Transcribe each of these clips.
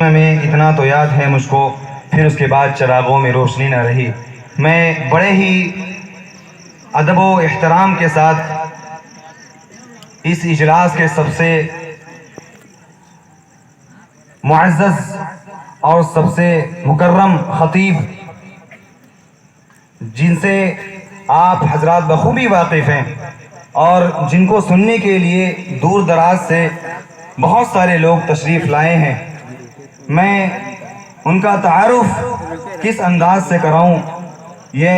समय में इतना तो याद है मुझको, फिर उसके बाद चिरागों में रोशनी न रही। मैं बड़े ही अदब व एहतराम के साथ इस इजलास के सबसे मुअज़्ज़ज़ और सबसे मुकर्रम ख़तीब, जिनसे आप हजरात बखूबी वाकिफ़ हैं और जिनको सुनने के लिए दूर दराज से बहुत सारे लोग तशरीफ़ लाए हैं, मैं उनका तारुफ किस अंदाज से कराऊं, ये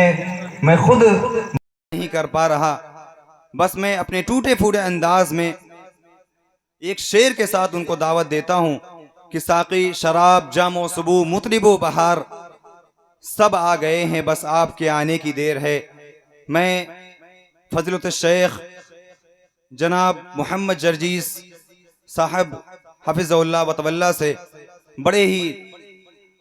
मैं खुद नहीं कर पा रहा। बस मैं अपने टूटे फूटे अंदाज में एक शेर के साथ उनको दावत देता हूं कि साकी शराब जामो सुबू मुतलिबो बहार, सब आ गए हैं बस आपके आने की देर है। मैं फजलत शेख जनाब मोहम्मद जर्जीस साहब हफिज़हुल्लाह व तवल्ला से बड़े ही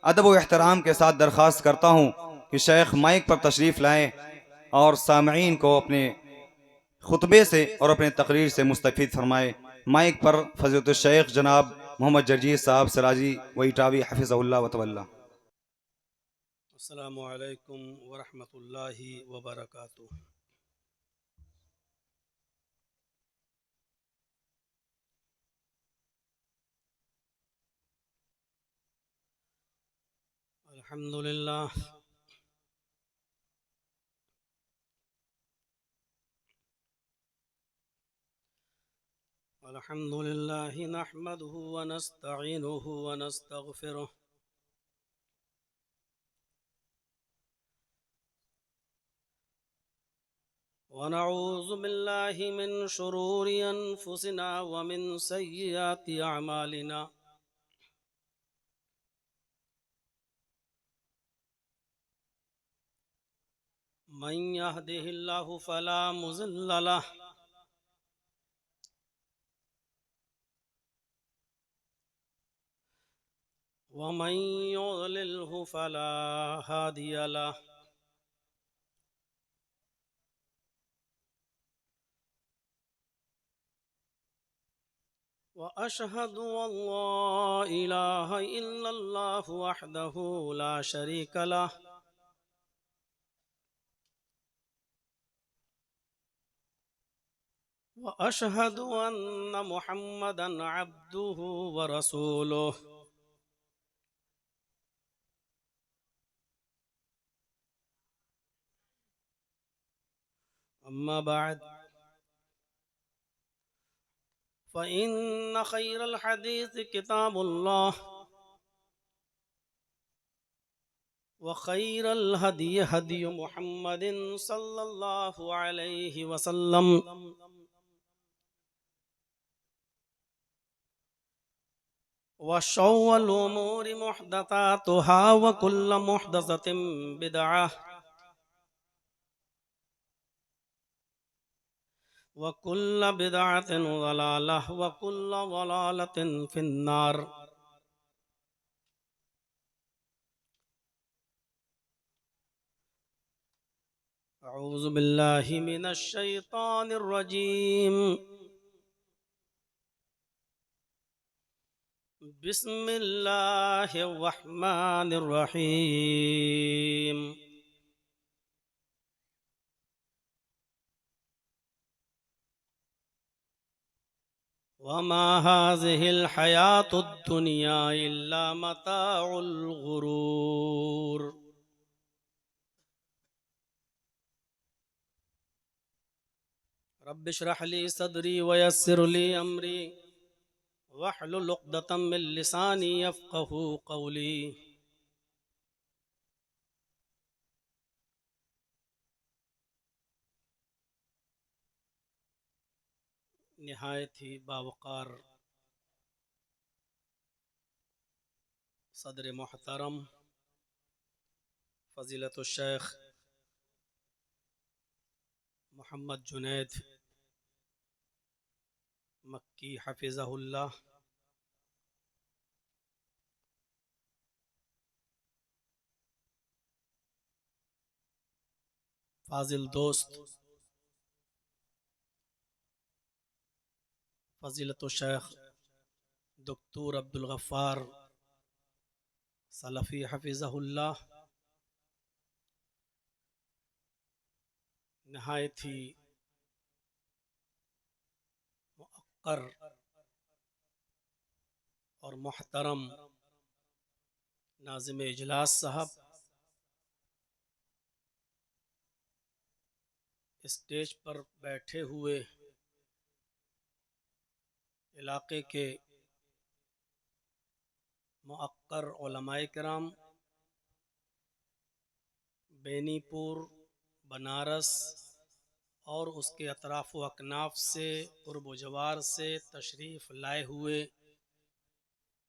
अदब व एहतराम के साथ दरख्वास्त करता हूँ कि शेख माइक पर तशरीफ़ लाएँ और सामईन को अपने खुतबे से और अपने तकरीर से मुस्तफ़ीद फरमाए। माइक पर फजलत शेख जनाब मोहम्मद जर्जीस साहब सराजी व इटावी हफिज़हुल्लाह व तवल्ला। अस्सलामु अलैकुम वरहमतुल्लाहि वबरकातुहू। अल्हम्दुलिल्लाह अल्हम्दुलिल्लाहि नहमदुहु व नस्तईनुहु व नस्तगफिरुह व नऊज़ु बिल्लाहि मिन शुरूरि अनफुसिना व मिन सय्यिआति अअमालिना। मन यहदिहिल्लाहु फला मुज़िल्ल लहु व मन युज़लिल्हु फला हादिय लहु। व अशहदु अल्ला इलाहा इल्लल्लाहु वहदहु ला शरीक लहु व अशहदु अन्न मुहम्मदन अब्दुहु व रसूलुहु। अम्मा बाद फ़इन्न खैरल हदीस किताबुल्लाह व खैरल हदी हदी मुहम्मदिन सल्लल्लाहु अलैहि वसल्लम व शर्रल उमूरि मुहदसातुहा व कुल्लु मुहदसतिन बिदअह व कुल्लु बिदअतिन ज़लालह व कुल्लु ज़लालतिन फिन्नार। अऊज़ु बिल्लाहि मिनश शैतानिर रजीम। बिस्मिल्लाहिर रहमानिर रहीम। वमा हाज़िहिल हयातुद दुनिया इल्ला मताउल गुरूर। रब्बिश रह ली सदरी व यस्सिर ली अमरी वहलुल उक़दतम मिन लिसानी यफ़क़हू क़ौली। निहायत ही बावक़ार सदर मोहतरम फ़ज़ीलतुश शेख मोहम्मद जुनैद मक्की हफ़िज़हुल्लाह, फ़ाज़िल दोस्त फ़ज़ीलतुश शेख डॉक्टर अब्दुल गफ़्फ़ार सलफ़ी हफ़िज़हुल्लाह नहायत ही मुअक्कर और मोहतरम नाज़िम इजलास साहब, स्टेज पर बैठे हुए इलाके के मुअक्कर उलमाए किराम, बेनीपुर, बनारस और उसके अतराफ़ व अकनाफ से क़ुर्ब व जवार से तशरीफ़ लाए हुए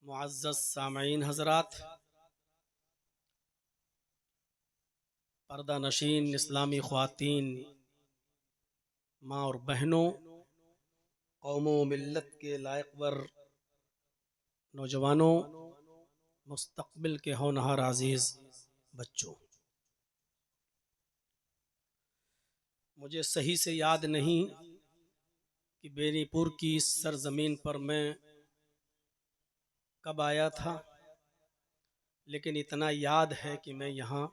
मुअज़्ज़ज़ सामईन हज़रात, पर्दा नशीन इस्लामी ख़वातीन, माँ और बहनों, कौमों मिल्लत के लायक़वर नौजवानों, मुस्तक़बिल के होनहार अज़ीज़ बच्चों, मुझे सही से याद नहीं कि बेनीपुर की इस सरज़मीन पर मैं कब आया था, लेकिन इतना याद है कि मैं यहाँ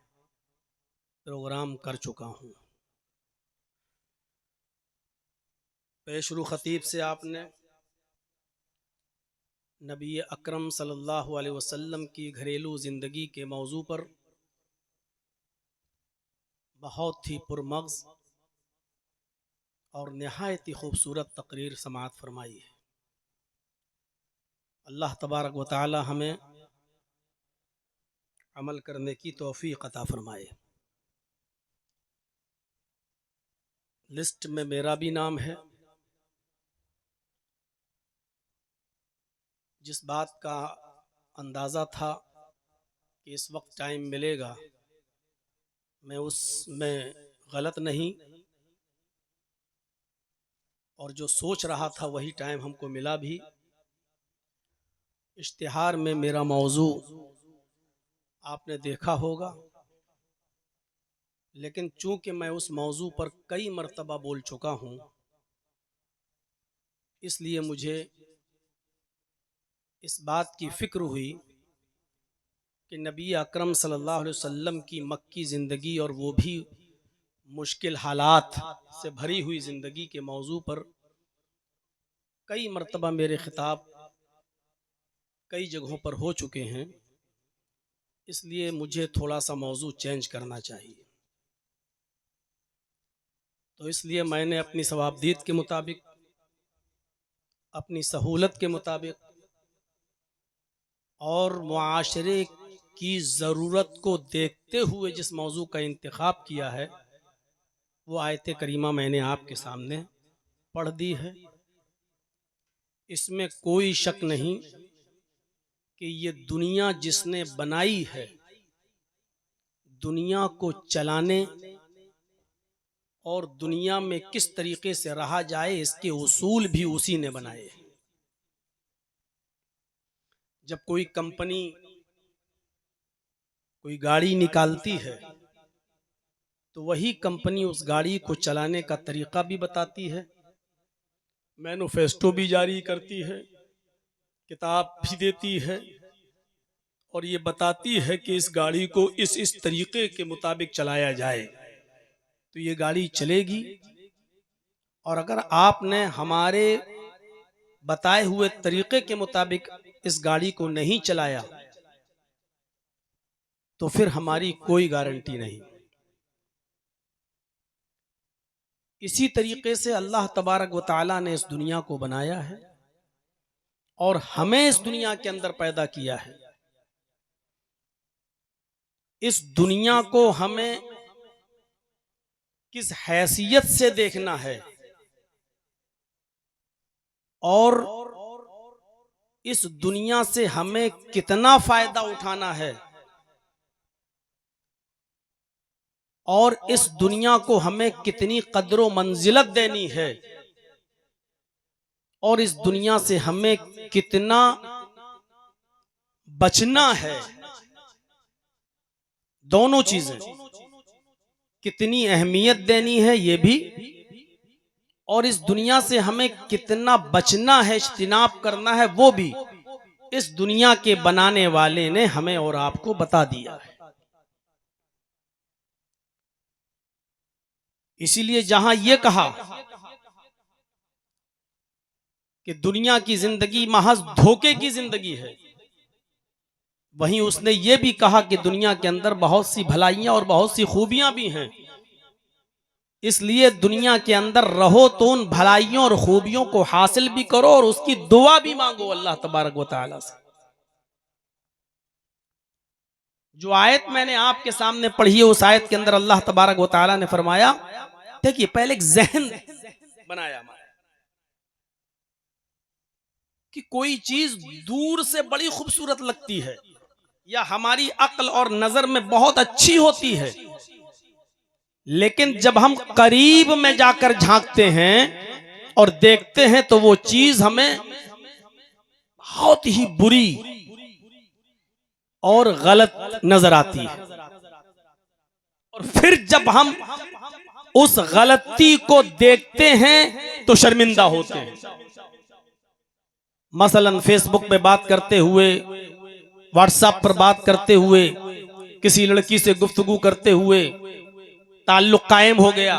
प्रोग्राम कर चुका हूँ। पेशरू ख़तीब से आपने नबी अकरम सल्लल्लाहु अलैहि वसल्लम की घरेलू ज़िंदगी के मौजू पर बहुत ही पुरमग़ज़ और नहायत ही खूबसूरत तकरीर समाअत फरमाई है। अल्लाह तबारक व तआला हमें अमल करने की तौफ़ीक़ अता फ़रमाए। लिस्ट में मेरा भी नाम है। जिस बात का अंदाज़ा था कि इस वक्त टाइम मिलेगा, मैं उसमें गलत नहीं, और जो सोच रहा था वही टाइम हमको मिला भी। इश्तिहार में मेरा मौजू आपने देखा होगा, लेकिन चूंकि मैं उस मौजू पर कई मरतबा बोल चुका हूँ, इसलिए मुझे इस बात की फ़िक्र हुई कि नबी अकरम सल्लल्लाहु अलैहि वसल्लम की मक्की ज़िंदगी और वो भी मुश्किल हालात से भरी हुई ज़िंदगी के मौजू पर कई मरतबा मेरे ख़िताब कई जगहों पर हो चुके हैं, इसलिए मुझे थोड़ा सा मौजू चेंज करना चाहिए। तो इसलिए मैंने अपनी सवाबदीद के मुताबिक, अपनी सहूलत के मुताबिक और मुआशरे की ज़रूरत को देखते हुए जिस मौजू का इंतखाब किया है, वो आयत करीमा मैंने आपके सामने पढ़ दी है। इसमें कोई शक नहीं कि ये दुनिया जिसने बनाई है, दुनिया को चलाने और दुनिया में किस तरीके से रहा जाए, इसके उसूल भी उसी ने बनाए हैं। जब कोई कंपनी कोई गाड़ी निकालती है, तो वही कंपनी उस गाड़ी को चलाने का तरीका भी बताती है, मैनिफेस्टो भी जारी करती है, किताब भी देती है, और ये बताती है कि इस गाड़ी को इस तरीके के मुताबिक चलाया जाए तो ये गाड़ी चलेगी। और अगर आपने हमारे बताए हुए तरीके के मुताबिक इस गाड़ी को नहीं चलाया, तो फिर हमारी कोई गारंटी नहीं। इसी तरीके से अल्लाह तबारक व तआला ने इस दुनिया को बनाया है और हमें इस दुनिया के अंदर पैदा किया है। इस दुनिया को हमें किस हैसियत से देखना है और इस दुनिया से हमें कितना फायदा उठाना है और इस दुनिया को हमें कितनी कद्र मंजिलत देनी है और इस दुनिया से हमें कितना बचना है, दोनों चीजें, कितनी अहमियत देनी है ये भी, और इस दुनिया से हमें कितना बचना है, इज्तिनाब करना है वो भी, इस दुनिया के बनाने वाले ने हमें और आपको बता दिया है। इसीलिए जहां यह कहा कि दुनिया की जिंदगी महज धोखे की जिंदगी है, वहीं उसने ये भी कहा कि दुनिया के अंदर बहुत सी भलाइयां और बहुत सी खूबियां भी हैं। इसलिए दुनिया के अंदर रहो तो उन भलाइयों और खूबियों को हासिल भी करो और उसकी दुआ भी मांगो अल्लाह तबारक व तआला से। जो आयत मैंने आपके सामने पढ़ी है, उस आयत के अंदर अल्लाह तबारक व तआला ने फरमाया, देखिए पहले एक जहन बनाया हमारा कि कोई चीज दूर से बड़ी खूबसूरत लगती है या हमारी अक्ल और नजर में बहुत अच्छी होती है, लेकिन जब हम करीब में जाकर झांकते हैं और देखते हैं तो वो चीज हमें बहुत ही बुरी और गलत नजर आती है। और फिर जब हम उस गलती को देखते हैं तो शर्मिंदा होते हैं। मसलन फेसबुक पे बात करते हुए, व्हाट्सएप पर बात करते हुए, किसी लड़की से गुफ्तगू करते हुए ताल्लुक कायम हो गया,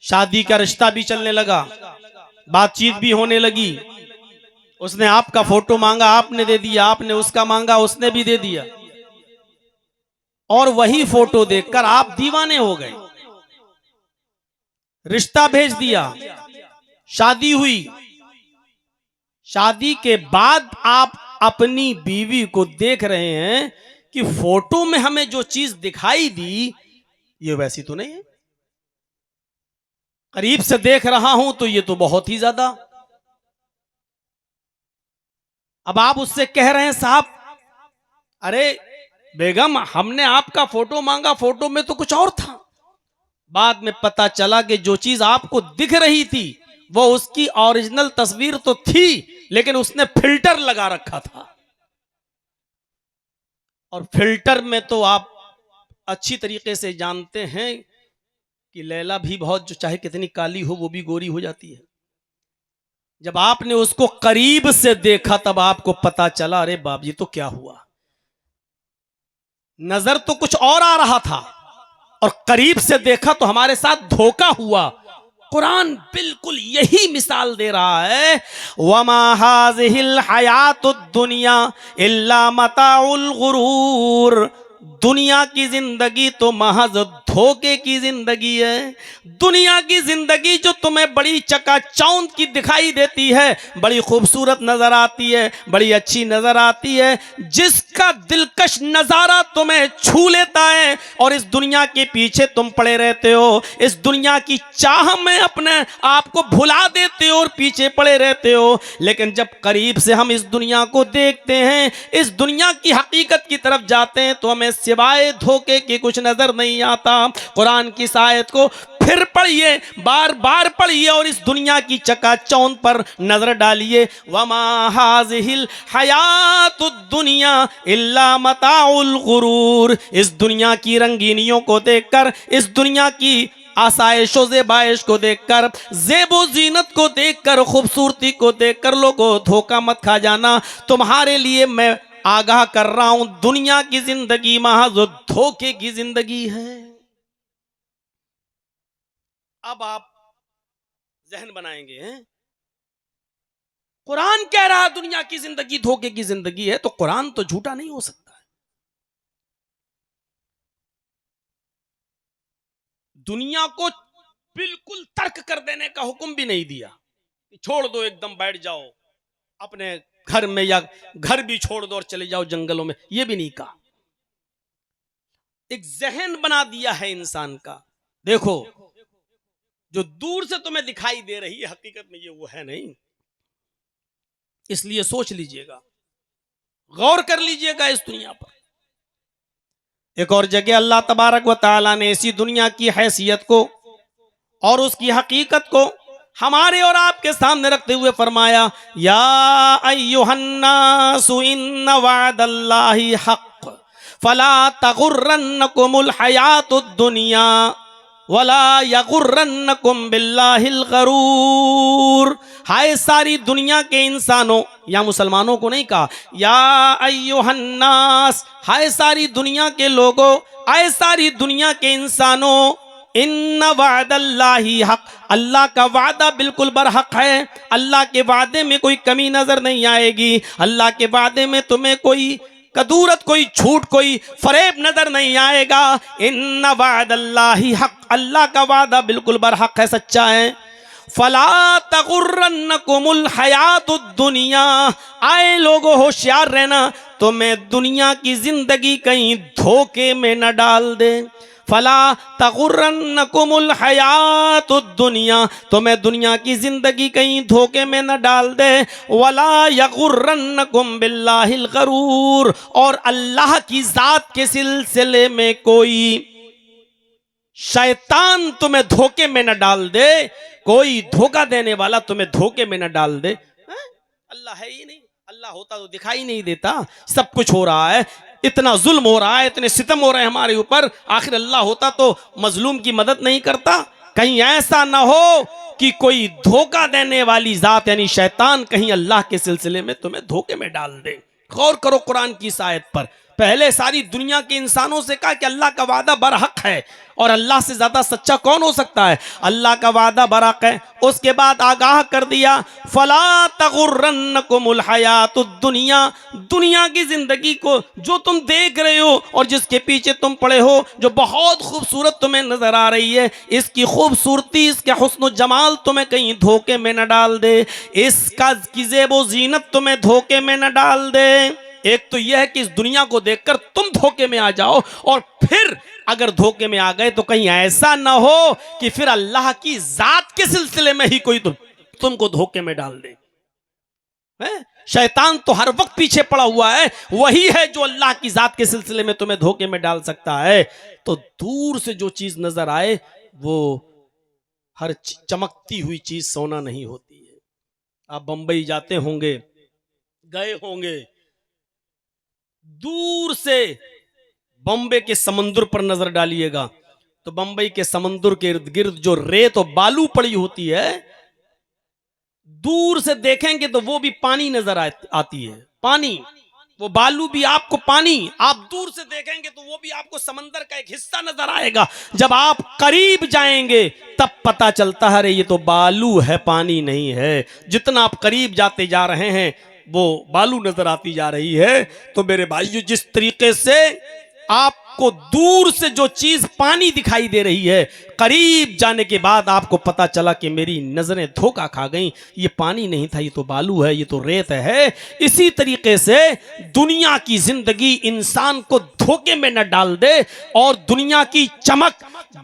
शादी का रिश्ता भी चलने लगा, बातचीत भी होने लगी, उसने आपका फोटो मांगा, आपने दे दिया, आपने उसका मांगा, उसने भी दे दिया, और वही फोटो देखकर आप दीवाने हो गए, रिश्ता भेज दिया, शादी हुई। शादी के बाद आप अपनी बीवी को देख रहे हैं कि फोटो में हमें जो चीज दिखाई दी ये वैसी तो नहीं है, करीब से देख रहा हूं तो ये तो बहुत ही ज्यादा। अब आप उससे कह रहे हैं, साहब अरे बेगम हमने आपका फोटो मांगा, फोटो में तो कुछ और था। बाद में पता चला कि जो चीज आपको दिख रही थी वो उसकी ओरिजिनल तस्वीर तो थी, लेकिन उसने फिल्टर लगा रखा था। और फिल्टर में तो आप अच्छी तरीके से जानते हैं कि लैला भी बहुत, जो चाहे कितनी काली हो वो भी गोरी हो जाती है। जब आपने उसको करीब से देखा तब आपको पता चला, अरे बाप ये तो क्या हुआ, नजर तो कुछ और आ रहा था और करीब से देखा तो हमारे साथ धोखा हुआ। कुरान बिल्कुल यही मिसाल दे रहा है, वमा हाज़िहिल हयातुद दुनिया इल्ला मताउल गुरूर। दुनिया की जिंदगी तो महज धोखे की जिंदगी है। दुनिया की जिंदगी जो तुम्हें बड़ी चकाचौंध की दिखाई देती है, बड़ी खूबसूरत नजर आती है, बड़ी अच्छी नजर आती है, जिसका दिलकश नजारा तुम्हें छू लेता है और इस दुनिया के पीछे तुम पड़े रहते हो, इस दुनिया की चाह में अपने आप को भुला देते हो और पीछे पड़े रहते हो। लेकिन जब करीब से हम इस दुनिया को देखते हैं, इस दुनिया की हकीकत की तरफ जाते हैं तो हमें सिवाय धोखे के कुछ नजर नहीं आता। कुरान की इस आयत को फिर पढ़िए, बार बार पढ़िए और इस दुनिया की चकाचौंध पर नजर डालिए। वमा हाज़िहिल हयातुद दुनिया इल्ला मताउल गुरूर। इस दुनिया की रंगीनियों को देखकर, इस दुनिया की आसाइशो ज़ेबाइश को देखकर, ज़ेबो ज़ीनत को देखकर, खूबसूरती को देखकर लोगों धोखा मत खा जाना। तुम्हारे लिए मैं आगाह कर रहा हूं, दुनिया की जिंदगी महज धोखे की जिंदगी है। अब आप जहन बनाएंगे हैं, कुरान कह रहा है दुनिया की जिंदगी धोखे की जिंदगी है, तो कुरान तो झूठा नहीं हो सकता है। दुनिया को बिल्कुल तर्क कर देने का हुक्म भी नहीं दिया, छोड़ दो एकदम बैठ जाओ अपने घर में, या घर भी छोड़ दो और चले जाओ जंगलों में, यह भी नहीं कहा। एक जहन बना दिया है इंसान का, देखो जो दूर से तुम्हें दिखाई दे रही है हकीकत में ये वो है नहीं। इसलिए सोच लीजिएगा, गौर कर लीजिएगा इस दुनिया पर। एक और जगह अल्लाह तबारक व तआला ने इसी दुनिया की हैसियत को और उसकी हकीकत को हमारे और आपके सामने रखते हुए फरमाया, या अय्युहन्नासु इन्न वअदल्लाहि हक़ फला तगुर्रन्नकुमुल हयातुद दुनिया। वला यगुर्रन्नकुम बिल्लाहिल गरूर। हाय सारी दुनिया के इंसानों, या मुसलमानों को नहीं कहा, या अय्युहन्नास, हाय सारी दुनिया के लोगों, आए सारी दुनिया के इंसानों, इन्ना वादल्लाही हक, अल्लाह का वादा बिल्कुल बरहक है। अल्लाह के वादे में कोई कमी नजर नहीं आएगी। अल्लाह के वादे में तुम्हें कोई कदूरत, कोई झूठ, कोल फरेब नजर नहीं आएगा। इन्ना वादल्लाही हक, अल्लाह का वादा बिल्कुल बरहक है, सच्चा है। फला तगुर्रन्नकुमुल हयातुद दुनिया, आए लोगों होशियार रहना, तुम्हें दुनिया की जिंदगी कहीं धोखे में न डाल दे। फला तगुर्रन्नकुमुल हयातुद दुनिया, तुम्हें दुनिया की जिंदगी कहीं धोखे में न डाल दे। वला यगुर्रन्नकुम बिल्लाहिल गरूर, और अल्लाह की जात के सिलसिले में कोई शैतान तुम्हें धोखे में न डाल दे, कोई धोखा देने वाला तुम्हें धोखे में न डाल दे। अल्लाह है ही नहीं, अल्लाह होता तो दिखाई नहीं देता। सब कुछ हो रहा है, इतना जुल्म हो रहा है, इतने सितम हो रहे हैं हमारे ऊपर, आखिर अल्लाह होता तो मजलूम की मदद नहीं करता। कहीं ऐसा ना हो कि कोई धोखा देने वाली जात यानी शैतान कहीं अल्लाह के सिलसिले में तुम्हें धोखे में डाल दे। गौर करो कुरान की इस आयत पर। पहले सारी दुनिया के इंसानों से कहा कि अल्लाह का वादा बरहक है, और अल्लाह से ज्यादा सच्चा कौन हो सकता है? अल्लाह का वादा बरहक है। उसके बाद आगाह कर दिया, फला तगुर्रन्नकुमुल हयातुद दुनिया, दुनिया की जिंदगी को जो तुम देख रहे हो और जिसके पीछे तुम पड़े हो, जो बहुत खूबसूरत तुम्हें नजर आ रही है, इसकी खूबसूरती, इसके हुस्न जमाल तुम्हें कहीं धोखे में न डाल दे, इसका ज़ेबो ज़ीनत तुम्हें धोखे में न डाल दे। एक तो यह है कि इस दुनिया को देखकर तुम धोखे में आ जाओ, और फिर अगर धोखे में आ गए तो कहीं ऐसा ना हो कि फिर अल्लाह की जात के सिलसिले में ही कोई तुमको धोखे में डाल दे। शैतान तो हर वक्त पीछे पड़ा हुआ है, वही है जो अल्लाह की जात के सिलसिले में तुम्हें धोखे में डाल सकता है। तो दूर से जो चीज नजर आए वो हर चमकती हुई चीज सोना नहीं होती है। आप बंबई जाते होंगे, गए होंगे, दूर से बॉम्बे के समुद्र पर नजर डालिएगा तो बंबई के समुद्र के इर्द गिर्द जो रेत और बालू पड़ी होती है, दूर से देखेंगे तो वो भी पानी नजर आती है। पानी, वो बालू भी आपको पानी, आप दूर से देखेंगे तो वो भी आपको समंदर का एक हिस्सा नजर आएगा। जब आप करीब जाएंगे तब पता चलता है अरे ये तो बालू है, पानी नहीं है। जितना आप करीब जाते जा रहे हैं वो बालू नजर आती जा रही है। तो मेरे भाइयों, जिस तरीके से आपको दूर से जो चीज पानी दिखाई दे रही है, करीब जाने के बाद आपको पता चला कि मेरी नजरें धोखा खा गईं, ये पानी नहीं था, ये तो बालू है, ये तो रेत है। इसी तरीके से दुनिया की जिंदगी इंसान को धोखे में न डाल दे, और दुनिया की चमक,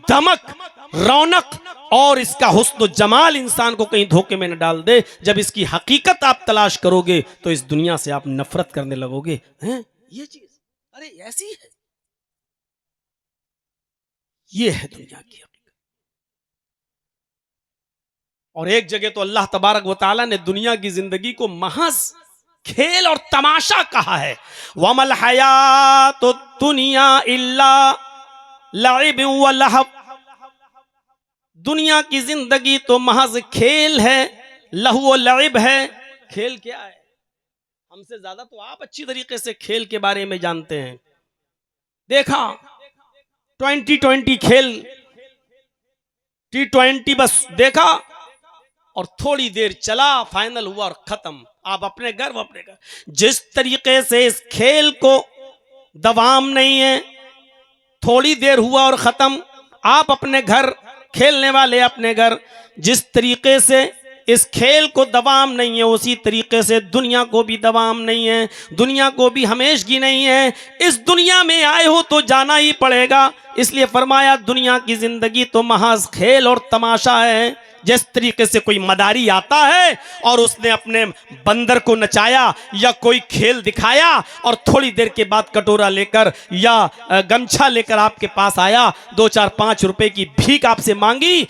दमक, रौनक और इसका हुस्न जमाल इंसान को कहीं धोखे में न डाल दे। जब इसकी हकीकत आप तलाश करोगे तो इस दुनिया से आप नफरत करने लगोगे। हैं, ये चीज अरे ऐसी है, ये है दुनिया की हकीकत। और एक जगह तो अल्लाह तबारक व तआला ने दुनिया की जिंदगी को महज खेल और तमाशा कहा है। वमल हयातुद दुनिया इल्ला लइब व लहव, दुनिया की जिंदगी तो महज खेल है, लहू व लइब है। खेल क्या है? हमसे ज्यादा तो आप अच्छी तरीके से खेल के बारे में जानते हैं। देखा 2020 खेल, T20 बस देखा और थोड़ी देर चला, फाइनल हुआ और खत्म। आप अपने घर जिस तरीके से इस खेल को दवाम नहीं है, थोड़ी देर हुआ और खत्म। आप अपने घर, खेलने वाले अपने घर, जिस तरीके से इस खेल को दवाम नहीं है, उसी तरीके से दुनिया को भी दवाम नहीं है, दुनिया को भी हमेशगी नहीं है। इस दुनिया में आए हो तो जाना ही पड़ेगा। इसलिए फरमाया दुनिया की जिंदगी तो महज खेल और तमाशा है। जिस तरीके से कोई मदारी आता है और उसने अपने बंदर को नचाया या कोई खेल दिखाया और थोड़ी देर के बाद कटोरा लेकर या गमछा लेकर आपके पास आया, 2, 4, 5 रुपए की भीख आपसे मांगी,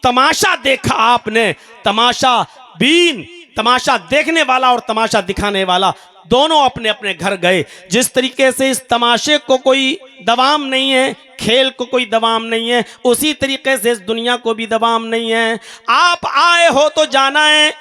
तमाशा देखा आपने, तमाशा बीन, तमाशा देखने वाला और तमाशा दिखाने वाला दोनों अपने अपने घर गए। जिस तरीके से इस तमाशे को कोई दवाम नहीं है, खेल को कोई दवाम नहीं है, उसी तरीके से इस दुनिया को भी दवाम नहीं है। आप आए हो तो जाना है।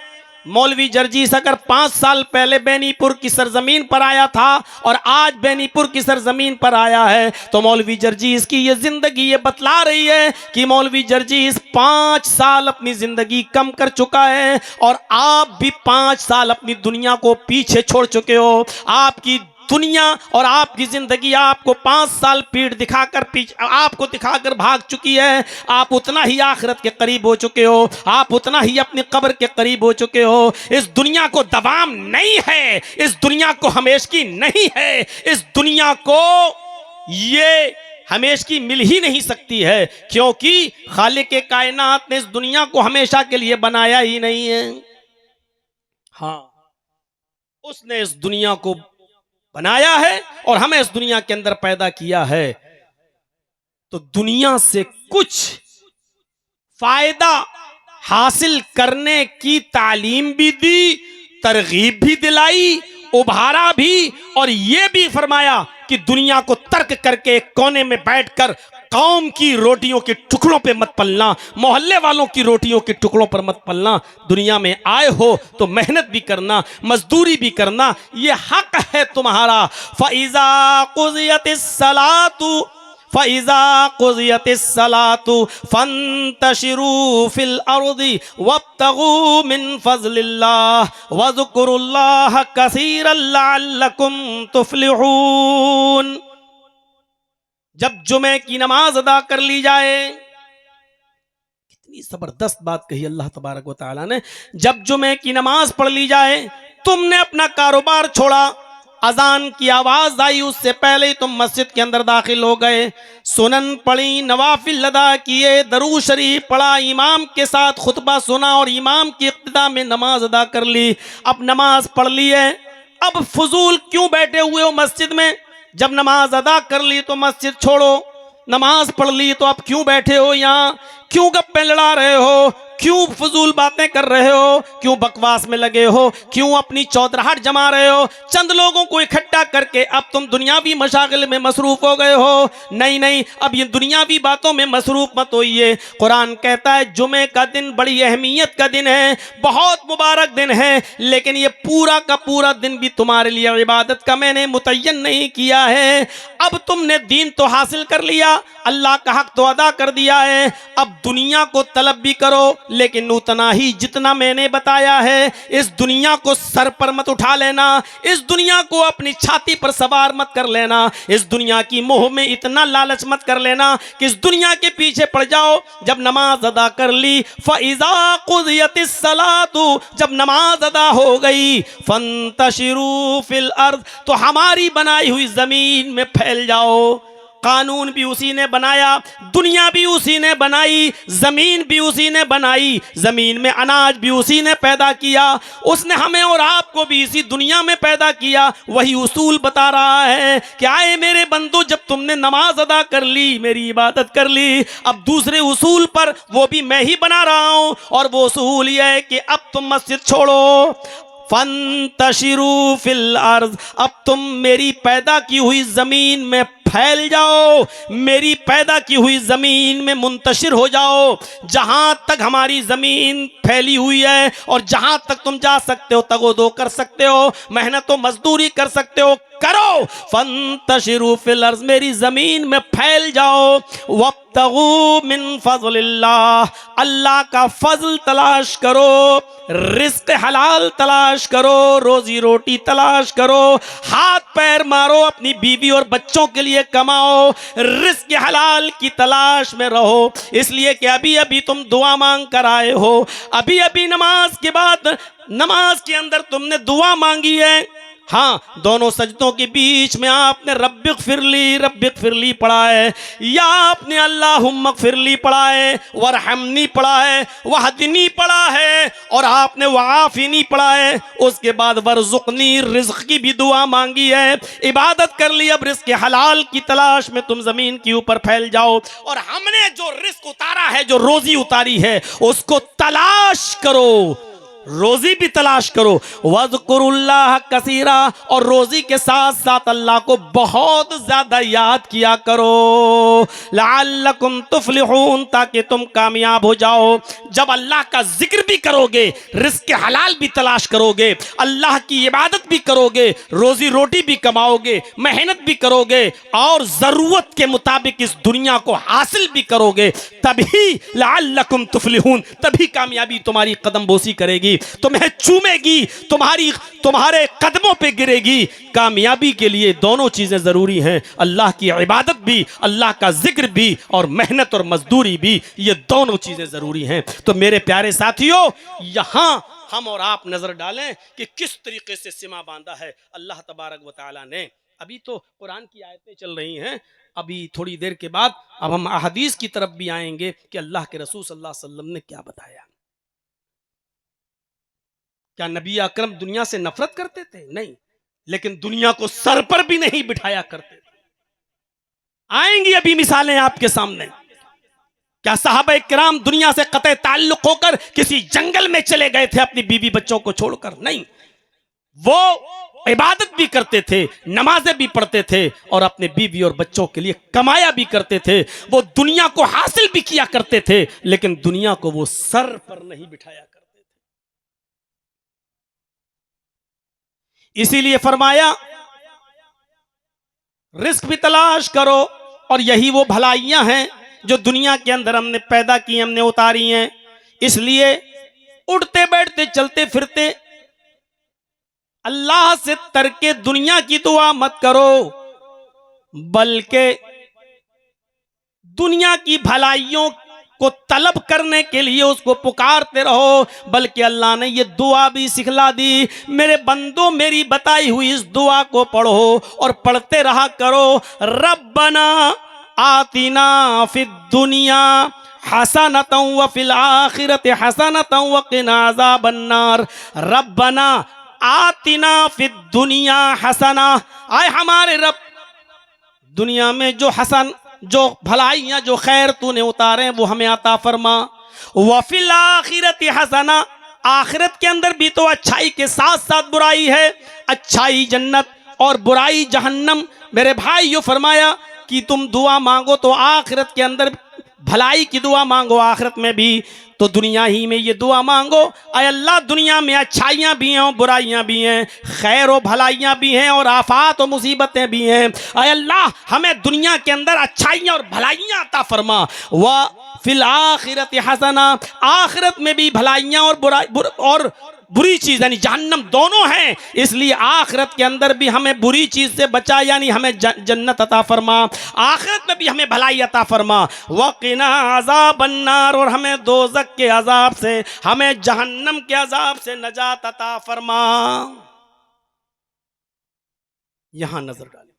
मौलवी जर्जीस अगर 5 साल पहले बेनीपुर की सरजमीन पर आया था और आज बेनीपुर की सरजमीन पर आया है, तो मौलवी जर्जीस की ये जिंदगी ये बतला रही है कि मौलवी जर्जीस 5 साल अपनी जिंदगी कम कर चुका है और आप भी 5 साल अपनी दुनिया को पीछे छोड़ चुके हो। आपकी दुनिया और आपकी जिंदगी आपको 5 साल पीठ दिखाकर आपको दिखाकर भाग चुकी है। आप उतना ही आखिरत के करीब हो चुके हो, आप उतना ही अपनी कब्र के करीब हो चुके हो। इस दुनिया को दवाम नहीं है, इस दुनिया को हमेशगी नहीं है, इस दुनिया को ये हमेशगी मिल ही नहीं सकती है, क्योंकि खालिक के कायनात ने इस दुनिया को हमेशा के लिए बनाया ही नहीं है। हाँ, उसने इस दुनिया को बनाया है और हमें इस दुनिया के अंदर पैदा किया है। तो दुनिया से कुछ फायदा हासिल करने की तालीम भी दी, तरगीब भी दिलाई, उभारा भी, और यह भी फरमाया कि दुनिया को तर्क करके एक कोने में बैठकर कौम की रोटियों के टुकड़ों पे मत पलना, मोहल्ले वालों की रोटियों के टुकड़ों पर मत पलना। दुनिया में आए हो तो मेहनत भी करना, मजदूरी भी करना, ये हक है तुम्हारा। फ़इज़ा क़ुज़ियतिस सलातु फ़ंतशिरू फ़िल अर्दि वब्तगू मिन फ़ज़लिल्लाह वज़कुरुल्लाह कसीरन लअल्लकुम तुफ़्लिहून। जब जुमे की नमाज अदा कर ली जाए, कितनी जबरदस्त बात कही अल्लाह तबारक व तआला ने। जब जुमे की नमाज पढ़ ली जाए, तुमने अपना कारोबार छोड़ा, अजान की आवाज आई उससे पहले ही तुम मस्जिद के अंदर दाखिल हो गए, सुनन पढ़ी, नवाफिल अदा किए, दरूद शरीफ पढ़ा, इमाम के साथ खुतबा सुना और इमाम की इक्तिदा में नमाज अदा कर ली। अब नमाज पढ़ ली है, अब फजूल क्यों बैठे हुए हो मस्जिद में? जब नमाज अदा कर ली तो मस्जिद छोड़ो, नमाज पढ़ ली तो आप क्यों बैठे हो यहाँ? क्यों गप्पे लड़ा रहे हो? क्यों फजूल बातें कर रहे हो? क्यों बकवास में लगे हो? क्यों अपनी चौधराहट जमा रहे हो? चंद लोगों को इकट्ठा करके अब तुम दुनियावी मशागिल में मसरूफ हो गए हो। नहीं नहीं, अब ये दुनियावी बातों में मसरूफ मत होइए। कुरान कहता है जुमे का दिन बड़ी अहमियत का दिन है, बहुत मुबारक दिन है, लेकिन ये पूरा का पूरा दिन भी तुम्हारे लिए इबादत का मैंने मुतय्यन नहीं किया है। अब तुमने दीन तो हासिल कर लिया, अल्लाह का हक तो अदा कर दिया है, अब दुनिया को तलब भी करो, लेकिन उतना ही जितना मैंने बताया है। इस दुनिया को सर पर मत उठा लेना, इस दुनिया को अपनी छाती पर सवार मत कर लेना, इस दुनिया की मोह में इतना लालच मत कर लेना कि इस दुनिया के पीछे पड़ जाओ। जब नमाज अदा कर ली, फ़इज़ा क़ुज़ियतिस सलातु, जब नमाज अदा हो गई, फ़ंतशिरू फ़िल अर्द, तो हमारी बनाई हुई जमीन में फैल जाओ। कानून भी उसी ने बनाया, दुनिया भी उसी ने बनाई, जमीन भी उसी ने बनाई, जमीन में अनाज भी उसी ने पैदा किया, उसने हमें और आपको भी इसी दुनिया में पैदा किया। वही उसूल बता रहा है कि आए मेरे बंदो, जब तुमने नमाज अदा कर ली, मेरी इबादत कर ली, अब दूसरे उसूल पर वो भी मैं ही बना रहा हूं, और वो उसूल यह है कि अब तुम मस्जिद छोड़ो, फंतशिरू फिल अर्ज़, अब तुम मेरी पैदा की हुई जमीन में फैल जाओ, मेरी पैदा की हुई जमीन में मुंतशिर हो जाओ। जहां तक हमारी जमीन फैली हुई है और जहां तक तुम जा सकते हो तगोदो कर सकते हो, मेहनत व मजदूरी कर सकते हो, करो। फंतशिरू फिल अर्ज़, मेरी जमीन में फैल जाओ। वब्तगू मिन फ़ज़लिल्लाह, अल्लाह का फजल तलाश करो, रिस्क हलाल तलाश करो, रोजी रोटी तलाश करो, हाथ पैर मारो, अपनी बीवी और बच्चों के लिए कमाओ, रिस्क हलाल की तलाश में रहो। इसलिए कि अभी अभी तुम दुआ मांग कर आए हो, अभी अभी नमाज के बाद, नमाज के अंदर तुमने दुआ मांगी है। हाँ, दोनों सजदों के बीच में आपने रब्बिग़फिरली पढ़ा है, या आपने अल्लाहुम्मग़फिरली पढ़ा है, वरहमनी पढ़ा है, वहदनी पढ़ा है, और आपने वआफ़िनी पढ़ा है। उसके बाद वरज़ुक़नी, रिज़्क़ की भी दुआ मांगी है, इबादत कर ली। अब रिज़्क़ हलाल की तलाश में तुम ज़मीन के ऊपर फैल जाओ, और हमने जो रिज़्क़ उतारा है, जो रोज़ी उतारी है, उसको तलाश करो। रोजी भी तलाश करो। वज़कुरुल्लाह कसीरा, और रोजी के साथ साथ अल्लाह को बहुत ज्यादा याद किया करो। लअल्लकुम तुफलिहून, ताकि तुम कामयाब हो जाओ। जब अल्लाह का जिक्र भी करोगे, रिस्क हलाल भी तलाश करोगे, अल्लाह की इबादत भी करोगे, रोजी रोटी भी कमाओगे, मेहनत भी करोगे और जरूरत के मुताबिक इस दुनिया को हासिल भी करोगे, तभी लअल्लकुम तुफलिहून, तभी कामयाबी तुम्हारी कदम बोसी करेगी, तुम्हें चूमेगी, तुम्हारे कदमों पे गिरेगी। कामयाबी के लिए दोनों चीजें जरूरी हैं, अल्लाह की इबादत भी, अल्लाह का जिक्र भी, और मेहनत और मजदूरी भी, ये दोनों चीजें जरूरी हैं। तो मेरे प्यारे साथियों, यहां हम और आप नजर डालें कि किस तरीके से सीमा बांधा है अल्लाह तबारक व तआला ने। अभी तो कुरान की आयतें चल रही हैं, अभी थोड़ी देर के बाद अब हम अहदीस की तरफ भी आएंगे कि अल्लाह के रसूल सल्लल्लाहु अलैहि वसल्लम ने क्या बताया। क्या नबी अकरम दुनिया से नफरत करते थे? नहीं, लेकिन दुनिया को सर पर भी नहीं बिठाया करते थे। आएंगी अभी मिसालें आपके सामने। क्या सहाबा किराम दुनिया से कतई ताल्लुक होकर किसी जंगल में चले गए थे अपनी बीवी बच्चों को छोड़कर? नहीं, वो इबादत भी करते थे, नमाजें भी पढ़ते थे और अपने बीवी और बच्चों के लिए कमाया भी करते थे। वो दुनिया को हासिल भी किया करते थे, लेकिन दुनिया को वो सर पर नहीं बिठाया करते थे। इसीलिए फरमाया रिस्क भी तलाश करो, और यही वो भलाइयां हैं जो दुनिया के अंदर हमने पैदा की, हमने उतारी हैं। इसलिए उठते बैठते चलते फिरते अल्लाह से तरके दुनिया की दुआ मत करो, बल्कि दुनिया की भलाइयों को तलब करने के लिए उसको पुकारते रहो। बल्कि अल्लाह ने ये दुआ भी सिखला दी, मेरे बंदो मेरी बताई हुई इस दुआ को पढ़ो और पढ़ते रहा करो। रब्बना आतिना फिद दुनिया हसनतन व फिल आखिरति हसनतन व क़िना अज़ाबन्नार। रब्बना आतिना फिद दुनिया हसना, आए हमारे रब, दुनिया में जो हसन, जो भलाइयां, जो खैर तूने उतारे वो हमें अता फरमा। वफिल आखिरति हसना, आखिरत के अंदर भी तो अच्छाई के साथ साथ बुराई है, अच्छाई जन्नत और बुराई जहन्नम। मेरे भाइयों, फरमाया कि तुम दुआ मांगो तो आखिरत के अंदर भलाई की दुआ मांगो, आखिरत में भी तो दुनिया ही में ये दुआ मांगो, अय अल्लाह दुनिया में अच्छाइयाँ भी हैं और बुराइयाँ भी हैं, खैर और भलाइयाँ भी हैं और आफात और मुसीबतें भी हैं। अय अल्लाह हमें दुनिया के अंदर अच्छाइयाँ और भलाइयाँ अता फरमा। व फिल आखिरत हसना, आखिरत में भी भलाइयाँ और बुरी चीज यानी जहन्नम दोनों हैं, इसलिए आखिरत के अंदर भी हमें बुरी चीज से बचा, यानी हमें जन्नत अता फरमा, आखिरत में भी हमें भलाई अता फरमा। वक़िना अज़ाबन्नार, और हमें दोज़ख के अजाब से, हमें जहन्नम के अजाब से नजात अता फरमा। यहां नजर डालें,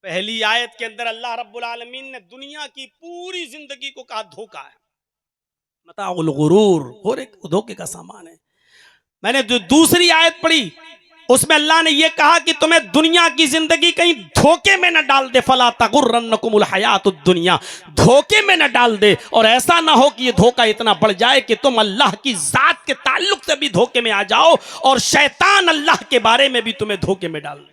पहली आयत के अंदर अल्लाह रब्बुल आलमीन ने दुनिया की पूरी जिंदगी को कहा धोखा है, मताउल गुरूर, और एक धोखे का सामान है। मैंने जो दूसरी आयत पढ़ी उसमें अल्लाह ने यह कहा कि तुम्हें दुनिया की जिंदगी कहीं धोखे में न डाल दे, फला तगुर्रन्नकुमुल हयातुद दुनिया, धोखे में न डाल दे। और ऐसा ना हो कि यह धोखा इतना बढ़ जाए कि तुम अल्लाह की जात के ताल्लुक से भी धोखे में आ जाओ और शैतान अल्लाह के बारे में भी तुम्हें धोखे में डाल दे।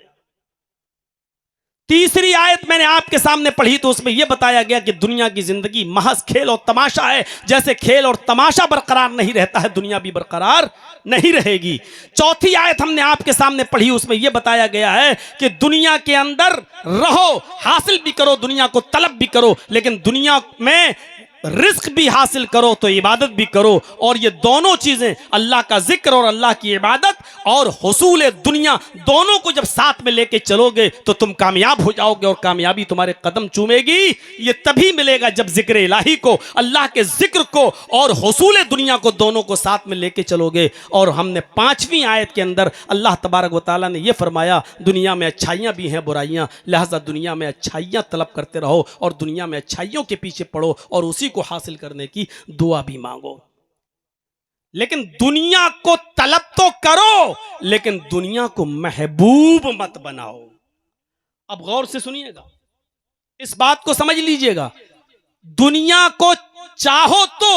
तीसरी आयत मैंने आपके सामने पढ़ी तो उसमें यह बताया गया कि दुनिया की जिंदगी महज खेल और तमाशा है, जैसे खेल और तमाशा बरकरार नहीं रहता है, दुनिया भी बरकरार नहीं रहेगी। चौथी आयत हमने आपके सामने पढ़ी, उसमें यह बताया गया है कि दुनिया के अंदर रहो, हासिल भी करो, दुनिया को तलब भी करो, लेकिन दुनिया में रिस्क भी हासिल करो तो इबादत भी करो। और ये दोनों चीजें, अल्लाह का जिक्र और अल्लाह की इबादत और हुसूल दुनिया, दोनों को जब साथ में लेके चलोगे तो तुम कामयाब हो जाओगे, और कामयाबी तुम्हारे कदम चूमेगी। ये तभी मिलेगा जब जिक्र इलाही को, अल्लाह के जिक्र को और हुसूल दुनिया को, दोनों को साथ में लेके चलोगे। और हमने पांचवी आयत के अंदर अल्लाह तबारक व तआला ने यह फरमाया, दुनिया में अच्छाइयाँ भी हैं बुराइयाँ, लिहाजा दुनिया में अच्छाइयाँ तलब करते रहो और दुनिया में अच्छाइयों के पीछे पड़ो और उसी को हासिल करने की दुआ भी मांगो। लेकिन दुनिया को तलब तो करो, लेकिन दुनिया को महबूब मत बनाओ। अब गौर से सुनिएगा, इस बात को समझ लीजिएगा, दुनिया को चाहो तो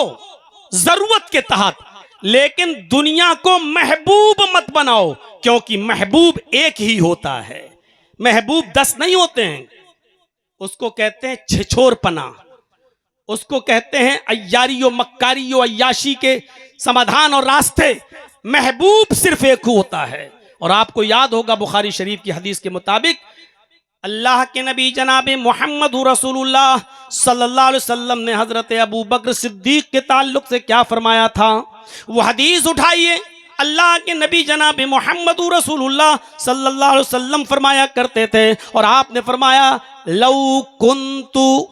जरूरत के तहत, लेकिन दुनिया को महबूब मत बनाओ, क्योंकि महबूब एक ही होता है, महबूब 10 नहीं होते हैं। उसको कहते हैं छिछोरपना, उसको कहते हैं अय्यारियो मक्कारियो अय्याशी के समाधान और रास्ते। महबूब सिर्फ एक होता है। और आपको याद होगा बुखारी शरीफ की हदीस के मुताबिक अल्लाह के नबी जनाब मोहम्मद रसूलुल्लाह सल्लल्लाहु अलैहि वसल्लम ने हजरत अबू बकर सिद्दीक के ताल्लुक से क्या फरमाया था। वो हदीस उठाइए, अल्लाह के नबी जनाब मोहम्मद रसूलुल्लाह सल्लल्लाहु अलैहि वसल्लम फरमाया करते थे, और आपने फरमाया लौ कुन्तु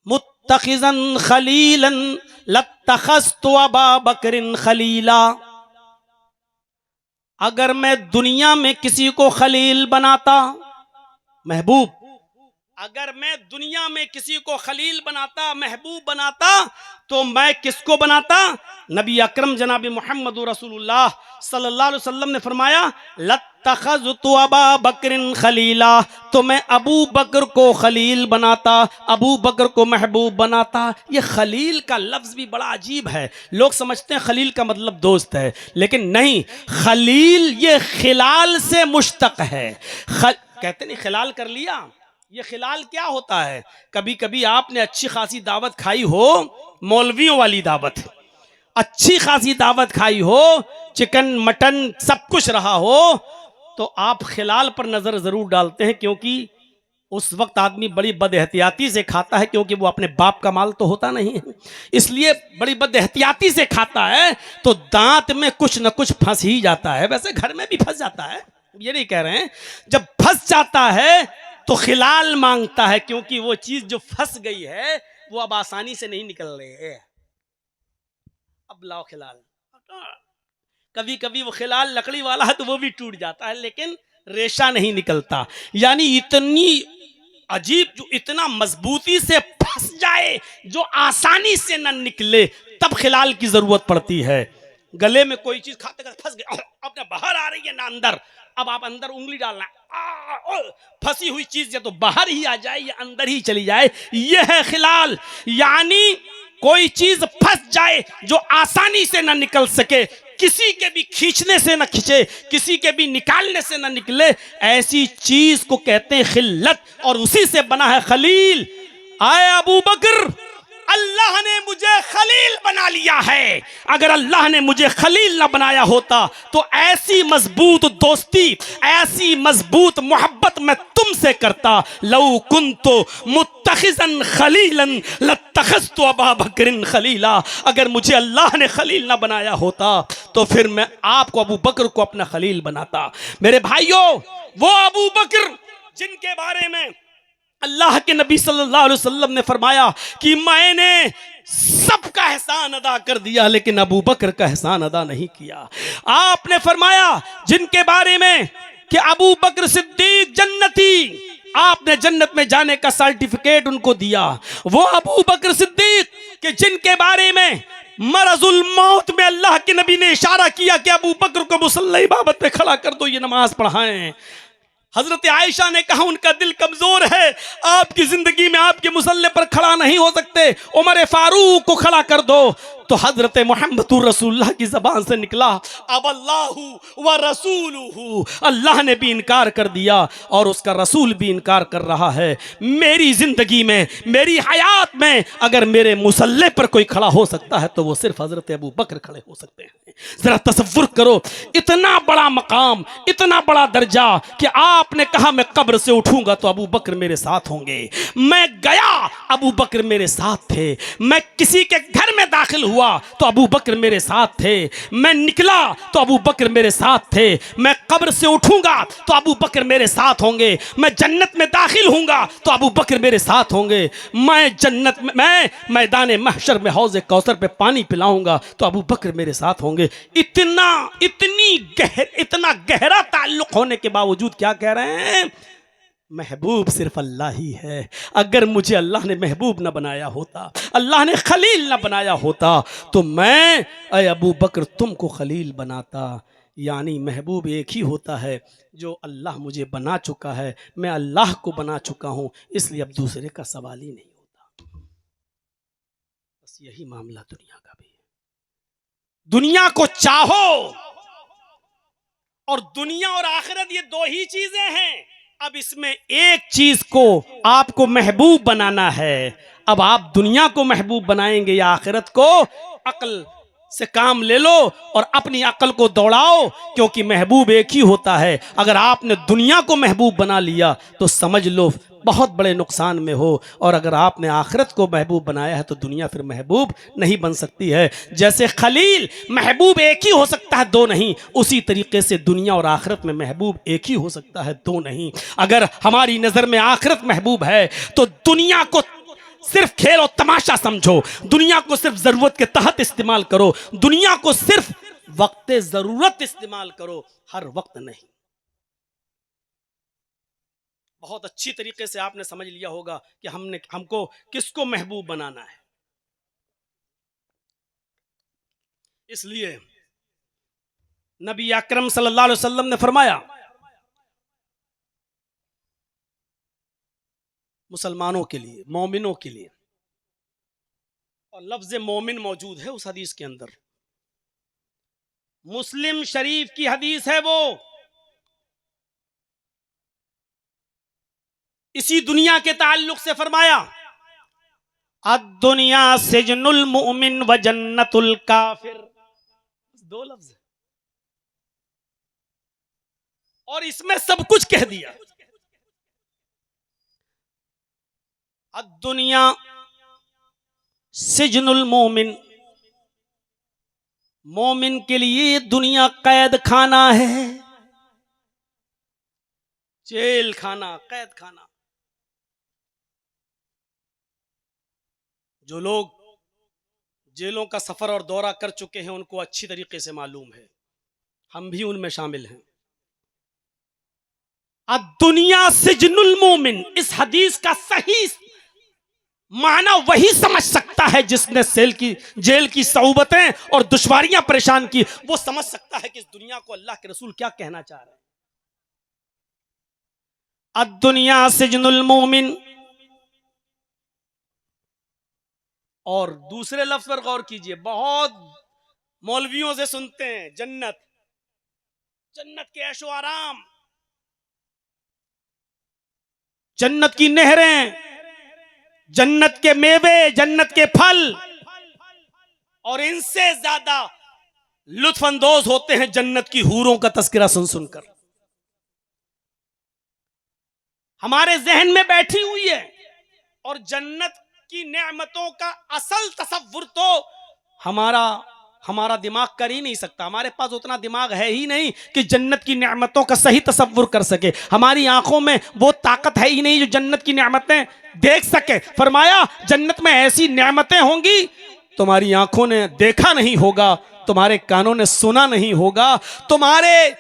मुत्तखिज़न खलीलन लत्तखज़तु अबा बकरिन खलीला। अगर मैं दुनिया में किसी को खलील बनाता, महबूब, अगर मैं दुनिया में किसी को खलील बनाता, महबूब बनाता, तो मैं किसको बनाता? नबी अकरम जनाब मोहम्मद रसूलुल्लाह सल्लल्लाहु अलैहि वसल्लम ने फरमाया लत्तखज़तु अबा बकरिन खलीला, तो मैं अबू बकर को खलील बनाता, अबू बकर को महबूब बनाता। ये खलील का लफ्ज़ भी बड़ा अजीब है। लोग समझते हैं खलील का मतलब दोस्त है, लेकिन नहीं, खलील ये खिलाल से मुश्तक है। कहते नहीं खिलाल कर लिया, ये खिलाल क्या होता है? कभी कभी आपने अच्छी खासी दावत खाई हो, मौलवियों वाली दावत, अच्छी खासी दावत खाई हो, चिकन मटन सब कुछ रहा हो, तो आप खिलाल पर नजर जरूर डालते हैं, क्योंकि उस वक्त आदमी बड़ी बदएहतियाती से खाता है, क्योंकि वो अपने बाप का माल तो होता नहीं है, इसलिए बड़ी बदएहतियाती से खाता है, तो दांत में कुछ न कुछ फंस ही जाता है। वैसे घर में भी फंस जाता है, ये नहीं कह रहे हैं। जब फंस जाता है तो खिलाल मांगता है, क्योंकि वो चीज जो फंस गई है वो अब आसानी से नहीं निकल रही है। अब लाओ खिलाल। कभी कभी वो खिलाल लकड़ी वाला है तो वो भी टूट जाता है, लेकिन रेशा नहीं निकलता। यानी इतनी अजीब, जो इतना मजबूती से फंस जाए, जो आसानी से न निकले, तब खिलाल की जरूरत पड़ती है। गले में कोई चीज खाते खाते फंस गई, अब ना बाहर आ रही है ना अंदर, अब आप अंदर उंगली डालना, फंसी हुई चीज या तो बाहर ही आ जाए या अंदर ही चली जाए, यह है खिलाल। यानी कोई चीज फंस जाए जो आसानी से ना निकल सके, किसी के भी खींचने से ना खींचे, किसी के भी निकालने से ना निकले, ऐसी चीज को कहते हैं खिल्लत, और उसी से बना है खलील। आए अबू बकर, अल्लाह ने मुझे खलील बना लिया है। अगर अल्लाह ने मुझे खलील ना बनाया होता तो ऐसी मजबूत दोस्ती, ऐसी मजबूत मोहब्बत मैं तुमसे करता। लौ कुन्तु मुत्तखिज़न खलीलन लत्तखज़तु अबा बकरिन खलीला। अगर मुझे अल्लाह ने खलील ना बनाया होता तो फिर मैं आपको, अबू बकर को अपना खलील बनाता। मेरे भाइयों, वो अबू बकर जिनके बारे में अल्लाह के नबी सल्लल्लाहु अलैहि वसल्लम ने फरमाया कि मैंने सबका एहसान अदा कर दिया, लेकिन अबू बकर का एहसान अदा नहीं किया। आपने फरमाया जिनके बारे में कि अबू बकर सिद्दीक जन्नती, आपने जन्नत में जाने का सर्टिफिकेट उनको दिया। वो अबू बकर सिद्दीक कि जिनके बारे में मरजुल मौत में अल्लाह के नबी ने इशारा किया कि अबू बकर को मुसल्ला इमामत पे खड़ा कर दो, ये नमाज पढ़ाएं। हजरत आयशा ने कहा उनका दिल कमजोर है, आपकी जिंदगी में आपके मुसल्ले पर खड़ा नहीं हो सकते, उमर फारूक को खड़ा कर दो। तो हजरत मोहम्मद रसूलुल्लाह की जबान से निकला अब अल्लाहु व रसूलुहु, अल्लाह ने भी इनकार कर दिया और उसका रसूल भी इनकार कर रहा है। मेरी जिंदगी में, मेरी हयात में अगर मेरे मुसल्ले पर कोई खड़ा हो सकता है तो वो सिर्फ हजरत अबू बकर खड़े हो सकते हैं। जरा तसव्वुर करो, इतना बड़ा मकाम, इतना बड़ा दर्जा कि आपने कहा मैं कब्र से उठूंगा तो अबू बकर मेरे साथ होंगे। मैं गया, अबू बकर मेरे साथ थे। मैं किसी के घर में दाखिल हुआ तो अबू बकर मेरे साथ थे। मैं निकला तो अबू बकर मेरे साथ थे। मैं कब्र से उठूंगा तो अबू बकर मेरे साथ होंगे। मैं जन्नत में दाखिल होऊंगा तो अबू बकर मेरे साथ होंगे। मैं जन्नत में, मैं मैदान महशर में हौज़े कौसर पे पानी पिलाऊंगा तो अबू बकर मेरे साथ होंगे। इतना गहरा ताल्लुक होने के बावजूद क्या कह रहे हैं? महबूब सिर्फ अल्लाह ही है। अगर मुझे अल्लाह ने महबूब ना बनाया होता, अल्लाह ने खलील ना बनाया होता तो मैं अय अबू बकर तुमको खलील बनाता। यानी महबूब एक ही होता है जो अल्लाह मुझे बना चुका है, मैं अल्लाह को बना चुका हूँ, इसलिए अब दूसरे का सवाल ही नहीं होता। बस यही मामला दुनिया का भी है। दुनिया को चाहो, और दुनिया और आखिरत ये दो ही चीजें हैं। अब इसमें एक चीज को आपको महबूब बनाना है। अब आप दुनिया को महबूब बनाएंगे या आखिरत को? अक्ल से काम ले लो और अपनी अक्ल को दौड़ाओ, क्योंकि महबूब एक ही होता है। अगर आपने दुनिया को महबूब बना लिया तो समझ लो बहुत बड़े नुकसान में हो, और अगर आपने आखिरत को महबूब बनाया है तो दुनिया फिर महबूब नहीं बन सकती है। जैसे खलील महबूब एक ही हो सकता है, दो नहीं, उसी तरीके से दुनिया और आखिरत में महबूब एक ही हो सकता है, दो नहीं। अगर हमारी नजर में आखिरत महबूब है तो दुनिया को सिर्फ खेल और तमाशा समझो, दुनिया को सिर्फ जरूरत के तहत इस्तेमाल करो, दुनिया को सिर्फ वक्त जरूरत इस्तेमाल करो, हर वक्त नहीं। बहुत अच्छी तरीके से आपने समझ लिया होगा कि हमको किसको महबूब बनाना है। इसलिए नबी अकरम सल्लल्लाहु अलैहि वसल्लम ने फरमाया, मुसलमानों के लिए, मोमिनों के लिए, और लफ्ज मोमिन मौजूद है उस हदीस के अंदर, मुस्लिम शरीफ की हदीस है वो, इसी दुनिया के ताल्लुक से फरमाया, अद-दुनिया सिजनुल मुमिन व जन्नतुल काफिर। दो लफ्ज और इसमें सब कुछ कह दिया। अद-दुनिया सिजनुल मोमिन, मोमिन के लिए दुनिया कैद खाना है, जेल खाना, कैद खाना। जो लोग जेलों का सफर और दौरा कर चुके हैं उनको अच्छी तरीके से मालूम है, हम भी उनमें शामिल हैं। दुनिया सिजनुल मोमिन, इस हदीस का सही माना वही समझ सकता है जिसने जेल की सऊबतें और दुश्वारियां परेशान की। वो समझ सकता है कि इस दुनिया को अल्लाह के रसूल क्या कहना चाह रहे हैं। अद-दुनिया सिजनुल मोमिन, और दूसरे लफ्ज पर गौर कीजिए, बहुत मौलवियों से सुनते हैं जन्नत, जन्नत के ऐशो आराम, जन्नत की नहरें, जन्नत के मेवे, जन्नत के फल, और इनसे ज्यादा लुत्फ अंदोज होते हैं जन्नत की हूरों का तस्करा सुन सुनकर। हमारे जहन में बैठी हुई है, और जन्नत की नेमतों का असल तसव्वुर तो हमारा दिमाग कर ही नहीं सकता। हमारे पास उतना दिमाग है ही नहीं कि जन्नत की नेमतों का सही तसव्वुर कर सके। हमारी आंखों में वो ताकत है ही नहीं जो जन्नत की नेमतें देख सके। फरमाया जन्नत में ऐसी नेमतें होंगी तुम्हारी आंखों ने देखा नहीं होगा, तुम्हारे कानों ने सुना नहीं होगा, तुम्हारे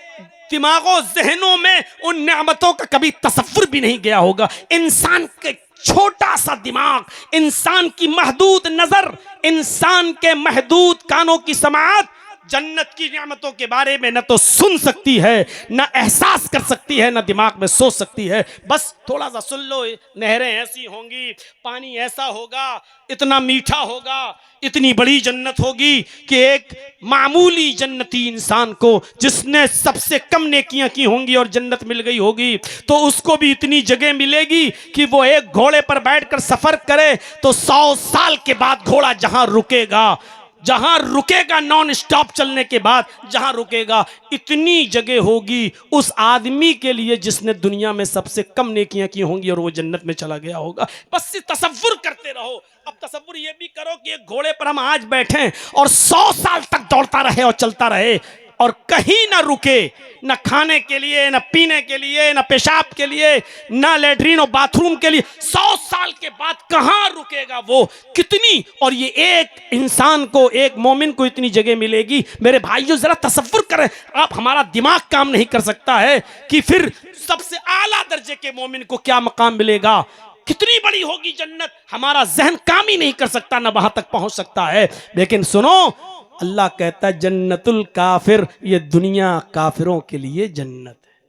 दिमागों जहनों में उन नेमतों का कभी तसव्वुर भी नहीं गया होगा। इंसान के छोटा सा दिमाग, इंसान की महदूद नजर, इंसान के महदूद कानों की समाअत जन्नत की नेमतों के बारे में न तो सुन सकती है, न एहसास कर सकती है, न दिमाग में सोच सकती है। बस थोड़ा सा सुन लो, नहरें ऐसी होंगी, पानी ऐसा होगा, इतना मीठा होगा, इतनी बड़ी जन्नत होगी कि एक मामूली जन्नती इंसान को जिसने सबसे कम नेकियां की होंगी और जन्नत मिल गई होगी तो उसको भी इतनी जगह मिलेगी कि वो एक घोड़े पर बैठकर सफर करे तो 100 साल के बाद घोड़ा जहां रुकेगा नॉन स्टॉप चलने के बाद जहां रुकेगा, इतनी जगह होगी उस आदमी के लिए जिसने दुनिया में सबसे कम नेकियां की होंगी और वो जन्नत में चला गया होगा। बस तसव्वुर करते रहो। अब तसव्वुर ये भी करो कि एक घोड़े पर हम आज बैठे और 100 साल तक दौड़ता रहे और चलता रहे और कहीं ना रुके, ना खाने के लिए, ना पीने के लिए, ना पेशाब के लिए, ना लेटरिन और बाथरूम के लिए। 100 साल के बाद कहां रुकेगा वो, कितनी, और ये एक इंसान को, एक मोमिन को इतनी जगह मिलेगी। मेरे भाइयों जरा तसव्वुर करें, आप, हमारा दिमाग काम नहीं कर सकता है कि फिर सबसे आला दर्जे के मोमिन को क्या मकाम मिलेगा, कितनी बड़ी होगी जन्नत, हमारा जहन काम ही नहीं कर सकता, ना वहां तक पहुंच सकता है। लेकिन सुनो, अल्लाह कहता है जन्नतुल काफिर, ये दुनिया काफिरों के लिए जन्नत है।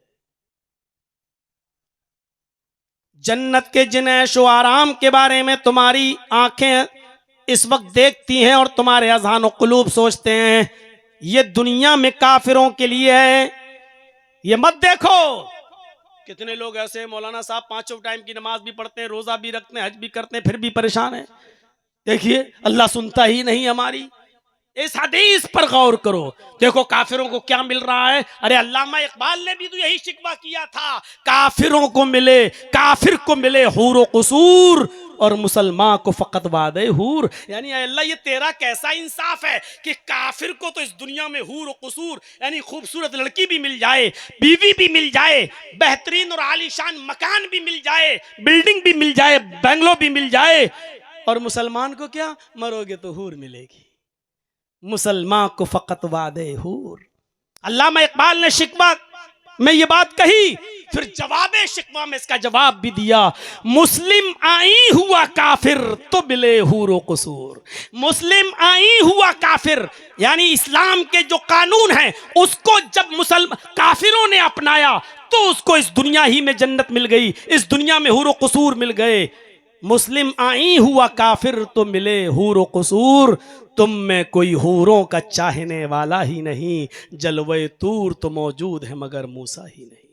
जन्नत के जिन ऐशो आराम के बारे में तुम्हारी आंखें इस वक्त देखती हैं और तुम्हारे अज़ान और कुलूब सोचते हैं ये दुनिया में काफिरों के लिए है, ये मत देखो। कितने लोग ऐसे हैं, मौलाना साहब 5 टाइम की नमाज भी पढ़ते हैं, रोजा भी रखते हैं, हज भी करते हैं, फिर भी परेशान है। देखिए अल्लाह सुनता ही नहीं हमारी। इस हदीस पर गौर करो, देखो काफिरों को क्या मिल रहा है। अरे अल्लामा इकबाल ने भी तो यही शिकवा किया था, काफिरों को मिले, काफिर को मिले हूर व कसूर और मुसलमान को फकत वादे हूर। यानी अल्लाह ये तेरा कैसा इंसाफ है कि काफिर को तो इस दुनिया में हूर व कसूर यानी खूबसूरत लड़की भी मिल जाए, बीवी भी मिल जाए, बेहतरीन और आलीशान मकान भी मिल जाए, बिल्डिंग भी मिल जाए, बंगलो भी मिल जाए, और मुसलमान को क्या, मरोगे तो हूर मिलेगी, मुसलमान को फकत वादे हूर। अल्लामा इकबाल ने शिकवा में ये बात कही, फिर जवाबे शिकवा में इसका जवाब भी दिया, मुस्लिम आई हुआ काफिर तो मिले हूर व कसूर। मुस्लिम आई हुआ काफिर यानी इस्लाम के जो कानून हैं उसको जब काफिरों ने अपनाया तो उसको इस दुनिया ही में जन्नत मिल गई, इस दुनिया में हूर व कसूर मिल गए। मुस्लिम आई हुआ काफिर तो मिले हूर व कसूर, तुम में कोई हूरों का चाहने वाला ही नहीं, जलवे तूर तो मौजूद है मगर मूसा ही नहीं।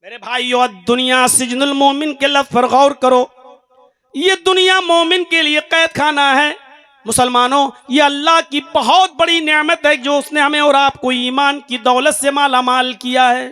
मेरे भाइयों, दुनिया सिजनुल मोमिन के लफ्ज़ पर गौर करो, ये दुनिया मोमिन के लिए कैद खाना है। मुसलमानों, ये अल्लाह की बहुत बड़ी नेमत है जो उसने हमें और आपको ईमान की दौलत से माला माल किया है।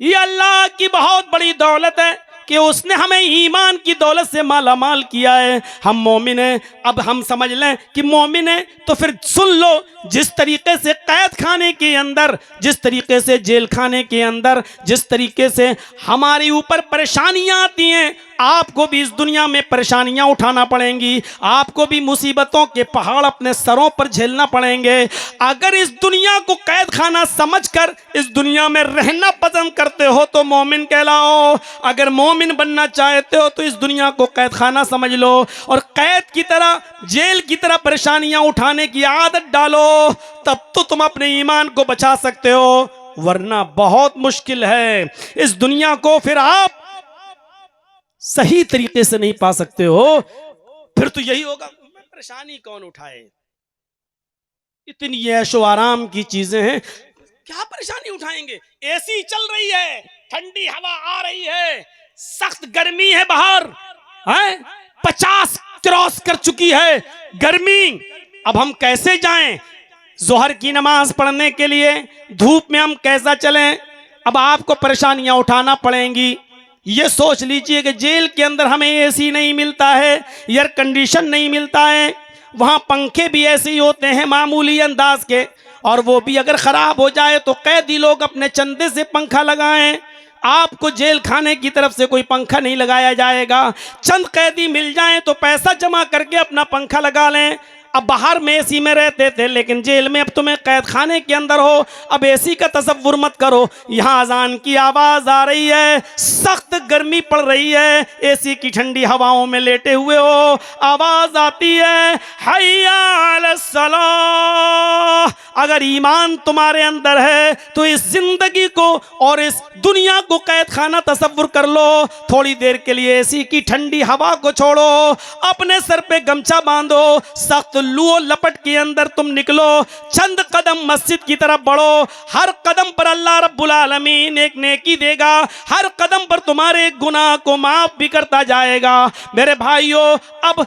ये अल्लाह की बहुत बड़ी दौलत है कि उसने हमें ईमान की दौलत से माला माल किया है। हम मोमिन हैं। अब हम समझ लें कि मोमिन है तो फिर सुन लो, जिस तरीके से कैद खाने के अंदर, जिस तरीके से जेल खाने के अंदर, जिस तरीके से हमारे ऊपर परेशानियां आती हैं, आपको भी इस दुनिया में परेशानियां उठाना पड़ेंगी, आपको भी मुसीबतों के पहाड़ अपने सरों पर झेलना पड़ेंगे। अगर इस दुनिया को कैद खाना समझकर इस दुनिया में रहना पसंद करते हो तो मोमिन कहलाओ। अगर मोमिन बनना चाहते हो तो इस दुनिया को कैद खाना समझ लो और कैद की तरह, जेल की तरह परेशानियां उठाने की आदत डालो, तब तो तुम अपने ईमान को बचा सकते हो, वरना बहुत मुश्किल है। इस दुनिया को फिर आप सही तरीके से नहीं पा सकते हो। फिर तो यही होगा, परेशानी कौन उठाए, इतनी ऐशो आराम की चीजें हैं, क्या परेशानी उठाएंगे। एसी चल रही है, ठंडी हवा आ रही है, सख्त गर्मी है बाहर, है 50 क्रॉस कर चुकी है गर्मी। अब हम कैसे जाएं जोहर की नमाज पढ़ने के लिए, धूप में हम कैसा चलें। अब आपको परेशानियां उठाना पड़ेंगी। ये सोच लीजिए कि जेल के अंदर हमें एसी नहीं मिलता है, एयर कंडीशन नहीं मिलता है, वहाँ पंखे भी ऐसे ही होते हैं मामूली अंदाज के, और वो भी अगर ख़राब हो जाए तो कैदी लोग अपने चंदे से पंखा लगाएं। आपको जेल खाने की तरफ से कोई पंखा नहीं लगाया जाएगा। चंद कैदी मिल जाएं तो पैसा जमा करके अपना पंखा लगा लें। अब बाहर में एसी में रहते थे, लेकिन जेल में अब तुम्हें कैद खाने के अंदर हो। अब एसी का तसव्वुर मत करो, यहाँ अजान की आवाज़ आ रही है, सख्त गर्मी पड़ रही है, एसी की ठंडी हवाओं में लेटे हुए हो, आवाज़ आती है हय्या अलस सलाह। अगर ईमान तुम्हारे अंदर है तो इस जिंदगी को और इस दुनिया को कैद खाना तसव्वुर कर लो। थोड़ी देर के लिए एसी की ठंडी हवा को छोड़ो, अपने सर पे गमछा बांधो, सख्त लूओ लपट के अंदर तुम निकलो, चंद कदम मस्जिद की तरफ बढ़ो। हर कदम पर अल्लाह रब्बुल आलमीन एक नेकी देगा, हर कदम पर तुम्हारे गुनाह को माफ भी करता जाएगा। मेरे भाइयों, अब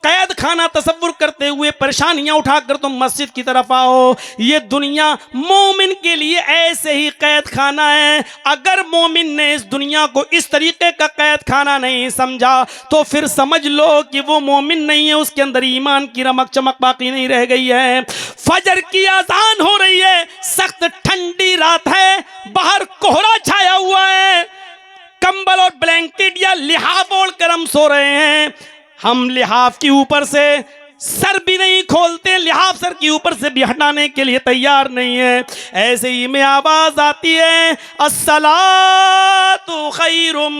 कैद खाना तसव्वुर करते हुए परेशानियां उठाकर तुम मस्जिद की तरफ आओ। ये दुनिया मोमिन के लिए ऐसे ही कैद खाना है। अगर मोमिन ने इस दुनिया को इस तरीके का कैद खाना नहीं समझा तो फिर समझ लो कि वो मोमिन नहीं है, उसके अंदर ईमान की रमक चमक बाकी नहीं रह गई है। फजर की अजान हो रही है, सख्त ठंडी रात है, बाहर कोहरा छाया हुआ है, कंबल और ब्लैंकेट या लिहाफ ओढ़कर हम सो रहे हैं। हम लिहाफ के ऊपर से सर भी नहीं खोलते हैं, लिहाफ सर के ऊपर से भी हटाने के लिए तैयार नहीं है। ऐसे ही में आवाज आती है, अस्सलातु खैरुम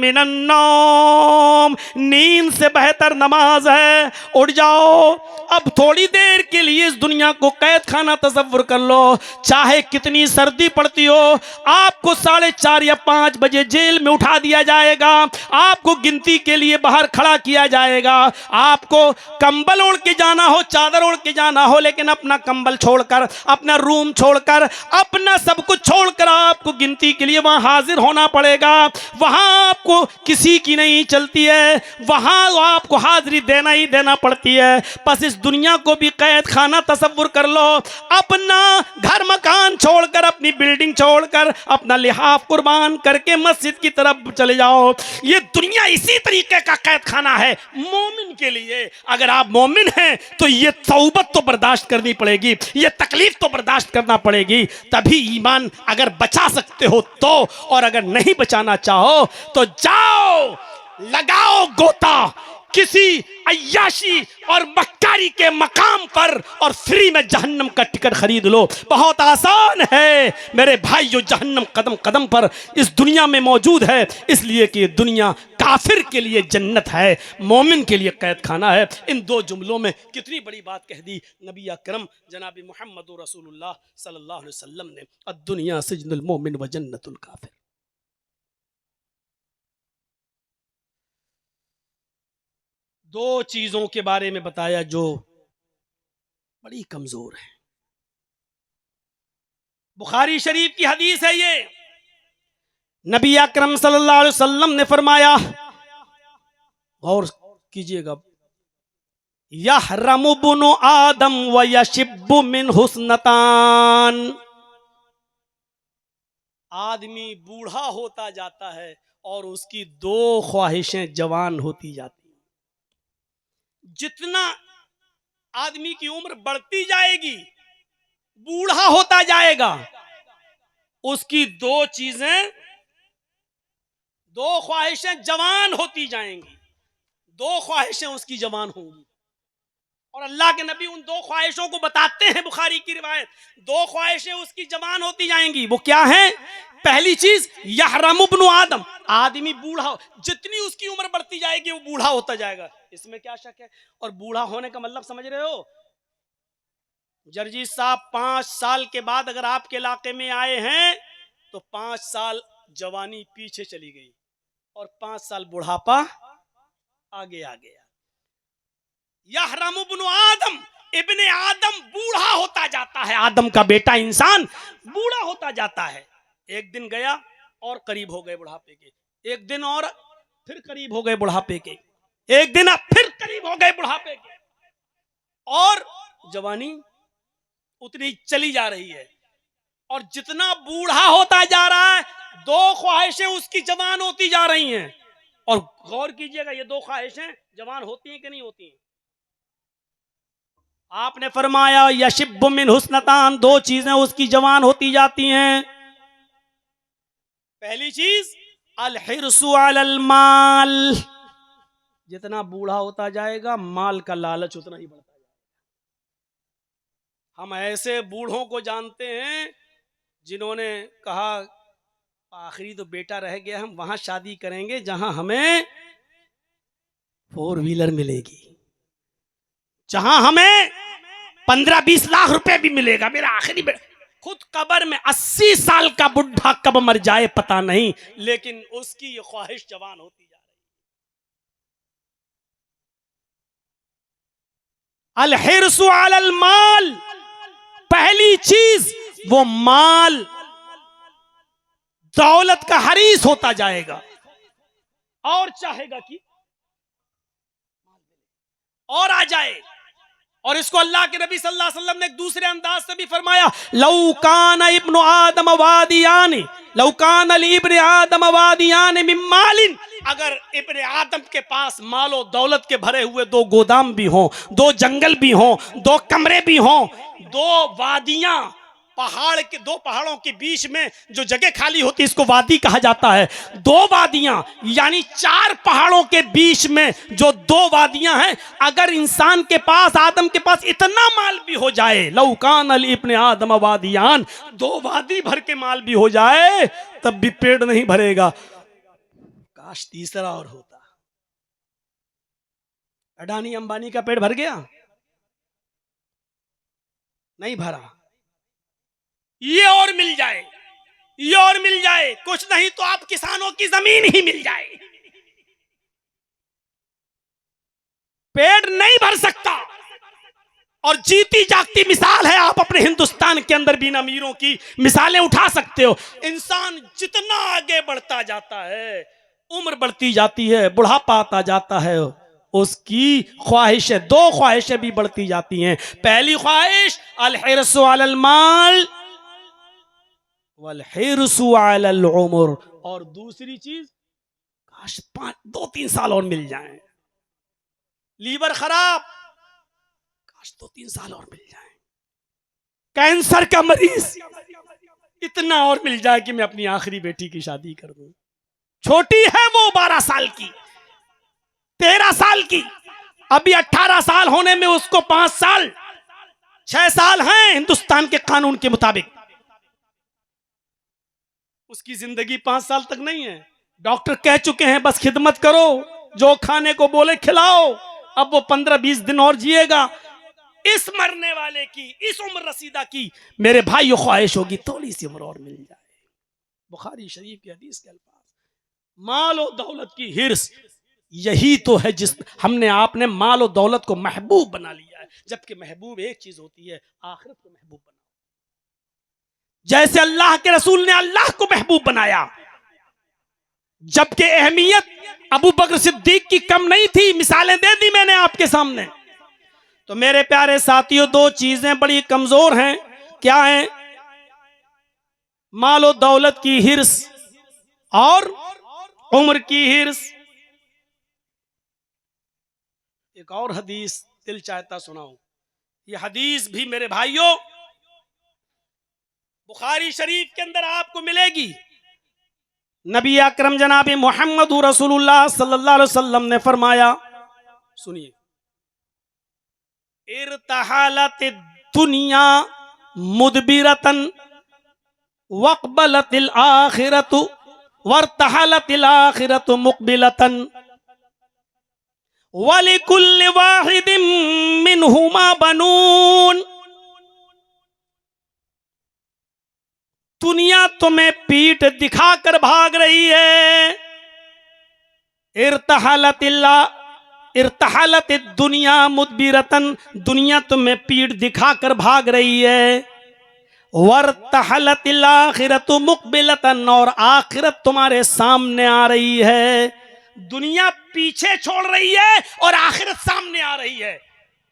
मिनन नौम, नींद से बेहतर नमाज है, उठ जाओ। अब थोड़ी देर के लिए इस दुनिया को कैद खाना तसव्वुर कर लो, चाहे कितनी सर्दी पड़ती हो, आपको 4:30 या 5 बजे जेल में उठा दिया जाएगा, आपको गिनती के लिए बाहर खड़ा किया जाएगा, आपको कंबल ओढ़ के जाना हो, चादर ओढ़ के जाना हो, लेकिन अपना कंबल छोड़कर, अपना रूम छोड़कर, अपना सब कुछ छोड़कर आपको गिनती के लिए वहां हाजिर होना पड़ेगा। वहां आपको किसी की नहीं चलती है, वहां आपको हाजिरी देना ही देना पड़ती है। बस इस दुनिया को भी कैद खाना तसव्वुर कर लो, अपना घर मकान छोड़कर, अपनी बिल्डिंग छोड़कर, अपना लिहाफ कुर्बान करके मस्जिद की तरफ चले जाओ। ये दुनिया इसी तरीके का कैद खाना है मोमिन के लिए। अगर आप मोमिन हैं तो ये तौबत तो बर्दाश्त करनी पड़ेगी, ये तकलीफ तो बर्दाश्त करना पड़ेगी, तभी ईमान अगर बचा सकते हो तो। और अगर नहीं बचाना चाहो तो जाओ, लगाओ गोता किसी अय्याशी और मक्कारी के मकाम पर और फ्री में जहन्नम का टिकट खरीद लो। बहुत आसान है मेरे भाइयों, जहन्नम कदम कदम पर इस दुनिया में मौजूद है, इसलिए कि दुनिया काफिर के लिए जन्नत है, मोमिन के लिए कैद खाना है। इन दो जुमलों में कितनी बड़ी बात कह दी नबी अकरम जनाब मोहम्मद रसूलुल्लाह सल्लल्लाहु अलैहि वसल्लम ने, अद्दुनिया सिजनुल मोमिन व जन्नतुल काफिर। दो चीजों के बारे में बताया जो बड़ी कमजोर है। बुखारी शरीफ की हदीस है ये, नबी अकरम सल्लल्लाहु अलैहि वसल्लम ने फरमाया, गौर कीजिएगा, यहरमु बुनु आदम व यशिब्बु मिन हुस्नतान, आदमी बूढ़ा होता जाता है और उसकी दो ख्वाहिशें जवान होती जाती। जितना आदमी की उम्र बढ़ती जाएगी, बूढ़ा होता जाएगा, उसकी दो चीजें, दो ख्वाहिशें जवान होती जाएंगी, दो ख्वाहिशें उसकी जवान होंगी। और अल्लाह के नबी उन दो ख्वाहिशों को बताते हैं, बुखारी की रिवायत, दो ख्वाहिशें उसकी जवान होती जाएंगी। वो क्या है? पहली चीज, यहरमु इब्नु आदम, आदमी बूढ़ा, जितनी उसकी उम्र बढ़ती जाएगी वो बूढ़ा होता जाएगा, इसमें क्या शक है। और बूढ़ा होने का मतलब समझ रहे हो? जर्जी साहब 5 साल के बाद अगर आपके इलाके में आए हैं तो 5 साल जवानी पीछे चली गई और 5 साल बुढ़ापा आगे आ गया। यहरमु इब्नु आदम, इब्ने आदम बूढ़ा होता जाता है, आदम का बेटा इंसान बूढ़ा होता जाता है। एक दिन गया और करीब हो गए बुढ़ापे के, एक दिन और फिर करीब हो गए बुढ़ापे के, एक दिन फिर करीब हो गए बुढ़ापे के, और जवानी उतनी चली जा रही है। और जितना बूढ़ा होता जा रहा है, दो ख्वाहिशें उसकी जवान होती जा रही हैं। और गौर कीजिएगा, ये दो ख्वाहिशें जवान होती हैं कि नहीं होती हैं? आपने फरमाया यशिब्बु मिन हुस्नतान, दो चीजें उसकी जवान होती जाती हैं। पहली चीज अल हिर्सु अलल माल, जितना बूढ़ा होता जाएगा माल का लालच उतना ही बढ़ता जाएगा। हम ऐसे बूढ़ों को जानते हैं जिन्होंने कहा आखिरी तो बेटा रह गया, हम वहां शादी करेंगे जहां हमें 4 व्हीलर मिलेगी, जहां हमें 15-20 लाख रुपए भी मिलेगा, मेरा आखिरी बेटा। खुद कब्र में 80 साल का बुढ़ा कब मर जाए पता नहीं, लेकिन उसकी ये ख्वाहिश जवान होती जा रही है। अल हिर्सु अलल माल, पहली चीज वो माल दौलत का हरीस होता जाएगा और चाहेगा कि और आ जाए। और इसको अल्लाह के नबी सल्लल्लाहु अलैहि वसल्लम ने एक दूसरे अंदाज से भी फरमाया, लौ कान इब्नु आदम वादियान, लौ कान इब्न आदम वादियान मिन मालिन, अगर इब्न आदम के पास मालो दौलत के भरे हुए 2 गोदाम भी हों, 2 जंगल भी हों, 2 कमरे भी हों, 2 वादियां पहाड़ के दो पहाड़ों के बीच में जो जगह खाली होती है इसको वादी कहा जाता है। दो वादियां यानी 4 पहाड़ों के बीच में जो 2 वादियां हैं, अगर इंसान के पास, आदम के पास इतना माल भी हो जाए, लौकान अल इब्न आदम वादियान, 2 वादी भर के माल भी हो जाए तब भी पेट नहीं भरेगा। काश तीसरा और होता। अडानी अंबानी का पेट भर गया? नहीं भरा। ये और मिल जाए, ये और मिल जाए, कुछ नहीं तो आप किसानों की जमीन ही मिल जाए, पेट नहीं भर सकता। और जीती जागती मिसाल है, आप अपने हिंदुस्तान के अंदर भी अमीरों की मिसालें उठा सकते हो। इंसान जितना आगे बढ़ता जाता है, उम्र बढ़ती जाती है, बुढ़ापा आता जाता है, उसकी ख्वाहिशें, 2 ख्वाहिशें भी बढ़ती जाती हैं। पहली ख्वाहिश अल हिर्सु अलल माल वल हिर्सु अलल उम्र, और दूसरी चीज काश 2-3 साल और मिल जाएं। लीवर खराब, काश 2-3 साल और मिल जाएं। कैंसर का मरीज, इतना और मिल जाए कि मैं अपनी आखिरी बेटी की शादी कर दूं। छोटी है वो 12 साल की, 13 साल की, अभी 18 साल होने में उसको 5 साल 6 साल हैं हिंदुस्तान के कानून के मुताबिक। उसकी जिंदगी 5 साल तक नहीं है। डॉक्टर कह चुके हैं बस खिदमत करो, जो खाने को बोले खिलाओ। अब वो 15-20 दिन और जिएगा। इस मरने वाले की, इस उम्र रसीदा की मेरे भाई ख्वाहिश होगी थोड़ी सी उम्र और मिल जाए। बुखारी शरीफ की हदीस के अल्फाज, माल और दौलत की हिर्स, यही तो है जिस हमने आपने माल और दौलत को महबूब बना लिया है। जबकि महबूब एक चीज होती है, आखिरत को महबूब बनाओ। जैसे अल्लाह के रसूल ने अल्लाह को महबूब बनाया, जबकि अहमियत अबू बकर सिद्दीक की कम नहीं थी। मिसालें दे दी मैंने आपके सामने। तो मेरे प्यारे साथियों, 2 चीजें बड़ी कमजोर हैं। क्या है? माल और दौलत की हिर्स और उम्र की हिर्स। एक और हदीस दिल चाहता सुनाऊं। यह हदीस भी मेरे भाइयों बुखारी शरीफ के अंदर आपको मिलेगी। नबी अकरम जनाब मोहम्मद रसूलुल्लाह सल्लल्लाहु अलैहि वसल्लम ने फरमाया, सुनिए, इरतहालत दुनिया मुदबिरतन वक़बलतिल आखिरतु वरतहालतिल आखिरतु मुक़बिलतन वलिकुल्लि वाहिदिम मिनहुमा बनून। दुनिया तुम्हें पीठ दिखाकर भाग रही है। इरतहालत दुनिया मुदबिरतन, दुनिया तुम्हें पीठ दिखाकर भाग रही है। वरतहलतिल आखिरतु मुक़बिलतन, और आखिरत तुम्हारे सामने आ रही है। दुनिया पीछे छोड़ रही है और आखिरत सामने आ रही है,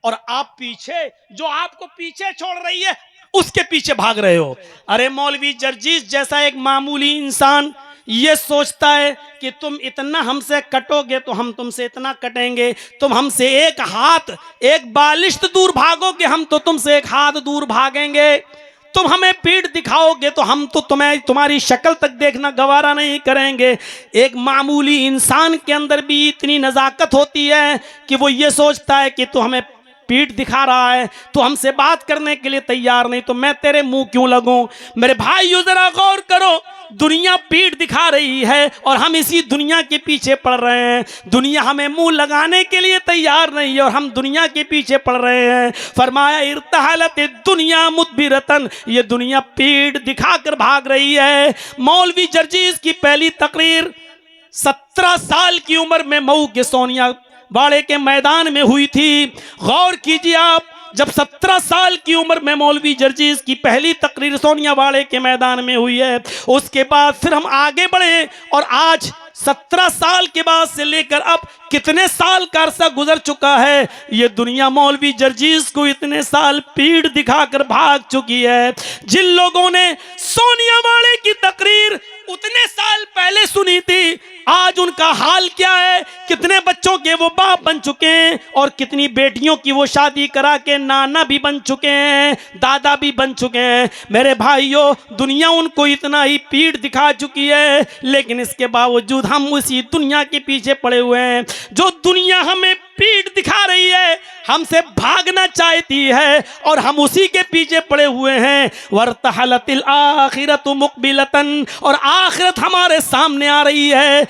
और आप पीछे, जो आपको पीछे छोड़ रही है उसके पीछे भाग रहे हो। अरे मौलवी जर्जीस जैसा एक मामूली इंसान ये सोचता है कि तुम इतना हमसे कटोगे तो हम तुमसे इतना कटेंगे, तुम हमसे एक हाथ, एक बालिश्त दूर भागोगे, हम तो तुमसे एक हाथ दूर भागेंगे, तुम हमें पीठ दिखाओगे तो हम तो तुम्हें, तुम्हारी शक्ल तक देखना गवारा नहीं करेंगे। एक मामूली इंसान के अंदर भी इतनी नज़ाकत होती है कि वो ये सोचता है कि तू हमें पीठ दिखा रहा है, तो हमसे बात करने के लिए तैयार नहीं, तो मैं तेरे मुंह क्यों लगूं। मेरे भाइयों जरा गौर करो, दुनिया पीठ दिखा रही है और हम इसी दुनिया के पीछे पड़ रहे हैं। दुनिया हमें मुंह लगाने के लिए तैयार नहीं है और हम दुनिया के पीछे पड़ रहे हैं। फरमाया इरतहलत दुनिया मुदबिरतन, ये दुनिया पीठ दिखाकर भाग रही है। मौलवी जर्जीस की पहली तकरीर 17 साल की उम्र में मऊ के सोनिया वाड़े के मैदान में हुई थी। गौर कीजिए आप, जब 17 साल की उम्र में मौलवी जर्जीस की पहली तकरीर सोनिया वाड़े के मैदान में हुई है, उसके बाद फिर हम आगे बढ़े और आज 17 साल के बाद से लेकर अब कितने साल का अरसा गुजर चुका है। ये दुनिया मौलवी जर्जीस को इतने साल पीठ दिखाकर भाग चुकी है। जिन लोगों ने सोनिया वाड़े की तकरीर उतने साल पहले सुनी थी, आज उनका हाल क्या है। कितने बच्चों के वो बाप बन चुके हैं और कितनी बेटियों की वो शादी करा के नाना भी बन चुके हैं, दादा भी बन चुके हैं। मेरे भाइयों, दुनिया उनको इतना ही पीठ दिखा चुकी है, लेकिन इसके बावजूद हम उसी दुनिया के पीछे पड़े हुए हैं। जो दुनिया हमें पीठ दिखा रही है, हमसे भागना चाहती है और हम उसी के पीछे पड़े हुए हैं। वर्तहलतिल आखिरतु मुक़बिलतन, और आखिरत हमारे सामने आ रही है।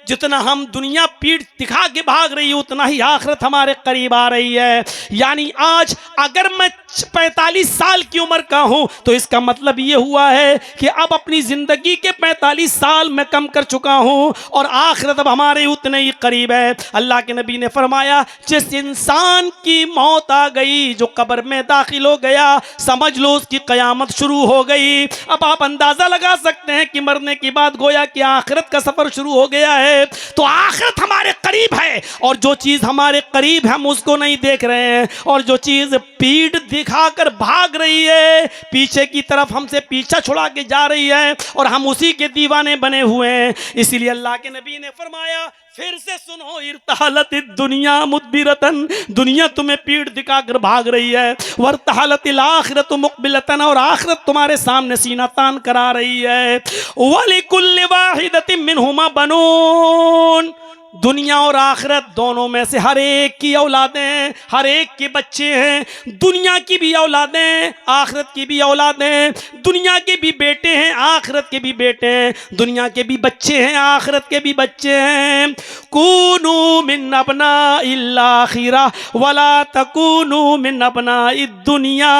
जितना हम दुनिया पीठ दिखा के भाग रही है, उतना ही आखिरत हमारे करीब आ रही है। यानी आज अगर मैं 45 साल की उम्र का हूं तो इसका मतलब ये हुआ है कि अब अपनी जिंदगी के 45 साल मैं कम कर चुका हूं और आखिरत अब हमारे उतने ही करीब है। अल्लाह के नबी ने फरमाया, जिस इंसान की मौत आ गई, जो कब्र में दाखिल हो गया, समझ लो उसकी कयामत शुरू हो गई। अब आप अंदाजा लगा सकते हैं कि मरने के बाद गोया कि आखिरत का सफर शुरू हो गया है। तो आखिरत हमारे करीब है, और जो चीज हमारे करीब है हम उसको नहीं देख रहे हैं, और जो चीज पीठ दिखाकर भाग रही है, पीछे की तरफ हमसे पीछा छुड़ा के जा रही है, और हम उसी के दीवाने बने हुए हैं। इसीलिए अल्लाह के नबी ने फरमाया, फिर से सुनो, इर्तहलतिद दुनिया मुदबिरतन, दुनिया तुम्हें पीठ दिखाकर भाग रही है। वर्तहलतिल आखिरतु मुक़बिलतन, और आखिरत तुम्हारे सामने सीना तान करा रही है। वलिकुल्लि वाहिदतिन मिनहुमा बनून, दुनिया और आखिरत दोनों में से हर एक की औलादें, हर एक के बच्चे हैं। दुनिया की भी औलादें, आखिरत की भी औलादें। दुनिया के भी बेटे हैं, आखिरत के भी बेटे हैं। दुनिया के भी बच्चे हैं, आखिरत के भी बच्चे हैं। कूनू मिन अबनाइल आखिरा वला तकूनू मिन अबनाइद दुनिया।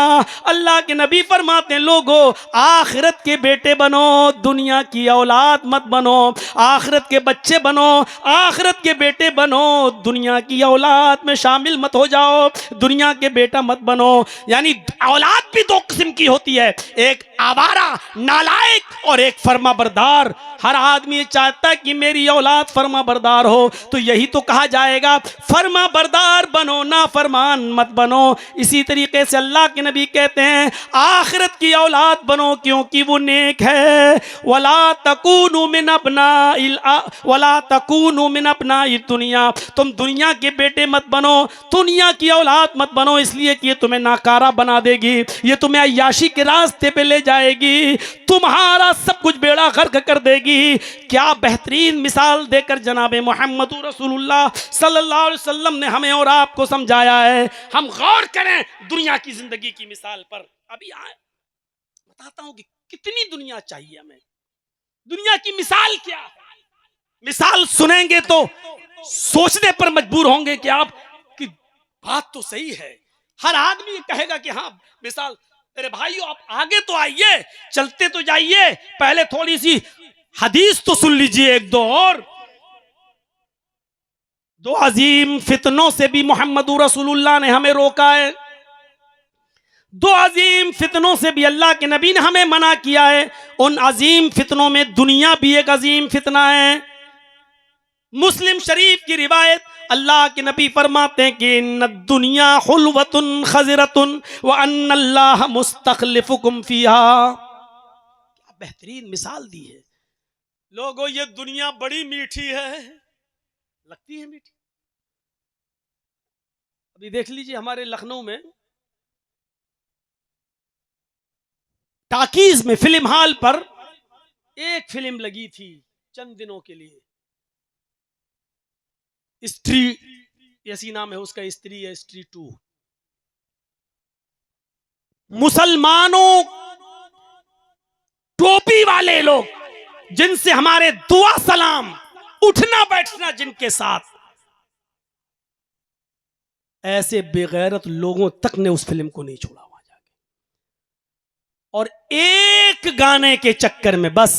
अल्लाह के नबी फरमाते हैं, लोगो आखिरत के बेटे बनो, दुनिया की औलाद मत बनो। आखिरत के बच्चे बनो, आखिरत के बेटे बनो, दुनिया की औलाद में शामिल मत हो जाओ, दुनिया के बेटा मत बनो। यानी औलाद भी दो किस्म की होती है, एक आवारा नालायक और एक फर्मा बरदार। हर आदमी चाहता है कि मेरी औलाद फर्मा बरदार हो, तो यही तो कहा जाएगा, फर्मा बरदार बनो, ना फरमान मत बनो। इसी तरीके से अल्लाह के नबी कहते हैं, आखिरत की औलाद बनो क्योंकि वो नेक है। वला तकूनु मिन अबनाइल वला तकूनु मिन अबनाइद दुनिया, तुम दुनिया के बेटे मत बनो, दुनिया की औलाद मत बनो, इसलिए कि ये तुम्हें नाकारा बना देगी, ये तुम्हें अय्याशी के रास्ते पे ले जाएगी, तुम्हारा सब कुछ बेड़ा गर्क कर देगी। क्या बेहतरीन मिसाल देकर जनाबे मोहम्मद रसूलुल्लाह सल्लल्लाहु अलैहि वसल्लम ने हमें और आपको समझाया है। हम गौर करें दुनिया की जिंदगी की मिसाल पर। अभी बताता हूं कि कितनी दुनिया चाहिए हमें, दुनिया की मिसाल क्या है। मिसाल सुनेंगे तो सोचने पर मजबूर होंगे कि आप की बात तो सही है। हर आदमी कहेगा कि हाँ मिसाल। मेरे भाइयों, आप आगे तो आइए, चलते तो जाइए, पहले थोड़ी सी हदीस तो सुन लीजिए एक दो। और दो अजीम फितनों से भी मोहम्मद रसूलुल्लाह ने हमें रोका है। दो अजीम फितनों से भी अल्लाह के नबी ने हमें मना किया है। उन अजीम फितनों में दुनिया भी एक अजीम फितना है। मुस्लिम शरीफ की रिवायत, अल्लाह के नबी फरमाते हैं कि न दुनिया हुल्वतुन खज़रतुन व अन्नल्लाह मुस्तखलिफुकुम फीहा। क्या बेहतरीन मिसाल दी है। लोगों, ये दुनिया बड़ी मीठी है, लगती है मीठी। अभी देख लीजिए, हमारे लखनऊ में टाकीज में फिल्म हॉल पर एक फिल्म लगी थी चंद दिनों के लिए, स्त्री, ऐसी नाम है उसका, स्त्री है, स्त्री 2। मुसलमानों टोपी वाले लोग, जिनसे हमारे दुआ सलाम, उठना बैठना जिनके साथ, ऐसे बेगैरत लोगों तक ने उस फिल्म को नहीं छोड़ा वहां जाके। और एक गाने के चक्कर में, बस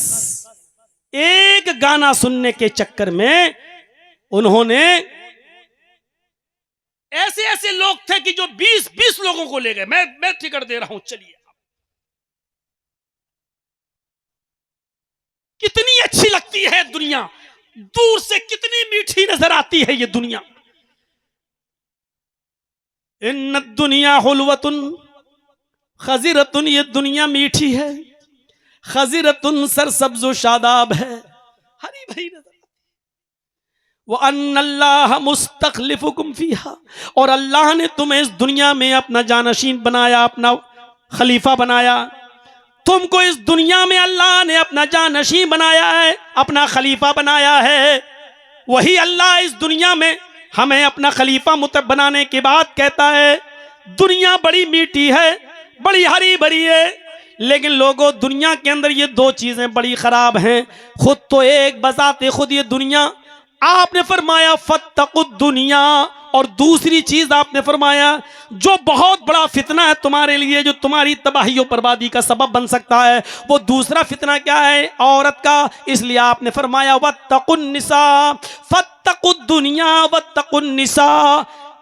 एक गाना सुनने के चक्कर में उन्होंने, ऐसे ऐसे लोग थे कि जो 20-20 लोगों को ले गए। मैं टिकट दे रहा हूं, चलिए। कितनी अच्छी लगती है दुनिया, दूर से कितनी मीठी नजर आती है ये दुनिया। इन्न दुनिया हुल्वतुन खज़रतुन, ये दुनिया मीठी है। खज़रतुन, सरसब्ज़ो शादाब है, हरी भरी नजर। व अन्नल्लाह मुस्तखलिफुकुम फीहा, और अल्लाह ने तुम्हें इस दुनिया में अपना जानशीन बनाया, अपना खलीफा बनाया। तुमको इस दुनिया में अल्लाह ने अपना जानशीन बनाया है, अपना खलीफा बनाया है। वही अल्लाह इस दुनिया में हमें अपना खलीफा बनाने के बाद कहता है दुनिया बड़ी मीठी है, बड़ी हरी भरी है, लेकिन लोगों दुनिया के अंदर ये दो चीजें बड़ी खराब हैं। खुद तो एक बजाते खुद ये दुनिया, आपने फरमाया फत्तकुद दुनिया, और दूसरी चीज आपने फरमाया जो बहुत बड़ा फितना है तुम्हारे लिए, जो तुम्हारी तबाही और बर्बादी का सबब बन सकता है, वो दूसरा फितना क्या है? औरत का। इसलिए आपने फरमाया वत्तकुन निसा, फत्तकुद दुनिया वत्तकुन निसा,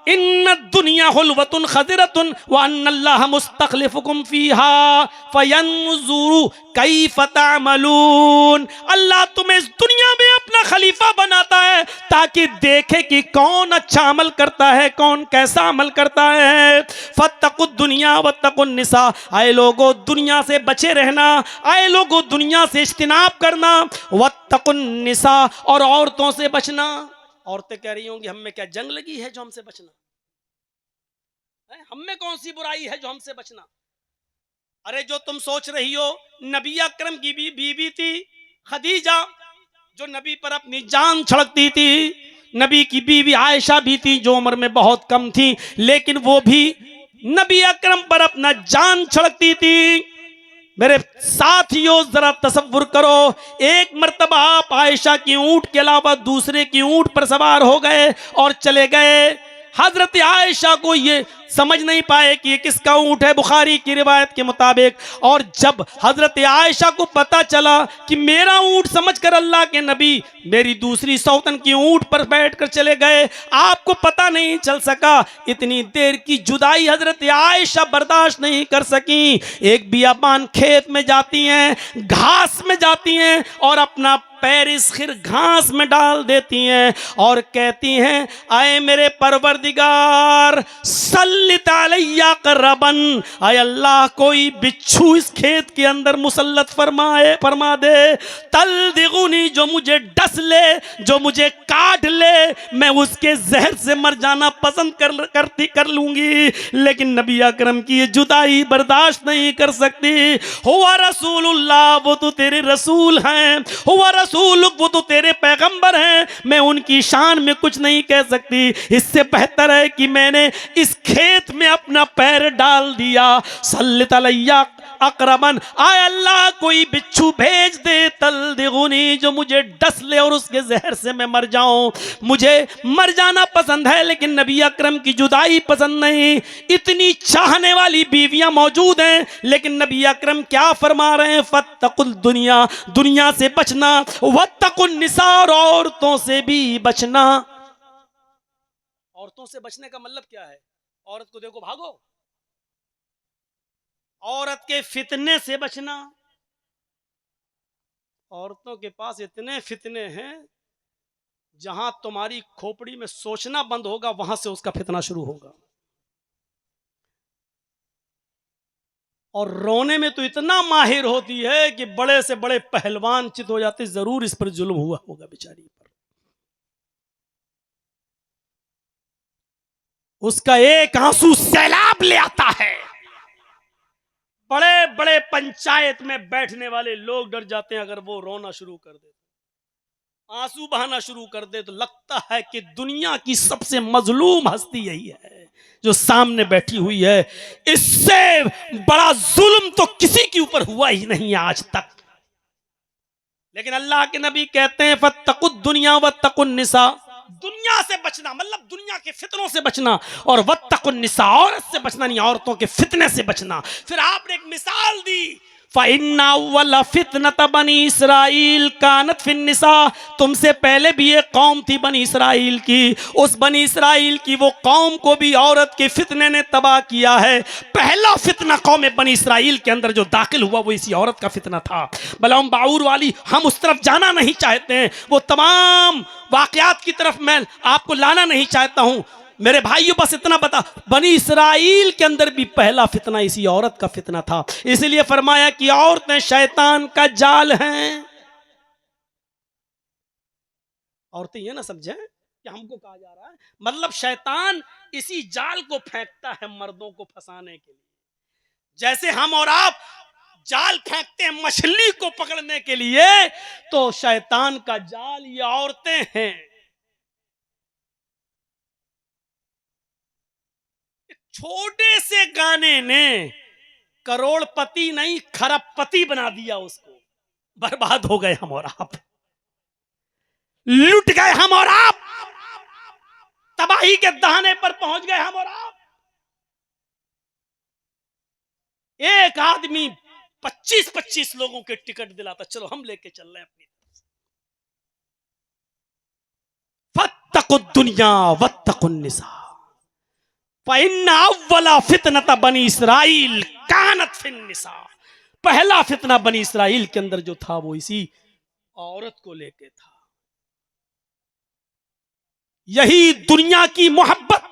इन्न दुनिया हुल्वतुन खज़िरतुन व अन्नल्लाह मुस्तखलिफुकुम फीहा फयंजुरु कैफ तअमलून। अल्लाह तुम्हें इस दुनिया में अपना खलीफा बनाता है ताकि देखे कि कौन अच्छा अमल करता है, कौन कैसा अमल करता है। फत्तकुद दुनिया वत्तकुन निसा, आए लोगों दुनिया से बचे रहना, आए लोगों दुनिया से इज्तिनाब करना। वत्तकुन निसा, और औरतों से बचना। औरतें कह रही होंगी हम में क्या जंग लगी है जो हमसे बचना है? हम में कौन सी बुराई है जो हमसे बचना? अरे जो तुम सोच रही हो, नबी अकरम की बीवी थी खदीजा, जो नबी पर अपनी जान छिड़कती थी। नबी की बीवी आयशा भी थी जो उम्र में बहुत कम थी, लेकिन वो भी नबी अकरम पर अपना जान छिड़कती थी। मेरे साथियों जरा तसव्वुर करो, एक मर्तबा आप आयशा की ऊंट के अलावा दूसरे की ऊंट पर सवार हो गए और चले गए। हजरत आयशा को ये समझ नहीं पाए कि ये किसका ऊंट है, बुखारी की रिवायत के मुताबिक। और जब हजरत आयशा को पता चला कि मेरा ऊंट समझकर अल्लाह के नबी मेरी दूसरी सौतन की ऊंट पर बैठकर चले गए, आपको पता नहीं चल सका। इतनी देर की जुदाई हजरत आयशा बर्दाश्त नहीं कर सकी। एक बियाबान खेत में जाती हैं, घास में जाती हैं और अपना पैर इस खिर घास में डाल देती हैं और कहती हैं आए मेरे परवरदिगार सल्लित अलैया करबन, आए अल्लाह कोई बिच्छू इस खेत के अंदर मुसल्लत फरमा दे, तल दिगुनी, जो मुझे डस ले, जो मुझे काट ले, मैं उसके जहर से मर जाना पसंद कर लूंगी, लेकिन नबी अकरम की ये जुदाई बर्दाश्त नहीं कर सकती। हुआ रसूलुल्लाह, वो तो तेरे रसूल हैं, हुआ रसूल, वो तो तेरे पैगंबर हैं, मैं उनकी शान में कुछ नहीं कह सकती। इससे बेहतर है कि मैंने इस खेत में अपना पैर डाल दिया। सल्लित अलैया अकरमन, आय अल्लाह कोई बिच्छू भेज दे, तल दिगुनी, जो मुझे डस ले और उसके जहर से मैं मर जाऊं। मुझे मर जाना पसंद है लेकिन नबी अकरम की जुदाई पसंद नहीं। इतनी चाहने वाली बीवियां मौजूद हैं, लेकिन नबी अकरम क्या फरमा रहे हैं? फत्तकुल दुनिया, दुनिया से बचना, वत्तकुन निसा, औरतों से भी बचना। औरतों से बचने का मतलब क्या है? औरत को देखो भागो, औरत के फितने से बचना। औरतों के पास इतने फितने हैं, जहां तुम्हारी खोपड़ी में सोचना बंद होगा वहां से उसका फितना शुरू होगा। और रोने में तो इतना माहिर होती है कि बड़े से बड़े पहलवान चित हो जाते, जरूर इस पर जुल्म हुआ होगा बेचारी पर। उसका एक आंसू सैलाब ले आता है। बड़े बड़े पंचायत में बैठने वाले लोग डर जाते हैं, अगर वो रोना शुरू कर दे, आंसू बहाना शुरू कर दे, तो लगता है कि दुनिया की सबसे मजलूम हस्ती यही है जो सामने बैठी हुई है। इससे बड़ा जुल्म तो किसी के ऊपर हुआ ही नहीं आज तक। लेकिन अल्लाह के नबी कहते हैं फत्तकुद दुनिया वत्तकुन निसा, दुनिया से बचना मतलब दुनिया के फितनों से बचना, और वत्तकुन निसा, औरत से बचना नहीं, औरतों के फितने से बचना। फिर आपने एक मिसाल दी, फ़इन्ना अव्वल फितनत बनी इसराइल कानत फिन्निसा, तुमसे पहले भी एक कौम थी बनी इसराइल की, उस बनी इसराइल की वो कौम को भी औरत के फितने ने तबाह किया है। पहला फितना कौम बनी इसराइल के अंदर जो दाखिल हुआ वो इसी औरत का फितना था। बलाम बाउर वाली, हम उस तरफ जाना नहीं चाहते हैं, वो तमाम वाकयात की तरफ मैं आपको लाना नहीं चाहता हूं। मेरे भाइयों बस इतना बता, बनी इसराइल के अंदर भी पहला फितना इसी औरत का फितना था। इसलिए फरमाया कि औरतें शैतान का जाल हैं। औरतें ये ना समझें कि हमको कहा जा रहा है, मतलब शैतान इसी जाल को फेंकता है मर्दों को फंसाने के लिए। जैसे हम और आप जाल फेंकते हैं मछली को पकड़ने के लिए, तो शैतान का जाल ये औरतें हैं। छोटे से गाने ने करोड़पति नहीं खरबपति बना दिया उसको। बर्बाद हो गए हम और आप, लुट गए हम और आप, तबाही के दहाने पर पहुंच गए हम और आप। एक आदमी 25-25 लोगों के टिकट दिलाता, चलो हम लेके चल रहे हैं अपनी तरफ से। फत्तकुद दुनिया वत्तकुन निसा फइन्ना अव्वला फितनत बनी इसराइल कानत फिन निसा। पहला फितना बनी इसराइल के अंदर जो था वो इसी औरत को लेके था। यही दुनिया की मोहब्बत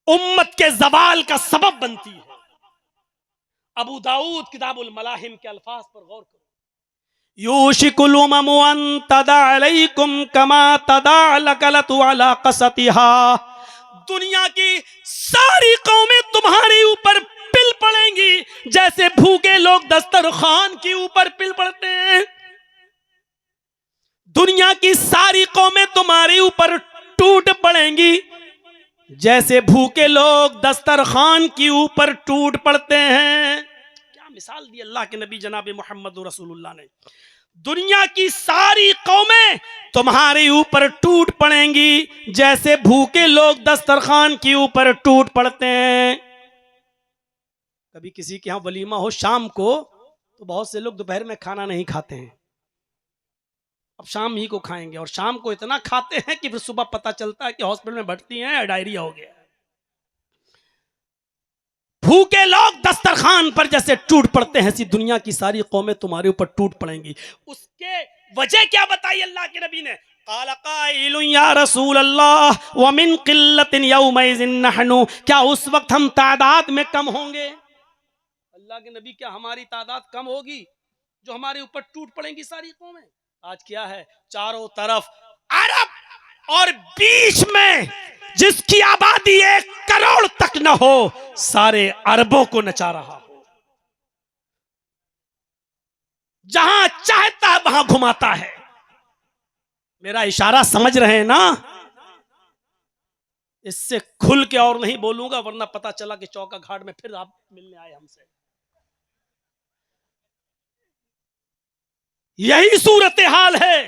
उम्मत के जवाल का सबब बनती है। अबू दाऊद किताबुल मलाहिम के अल्फाज पर गौर करो। यूशिकुल उममु अन तदा अलैकुम कमा तदा लकलतु अला कसतिहा। दुनिया की सारी कौमें तुम्हारे ऊपर पिल पड़ेंगी जैसे भूखे लोग दस्तरखान के ऊपर पिल पड़ते हैं। दुनिया की सारी कौमें तुम्हारे ऊपर टूट पड़ेंगी जैसे भूखे लोग दस्तरखान के ऊपर टूट पड़ते हैं। क्या मिसाल दी अल्लाह के नबी जनाब मोहम्मद रसूलुल्लाह ने। दुनिया की सारी कौमें तुम्हारे ऊपर टूट पड़ेंगी जैसे भूखे लोग दस्तरखान के ऊपर टूट पड़ते हैं। कभी किसी के यहां वलीमा हो शाम को, तो बहुत से लोग दोपहर में खाना नहीं खाते हैं, अब शाम ही को खाएंगे, और शाम को इतना खाते हैं कि फिर सुबह पता चलता है कि हॉस्पिटल में भर्ती हैं, डायरिया हो गया। भूखे लोग दस्तरखान पर जैसे टूट पड़ते हैं, ऐसी दुनिया की सारी कौमें तुम्हारे ऊपर टूट पड़ेंगी। उसके वजह क्या बताई अल्लाह के नबी ने? क़ाल क़ाइलुन या रसूल अल्लाह व मिन क़िल्लतिन यौमइज़िन नहनु। क्या उस वक्त हम तादाद में कम होंगे? अल्लाह के नबी, क्या हमारी तादाद कम होगी जो हमारे ऊपर टूट पड़ेंगी सारी कौमें? आज क्या है, चारों तरफ अरब और बीच में जिसकी आबादी 1 करोड़ तक न हो, सारे अरबों को नचा रहा हो। जहां चाहता है वहां घुमाता है। मेरा इशारा समझ रहे हैं ना? इससे खुल के और नहीं बोलूंगा, वरना पता चला कि चौका घाट में फिर आप मिलने आए हमसे। यही सूरत हाल है।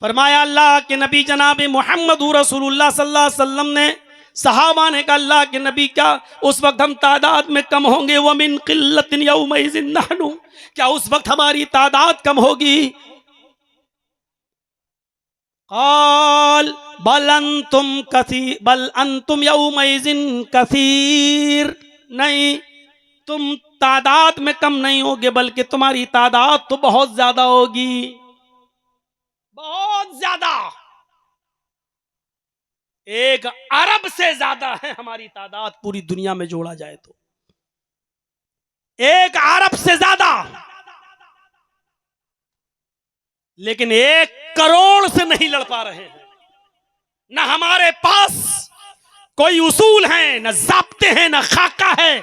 फरमाया अल्लाह के नबी जनाब मोहम्मद रसूलुल्लाह सल्लल्लाहु अलैहि वसल्लम ने, सहाबा ने कहा अल्लाह के नबी, क्या उस वक्त हम तादाद में कम होंगे? व मिन क़िल्लतिन यौमइज़िन नहनु। क्या उस वक्त हमारी तादाद कम होगी? क़ाल बल अंतुम यौमइज़िन कसीर। नहीं, तुम तादाद में कम नहीं होगे, बल्कि तुम्हारी तादाद तो बहुत ज्यादा होगी, बहुत ज्यादा। 1 अरब से ज्यादा है हमारी तादाद, पूरी दुनिया में जोड़ा जाए तो 1 अरब से ज्यादा। लेकिन 1 करोड़ से नहीं लड़ पा रहे हैं। ना हमारे पास कोई उसूल है, ना ज़ाब्ते हैं, ना खाका है,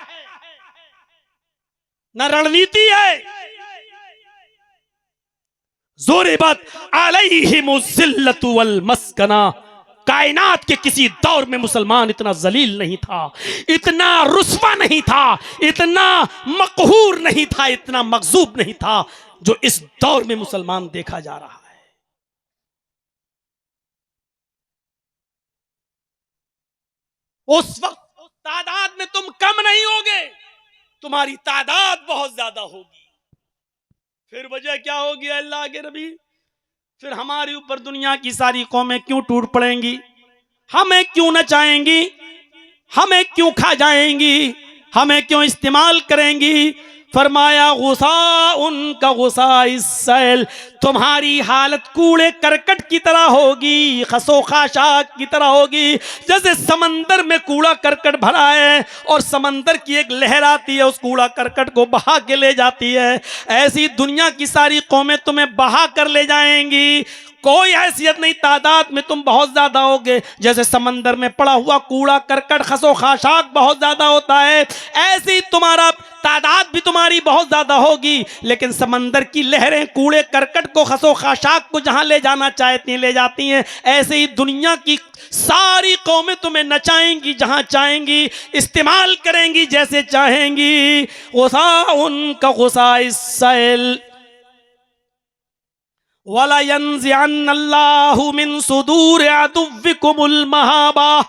न रणनीति है। ज़ुरिबत अलैहिमुज़्ज़िल्लतु वल मस्कना। कायनात के किसी दौर में मुसलमान इतना जलील नहीं था, इतना रुस्वा नहीं था, इतना मकहूर नहीं था, इतना मगजूब नहीं था जो इस दौर में मुसलमान देखा जा रहा है। उस वक्त तादाद में तुम कम नहीं होगे, तुम्हारी तादाद बहुत ज्यादा होगी। फिर वजह क्या होगी अल्लाह के नबी? फिर हमारे ऊपर दुनिया की सारी कौमें क्यों टूट पड़ेंगी? हमें क्यों नचाएंगी? हमें क्यों खा जाएंगी? हमें क्यों इस्तेमाल करेंगी? फरमाया गुस्सा उनका गुस्सा इस सैल, तुम्हारी हालत कूड़े करकट की तरह होगी, खसो खाशाक की तरह होगी। जैसे समंदर में कूड़ा करकट भरा है और समंदर की एक लहर आती है, उस कूड़ा करकट को बहा के ले जाती है, ऐसी दुनिया की सारी कौमें तुम्हें बहा कर ले जाएंगी। कोई हैसियत नहीं, तादाद में तुम बहुत ज्यादा होगे। जैसे समंदर में पड़ा हुआ कूड़ा करकट खसो खाशाक बहुत ज्यादा होता है, ऐसे ही तुम्हारा तादाद भी तुम्हारी बहुत ज्यादा होगी। लेकिन समंदर की लहरें कूड़े करकट को खसो खाशाक को जहां ले जाना चाहती हैं ले जाती हैं, ऐसे ही दुनिया की सारी कौमें तुम्हें नचाएंगी, जहां चाहेंगी इस्तेमाल करेंगी, जैसे चाहेंगी। गुस्सा उनका गुस्सा इस सैल, वला यंज़िअन्नल्लाहु मिन सुदूर अदुव्विकुमुल महाबा,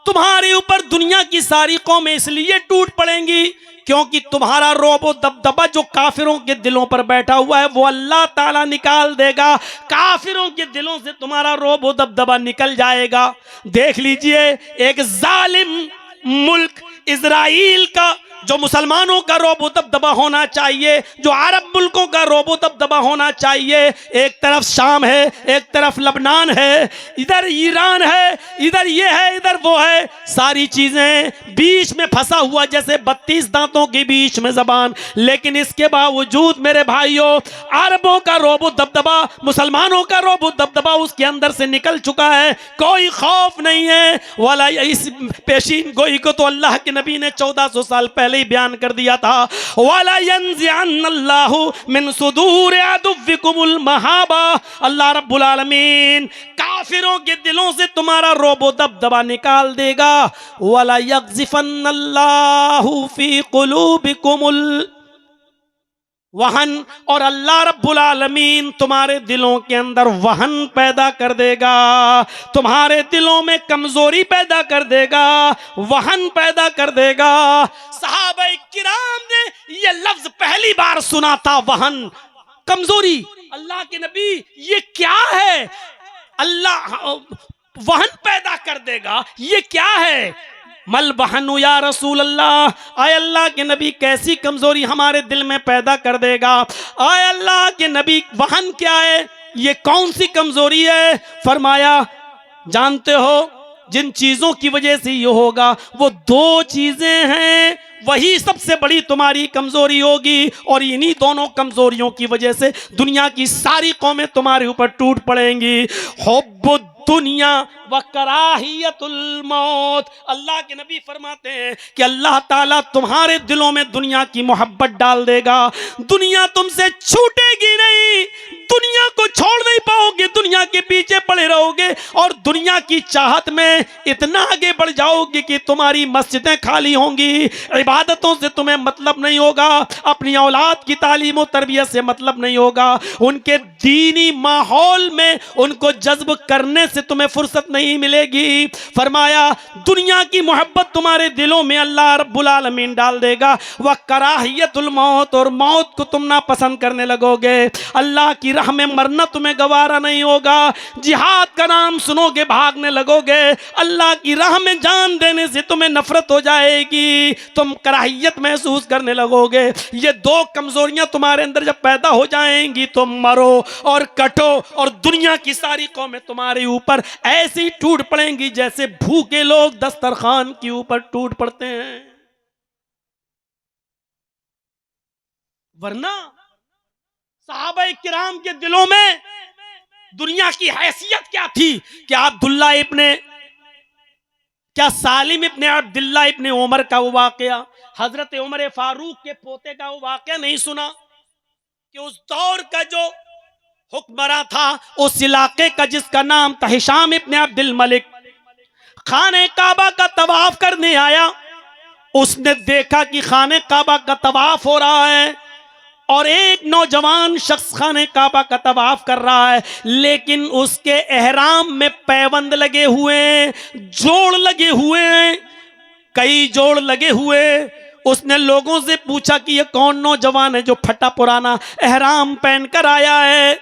तुम्हारे ऊपर दुनिया की सारी कौमें इसलिए टूट पड़ेंगी क्योंकि तुम्हारा रोब व दबदबा जो काफिरों के दिलों पर बैठा हुआ है वो अल्लाह ताला निकाल देगा। काफिरों के दिलों से तुम्हारा रोब व दबदबा निकल जाएगा। देख लीजिए, एक जालिम मुल्क इजराइल का जो मुसलमानों का रोब दबदबा होना चाहिए, जो अरब मुल्कों का रोब दबदबा होना चाहिए, एक तरफ शाम है, एक तरफ लबनान है, इधर ईरान है, इधर ये है, इधर वो है, सारी चीजें बीच में फंसा हुआ जैसे 32 दांतों के बीच में जबान। लेकिन इसके बावजूद मेरे भाइयों, अरबों का रोब दबदबा, मुसलमानों का रोब दबदबा उसके अंदर से निकल चुका है, कोई खौफ नहीं है। वाला इस पेशीन गोई को तो अल्लाह के नबी ने 1400 साल पहले ही बयान कर दिया था। वाला यंज़िअन्नल्लाहु मिन सुदूर अदुव्विकुमुल महाबा, अल्लाह रब्बुल आलमीन काफिरों के दिलों से तुम्हारा रोबो दबदबा निकाल देगा। वाला यग़ज़िफ़न्नल्लाहु फी क़ुलूबिकुमुल वहन, और अल्लाह रब्बुल आलमीन तुम्हारे दिलों के अंदर वहन पैदा कर देगा, तुम्हारे दिलों में कमजोरी पैदा कर देगा, वहन पैदा कर देगा। सहाबाए किराम ने ये लफ्ज पहली बार सुना था, वहन, कमजोरी। अल्लाह के नबी ये क्या है, अल्लाह वहन पैदा कर देगा, ये क्या है? मल बहनु या रसूल अल्लाह, आय अल्लाह के नबी कैसी कमजोरी हमारे दिल में पैदा कर देगा? आय अल्लाह के नबी वहन क्या है, ये कौन सी कमजोरी है? फरमाया, जानते हो जिन चीजों की वजह से ये होगा वो 2 चीजें हैं, वही सबसे बड़ी तुम्हारी कमजोरी होगी, और इन्हीं दोनों कमजोरियों की वजह से दुनिया की सारी कौमें तुम्हारे ऊपर टूट पड़ेंगी। हुब्बुद दुनिया व कराहियतुल मौत। अल्लाह के नबी फरमाते हैं कि अल्लाह ताला तुम्हारे दिलों में दुनिया की मोहब्बत डाल देगा, दुनिया तुमसे छूटेगी नहीं, दुनिया को छोड़ नहीं पाओगे, दुनिया के पीछे पड़े रहोगे और दुनिया की चाहत में इतना आगे बढ़ जाओगे कि तुम्हारी मस्जिदें खाली होंगी, इबादतों से तुम्हें मतलब नहीं होगा, अपनी औलाद की तालीम और तरबियत से मतलब नहीं होगा, उनके दीनी माहौल में उनको जज्ब करने से तुम्हें फुर्सत नहीं मिलेगी। फरमाया, दुनिया की मोहब्बत तुम्हारे दिलों में अल्लाह रब्बुल आलमीन डाल देगा, वह कराहियतुल मौत, और मौत को तुम ना पसंद करने लगोगे, अल्लाह की राह में मरना तुम्हें गवारा नहीं होगा, जिहाद का नाम सुनोगे भागने लगोगे, अल्लाह की राह में जान देने से तुम्हें नफरत हो जाएगी, तुम कराहियत महसूस करने लगोगे। ये 2 कमजोरियां तुम्हारे अंदर जब पैदा हो जाएंगी, तुम मरो और कटो, और दुनिया की सारी कौमें तुम्हारे ऊपर ऐसे ही टूट पड़ेंगी जैसे भूखे लोग दस्तरखान के ऊपर टूट पड़ते हैं। वरना सहाबाए किराम के दिलों में दुनिया की हैसियत क्या थी? क्या सालिम इब्ने अब्दुल्लाह इब्ने उमर का वो वाकया, हजरत उमर फारूक के पोते का वो वाकया नहीं सुना कि उस दौर का जो हुक्मरान था उस इलाके का, जिसका नाम था हिशाम इब्ने अब्दुल मलिक, खाने काबा का तवाफ करने आया। उसने देखा कि खाने काबा का तवाफ हो रहा है और एक नौजवान शख्स खाने काबा का तवाफ कर रहा है, लेकिन उसके एहराम में पैबंद लगे हुए हैं, जोड़ लगे हुए हैं, कई जोड़ लगे हुए। उसने लोगों से पूछा कि ये कौन नौजवान है जो फटा पुराना एहराम पहनकर आया है?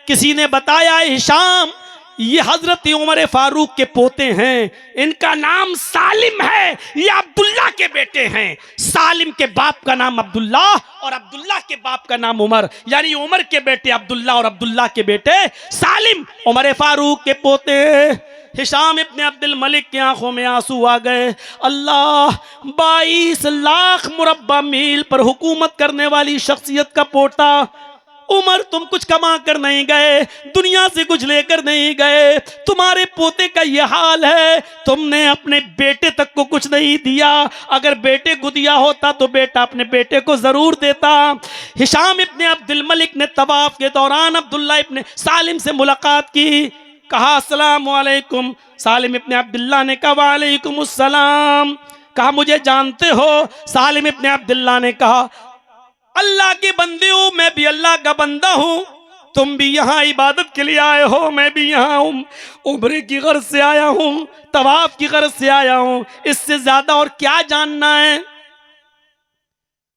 किसी ने बताया, हिशाम ये हजरत उमर फारूक के पोते हैं, इनका नाम सालिम है, ये अब्दुल्ला के बेटे हैं। सालिम के बाप का नाम अब्दुल्ला और अब्दुल्ला के बाप का नाम उमर, यानी उमर के बेटे अब्दुल्ला और अब्दुल्ला के बेटे सालिम उमर फारूक के पोते। हिशाम इब्ने अब्दुल मलिक की आंखों में आंसू आ गए। अल्लाह, 22 लाख मुरब्बा मील पर हुकूमत करने वाली शख्सियत का पोता उमर, तुम कुछ कमा कर नहीं गए, दुनिया से कुछ लेकर नहीं गए, तुम्हारे पोते का यह हाल है, तुमने अपने बेटे तक को कुछ नहीं दिया। अगर बेटे को दिया होता तो बेटा अपने बेटे को जरूर देता। हिशाम इब्ने अब्दुल मलिक ने तवाफ के दौरान अब्दुल्ला इब्ने सालिम से मुलाकात की, कहा अस्सलाम वालेकुम। सालिम इब्ने अब्दुल्ला ने कहा वालेकुम अस्सलाम। कहा मुझे जानते हो? सालिम इब्ने अब्दुल्ला ने कहा अल्लाह के बंदे हो, मैं भी अल्लाह का बंदा हूं, तुम भी यहाँ इबादत के लिए आए हो, मैं भी यहाँ उम्रे की गर्ज से आया हूं, तवाफ की गर्ज से आया हूं, इससे ज्यादा और क्या जानना है।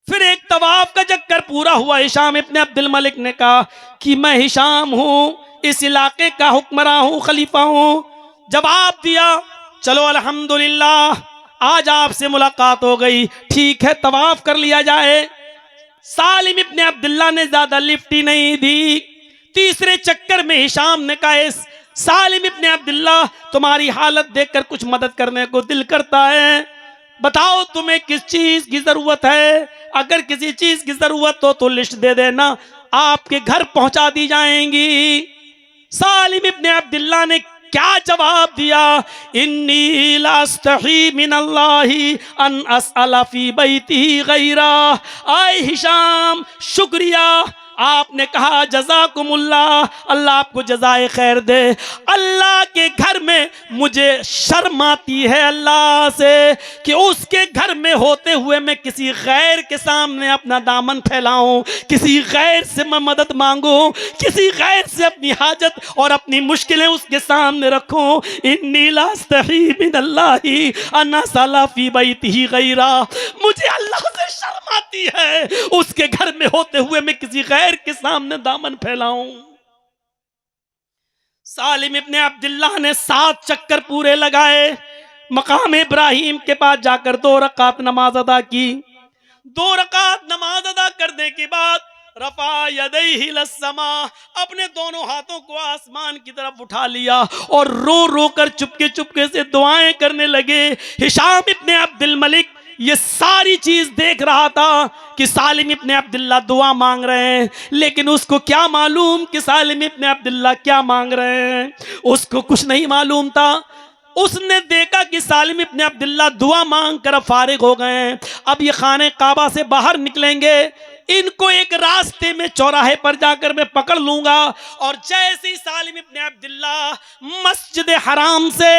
फिर एक तवाफ का चक्कर पूरा हुआ। हिशाम इब्ने अब्दुल मलिक ने कहा कि मैं हिशाम हूं, इस इलाके का हुक्मरान हूं, खलीफा हूं। जवाब दिया चलो अल्हम्दुलिल्लाह आज आपसे मुलाकात हो गई, ठीक है तवाफ कर लिया जाए। सालिम इब्ने अब्दुल्ला ने ज्यादा लिफ्टी नहीं दी। तीसरे चक्कर में हिशाम ने कहा सालिम इब्ने अब्दुल्ला, तुम्हारी हालत देखकर कुछ मदद करने को दिल करता है, बताओ तुम्हें किस चीज की जरूरत है, अगर किसी चीज की जरूरत हो तो लिस्ट दे देना, आपके घर पहुंचा दी जाएंगी। सालिम इब्ने अब्दुल्ला ने क्या जवाब दिया? इन्नी लास्तही मिनल्लाहि अन अस्अला फी बैती गैरा। आए हिशाम, शुक्रिया, आपने कहा जज़ाकुमुल्लाह, अल्लाह आपको जज़ाए खैर दे। अल्लाह के घर में मुझे शर्म आती है अल्लाह से कि उसके घर में होते हुए मैं किसी गैर के सामने अपना दामन फैलाऊं, किसी गैर से मैं मदद मांगूं, किसी गैर से अपनी हाजत और अपनी मुश्किलें उसके सामने रखूं। इन्नी लास्तही मिनल्लाहि अन अस्अला फी बैतिही गैरा, मुझे अल्लाह से शर्म आती है उसके घर में होते हुए मैं किसी गैर के सामने दामन फैलाऊं। सालिम इब्ने अब्दुल्ला ने 7 चक्कर पूरे लगाए, मकाम इब्राहिम के पास जाकर 2 रकात नमाज अदा की। 2 रकात नमाज अदा करने के बाद रफा यदैहि लस्समा, अपने दोनों हाथों को आसमान की तरफ उठा लिया और रो रो कर चुपके चुपके से दुआएं करने लगे। हिशाम इब्ने अब्दुल मलिक ये सारी चीज देख रहा था कि सालिम इब्ने अब्दुल्ला दुआ मांग रहे हैं, लेकिन उसको क्या मालूम कि सालिम इब्ने अब्दुल्ला क्या मांग रहे हैं, उसको कुछ नहीं मालूम था। उसने देखा कि सालिम इब्ने अब्दुल्ला दुआ मांग कर फारिग हो गए हैं, अब ये खाने काबा से बाहर निकलेंगे, इनको एक रास्ते में चौराहे पर जाकर मैं पकड़ लूंगा। और जैसे ही सालिम इब्ने अब्दुल्ला मस्जिद हराम से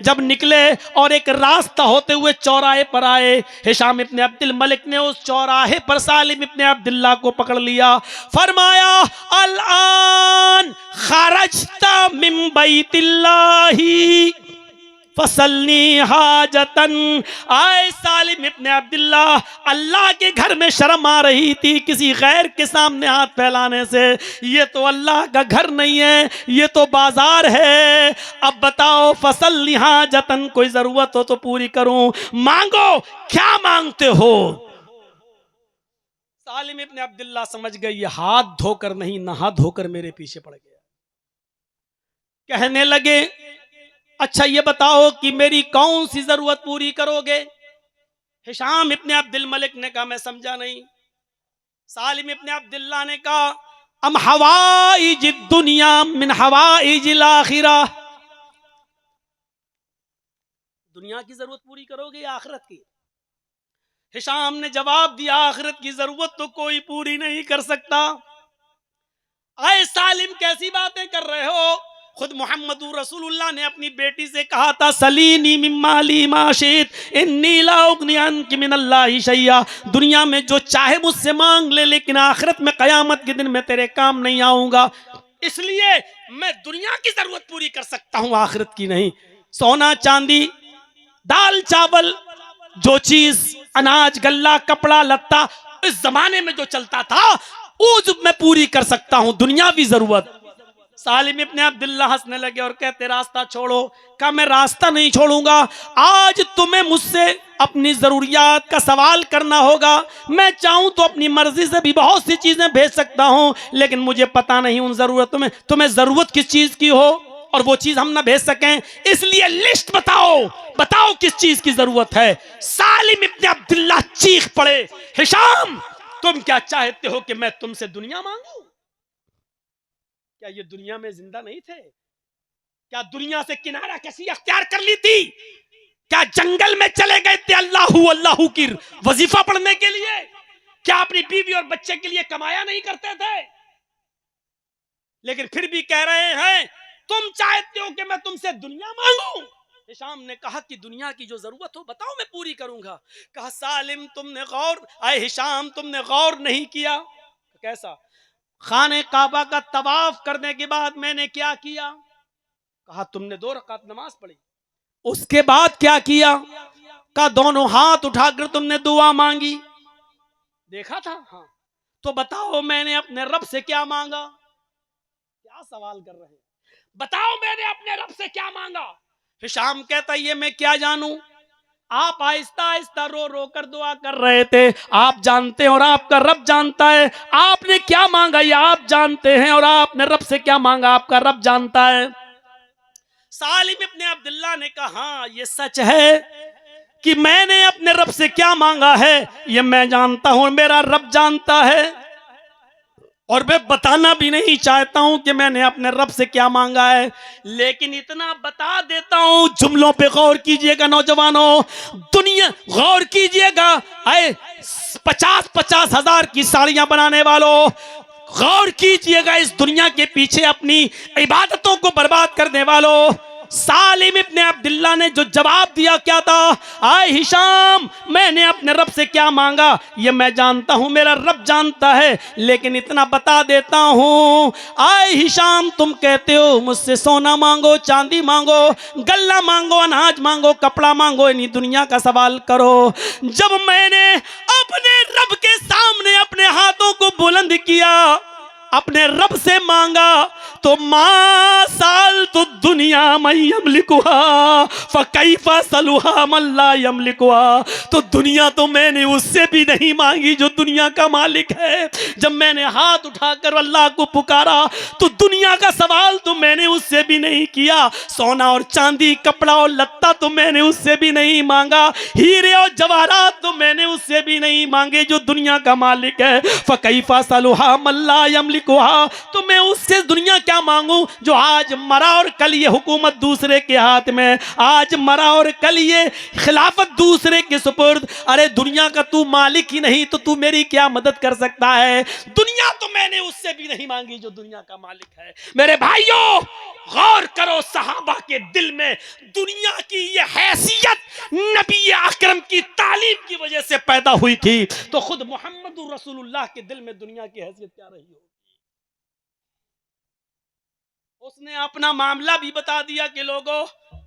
जब निकले और एक रास्ता होते हुए चौराहे पर आए, हिशाम इब्ने अब्दुल मलिक ने उस चौराहे पर सालिम इब्ने अब्दुल्ला को पकड़ लिया, फरमाया अल-आन खरजता मिन बैतिल्लाही फसलनी हाजतन। आए सालिम इब्ने अब्दुल्ला, अल्लाह के घर में शर्म आ रही थी किसी गैर के सामने हाथ फैलाने से, ये तो अल्लाह का घर नहीं है, ये तो बाजार है। अब बताओ फसलनी हाजतन, कोई जरूरत हो तो पूरी करूं, मांगो, क्या मांगते हो? सालिम इब्ने अब्दुल्ला समझ गए ये हाथ धोकर नहीं नहा धोकर मेरे पीछे पड़ गया। कहने लगे अच्छा ये बताओ कि मेरी कौन सी जरूरत पूरी करोगे? हिशाम इब्ने अब्दुल मलिक ने कहा मैं समझा नहीं। सालिम इब्ने अब्दुल्ला ने कहा अम हवाइज दुनिया मिन हवाइजिल आखिरा, दुनिया की जरूरत पूरी करोगे या आखिरत की? हिशाम ने जवाब दिया आखिरत की जरूरत तो कोई पूरी नहीं कर सकता। आए सालिम कैसी बातें कर रहे हो? खुद मोहम्मदुर रसूलुल्लाह ने अपनी बेटी से कहा था सलीनी मिम्माली माशित इन्नी ला उगनी अन्की मिनल्लाहि शैया, दुनिया में जो चाहे मुझसे मांग ले, लेकिन आखिरत में कयामत के दिन मैं तेरे काम नहीं आऊंगा, इसलिए मैं दुनिया की जरूरत पूरी कर सकता हूं, आखिरत की नहीं। सोना चांदी दाल चावल जो चीज अनाज गल्ला कपड़ा लत्ता इस जमाने में जो चलता था वो मैं पूरी कर सकता हूं, दुनियावी जरूरत सालिम इब्ने अब्दुल्ला हंसने लगे और कहते रास्ता छोड़ो। कहा मैं रास्ता नहीं छोड़ूंगा, आज तुम्हें मुझसे अपनी जरूरियात का सवाल करना होगा। मैं चाहूं तो अपनी मर्जी से भी बहुत सी चीजें भेज सकता हूं, लेकिन मुझे पता नहीं उन जरूरतों में तुम्हें जरूरत किस चीज की हो और वो चीज हम ना भेज सकें, इसलिए लिस्ट बताओ, बताओ किस चीज की जरूरत है। सालिम इब्ने अब्दुल्ला चीख पड़े, हिशाम तुम क्या चाहते हो कि मैं तुमसे दुनिया मांगू? क्या ये दुनिया में जिंदा नहीं थे? क्या दुनिया से किनारा कसी अख्तियार कर ली थी? क्या जंगल में चले गए थे अल्लाहू अल्लाहू की वजीफा पढ़ने के लिए? क्या अपनी बीवी और बच्चे के लिए कमाया नहीं करते थे? लेकिन फिर भी कह रहे हैं तुम चाहते हो कि मैं तुमसे दुनिया मांगू। हिशाम ने कहा कि दुनिया की जो जरूरत हो बताओ, मैं पूरी करूंगा। कहा सालिम तुमने गौर, आए हिशाम तुमने गौर नहीं किया। कैसा? खाने काबा का तवाफ करने के बाद मैंने क्या किया? कहा तुमने 2 रकात नमाज पढ़ी। उसके बाद क्या किया? कहा दोनों हाथ उठाकर तुमने दुआ मांगी। देखा था? हाँ। तो बताओ मैंने अपने रब से क्या मांगा? क्या सवाल कर रहे हैं? बताओ मैंने अपने रब से क्या मांगा? हिशाम कहता ये मैं क्या जानूं, आप आहिस्ता आहिस्ता रो रो कर दुआ कर रहे थे, आप जानते हैं और आपका रब जानता है। आपने क्या मांगा ये आप जानते हैं और आपने रब से क्या मांगा आपका रब जानता है। सालिम इब्ने अब्दुल्ला ने कहा हाँ ये सच है कि मैंने अपने रब से क्या मांगा है ये मैं जानता हूं, मेरा रब जानता है और मैं बताना भी नहीं चाहता हूं कि मैंने अपने रब से क्या मांगा है, लेकिन इतना बता देता हूं। जुमलों पे गौर कीजिएगा नौजवानों, दुनिया गौर कीजिएगा। आए 50-50 हजार की साड़ियां बनाने वालों, गौर कीजिएगा इस दुनिया के पीछे अपनी इबादतों को बर्बाद करने वालों। सालिम इब्ने अब्दुल्ला ने जो जवाब दिया क्या था? आए हिशाम मैंने अपने रब से क्या मांगा ये मैं जानता हूं, मेरा रब जानता है, लेकिन इतना बता देता हूं। आए हिशाम तुम कहते हो मुझसे सोना मांगो, चांदी मांगो, गल्ला मांगो, अनाज मांगो, कपड़ा मांगो, इन्हीं दुनिया का सवाल करो। जब मैंने अपने रब के सामने अपने हाथों को बुलंद किया, अपने रब से मांगा, तो मा साल तो दुनिया में यमलिकुहा फकैफा सलुहा मल्ला यमलिकुहा, तो दुनिया तो मैंने उससे भी नहीं मांगी जो दुनिया का मालिक है। जब मैंने हाथ उठाकर अल्लाह को पुकारा तो दुनिया का सवाल तो मैंने उससे भी नहीं किया, सोना और चांदी, कपड़ा और लत्ता तो मैंने उससे भी नहीं मांगा, हीरे और जवाहरात तो मैंने उससे भी नहीं मांगे जो दुनिया का मालिक है। फकैफा सलुहा मल्ला यमलिकुहा, तो मैं उससे दुनिया क्या मांगू जो आज मरा और कल ये हुकूमत दूसरे के हाथ में, आज मरा और कल ये खिलाफत दूसरे के सुपुर्द। अरे दुनिया का तू मालिक ही नहीं तो तू मेरी क्या मदद कर सकता है? दुनिया तो मैंने उससे भी नहीं मांगी जो दुनिया का मालिक है। मेरे भाइयों गौर करो, सहाबा के दिल में दुनिया की ये हैसियत नबी अकरम की तालीम की वजह से पैदा हुई थी, तो खुद मोहम्मद रसूलुल्लाह के दिल में दुनिया की हैसियत क्या रही हो? उसने अपना मामला भी बता दिया कि लोगों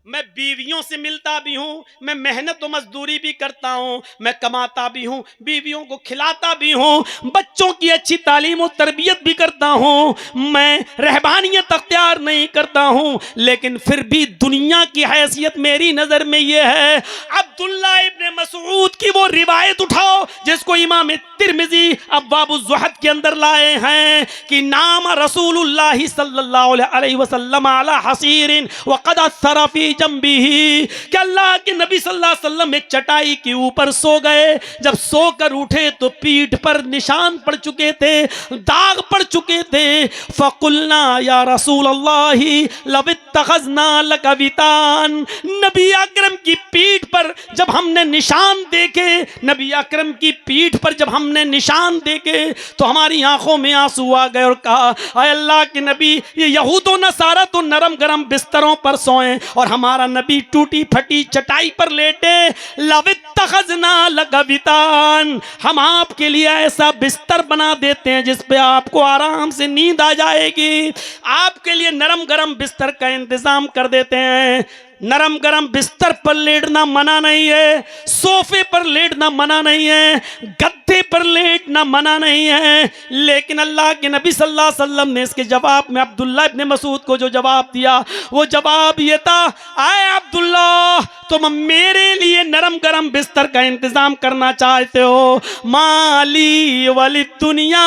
मैं बीवियों से मिलता भी हूँ, मैं मेहनत और मजदूरी भी करता हूँ, मैं कमाता भी हूँ, बीवियों को खिलाता भी हूँ, बच्चों की अच्छी तालीम और तरबियत भी करता हूँ, मैं रहबानियत अख्तियार नहीं करता हूँ, लेकिन फिर भी दुनिया की हैसियत मेरी नज़र में ये है। अब्दुल्ला इब्ने मसूद की वो रिवायत उठाओ जिसको इमाम तिर्मिज़ी अब्वाबुज़ ज़ुहद के अंदर लाए हैं कि नाम रसूलुल्लाह सल्लल्लाहु अलैहि वसल्लम अला हसीरिन व क़द अथरा फ़ी जंबिही, कि अल्लाह के नबी सल्लल्लाहु अलैहि वसल्लम एक चटाई के ऊपर सो गए। जब सोकर उठे तो पीठ पर निशान पड़ चुके थे, दाग पड़ चुके थे। फ़कुलना या रसूल अल्लाह लव इत्तख़ज़ना लक वितान, नबी अकरम की पीठ पर जब हमने निशान देखे, नबी अकरम की पीठ पर जब हमने निशान देखे तो हमारी आंखों में आंसू आ गए और कहा अय अल्लाह के नबी, ये यहूद व नसारा तो नरम गरम बिस्तरों पर सोएं और हमारा नबी टूटी फटी चटाई पर लेटे। लव इत्तख़ज़ना लक वितान, हम आपके लिए ऐसा बिस्तर बना देते हैं जिस पे आपको आराम से नींद आ जाएगी, आपके लिए नरम गरम बिस्तर का इंतजाम कर देते हैं। नरम गरम बिस्तर पर लेटना मना नहीं है, सोफे पर लेटना मना नहीं है, गद्दे पर लेटना मना नहीं है। लेकिन अल्लाह के नबी सल्लल्लाहु अलैहि वसल्लम ने इसके जवाब में अब्दुल्ला इब्ने मसूद को जो जवाब दिया, वो जवाब ये था, आए अब्दुल्ला, तुम मेरे लिए नरम गरम बिस्तर का इंतजाम करना चाहते हो, माली वाली दुनिया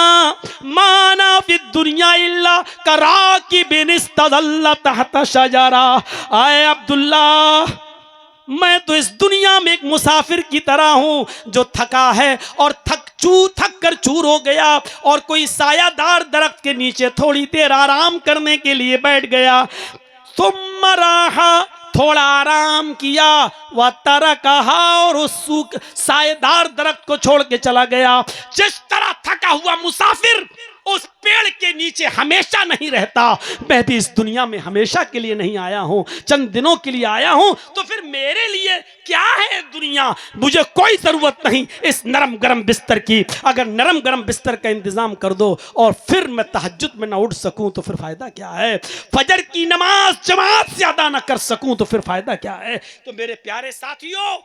माना फिद दुनिया इल्ला कराकिबिन इस्तदल्ला तहत शजरा। आए अब्दुल्ला, मैं तो इस दुनिया में एक मुसाफिर की तरह हूं जो थका है और थक कर चूर हो गया और कोई सायादार दरख्त के नीचे थोड़ी देर आराम करने के लिए बैठ गया। तुम राहा, थोड़ा आराम किया, वह तरह कहा और उस सायेदार दरख्त को छोड़ के चला गया। जिस तरह थका हुआ मुसाफिर उस पेड़ के नीचे हमेशा नहीं रहता, मैं भी इस दुनिया में हमेशा के लिए नहीं आया हूं, चंद दिनों के लिए आया हूं। तो फिर मेरे लिए क्या है दुनिया? मुझे कोई जरूरत नहीं इस नरम गरम बिस्तर की। अगर नरम गरम बिस्तर का इंतजाम कर दो और फिर मैं तहज्जुद में ना उठ सकूं तो फिर फायदा क्या है? फजर की नमाज जमात से अदा ना कर सकूं तो फिर फायदा क्या है? तो मेरे प्यारे साथियों,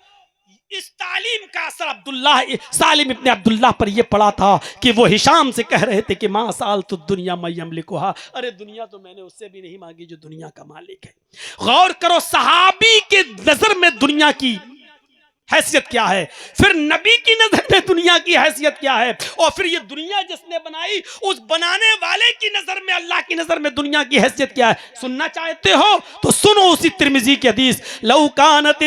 इस तालीम का असर अब्दुल्ला सालिम इब्ने अब्दुल्ला पर यह पड़ा था कि वो हिशाम से कह रहे थे कि मां साल तो दुनिया मैं यमलिकुहा, अरे दुनिया तो मैंने उससे भी नहीं मांगी जो दुनिया का मालिक है। गौर करो, सहाबी के नजर में दुनिया की हैसियत क्या है, फिर नबी की नजर में दुनिया की हैसियत क्या है, और फिर ये दुनिया जिसने बनाई उस बनाने वाले की नजर में, अल्लाह की नजर में दुनिया की हैसियत क्या है। सुनना चाहते हो तो सुनो उसी तिरमिजी की हदीस, लौकानत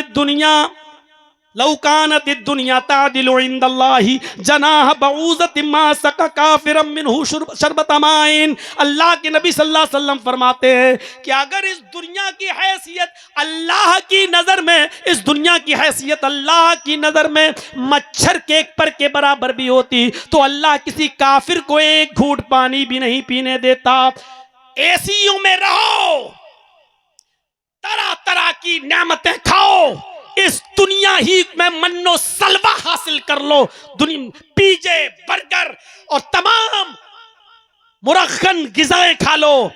दुनिया तादिलु इंदल्लाहि जनाह बऊज़त मा सका काफिरम मिनहु शरबत माइन। अल्लाह के नबी सल्लल्लाहु अलैहि वसल्लम फरमाते हैं कि अगर इस दुनिया की हैसियत अल्लाह की नज़र में, इस दुनिया की हैसियत अल्लाह की नज़र में मच्छर के एक पर के बराबर भी होती तो अल्लाह किसी काफिर को एक घूंट पानी भी नहीं पीने देता। एसीओ में रहो, तरह तरह की नेमतें खाओ, इस दुनिया ही में मन्नो सलवा हासिल कर लो, पिज़्ज़ा, बर्गर और तमाम मुरक्खन गिज़ाएं खा लो,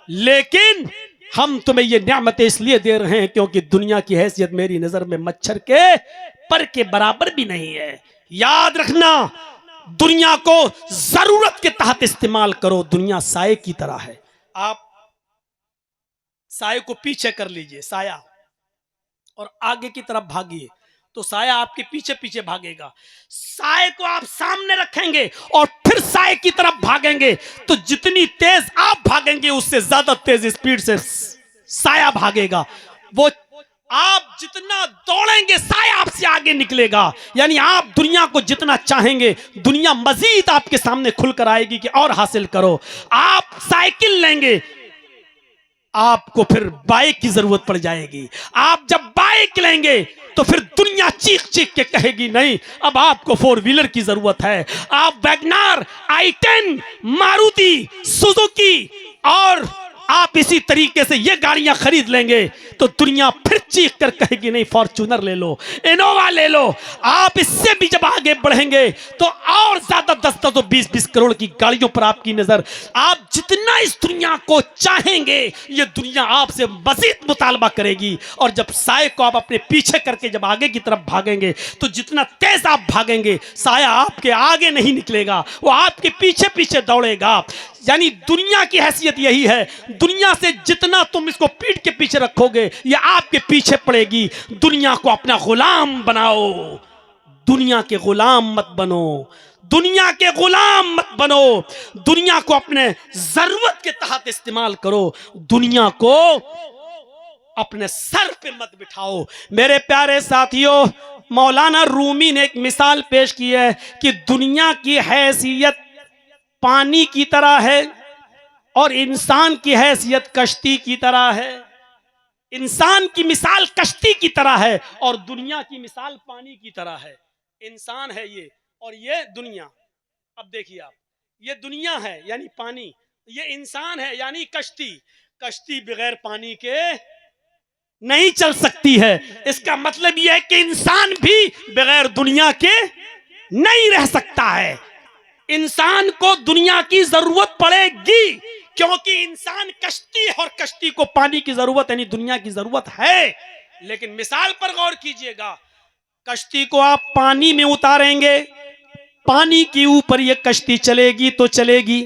लेकिन हम तुम्हें ये नेमतें इसलिए दे रहे हैं क्योंकि दुनिया की हैसियत मेरी नजर में मच्छर के पर के बराबर भी नहीं है। याद रखना, दुनिया को जरूरत के तहत इस्तेमाल करो। दुनिया साये की तरह है, आप साये को पीछे कर लीजिए, साया, और आगे की तरफ भागिए तो साया आपके पीछे पीछे भागेगा। साये को आप सामने रखेंगे और फिर साये की तरफ भागेंगे तो जितनी तेज आप भागेंगे उससे ज्यादा तेज स्पीड से साया भागेगा। वो आप जितना दौड़ेंगे साया आपसे आगे निकलेगा। यानी आप दुनिया को जितना चाहेंगे दुनिया मजीद आपके सामने खुलकर आएगी कि और हासिल करो। आप साइकिल लेंगे, आपको फिर बाइक की जरूरत पड़ जाएगी। आप जब बाइक लेंगे तो फिर दुनिया चीख चीख के कहेगी नहीं, अब आपको 4 व्हीलर की जरूरत है। आप वैगनार, i10, मारुति सुजुकी और आप इसी तरीके से ये गाड़ियां खरीद लेंगे तो दुनिया फिर चीख कर कहेगी नहीं, फॉर्च्यूनर ले लो, इनोवा ले लो। आप इससे भी जब आगे बढ़ेंगे तो और ज्यादा 10-10 और 20-20 करोड़ की गाड़ियों पर आपकी नजर। आप जितना इस दुनिया को चाहेंगे ये दुनिया आपसे मजीद मुतालबा करेगी। और जब साये को आप अपने पीछे करके जब आगे की तरफ भागेंगे तो जितना तेज आप भागेंगे साया आपके आगे नहीं निकलेगा, वो आपके पीछे पीछे दौड़ेगा। यानी दुनिया की हैसियत यही है, दुनिया से जितना तुम इसको पीठ के पीछे रखोगे ये आपके पीछे पड़ेगी। दुनिया को अपना गुलाम बनाओ, दुनिया के गुलाम मत बनो, दुनिया के गुलाम मत बनो। दुनिया को अपने जरूरत के तहत इस्तेमाल करो, दुनिया को अपने सर पे मत बिठाओ। मेरे प्यारे साथियों, मौलाना रूमी ने एक मिसाल पेश की है कि दुनिया की हैसियत पानी की तरह है और इंसान की हैसियत कश्ती की तरह है। इंसान की मिसाल कश्ती की तरह है और दुनिया की मिसाल पानी की तरह है। इंसान है ये और ये दुनिया। अब देखिए आप, ये दुनिया है यानी पानी, ये इंसान है यानी कश्ती। कश्ती बगैर पानी के नहीं चल सकती है। इसका मतलब यह है कि इंसान भी बगैर दुनिया के नहीं रह सकता है। इंसान को दुनिया की जरूरत पड़ेगी क्योंकि इंसान कश्ती है और कश्ती को पानी की जरूरत यानी दुनिया की जरूरत है। लेकिन मिसाल पर गौर कीजिएगा, कश्ती को आप पानी में उतारेंगे, पानी के ऊपर ये कश्ती चलेगी तो चलेगी,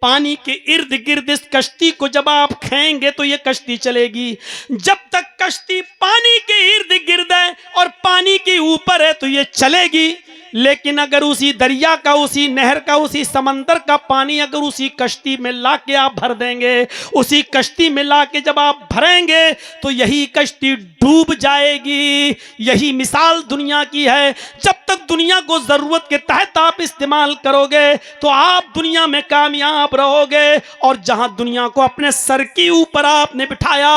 पानी के इर्द गिर्द इस कश्ती को जब आप खाएंगे तो ये कश्ती चलेगी। जब तक कश्ती पानी के इर्द गिर्द है और पानी के ऊपर है तो ये चलेगी। लेकिन अगर उसी दरिया का, उसी नहर का, उसी समंदर का पानी अगर उसी कश्ती में लाके आप भर देंगे, उसी कश्ती में लाके जब आप भरेंगे तो यही कश्ती डूब जाएगी। यही मिसाल दुनिया की है। जब तक दुनिया को जरूरत के तहत आप इस्तेमाल करोगे तो आप दुनिया में कामयाब रहोगे, और जहां दुनिया को अपने सर के ऊपर आपने बिठाया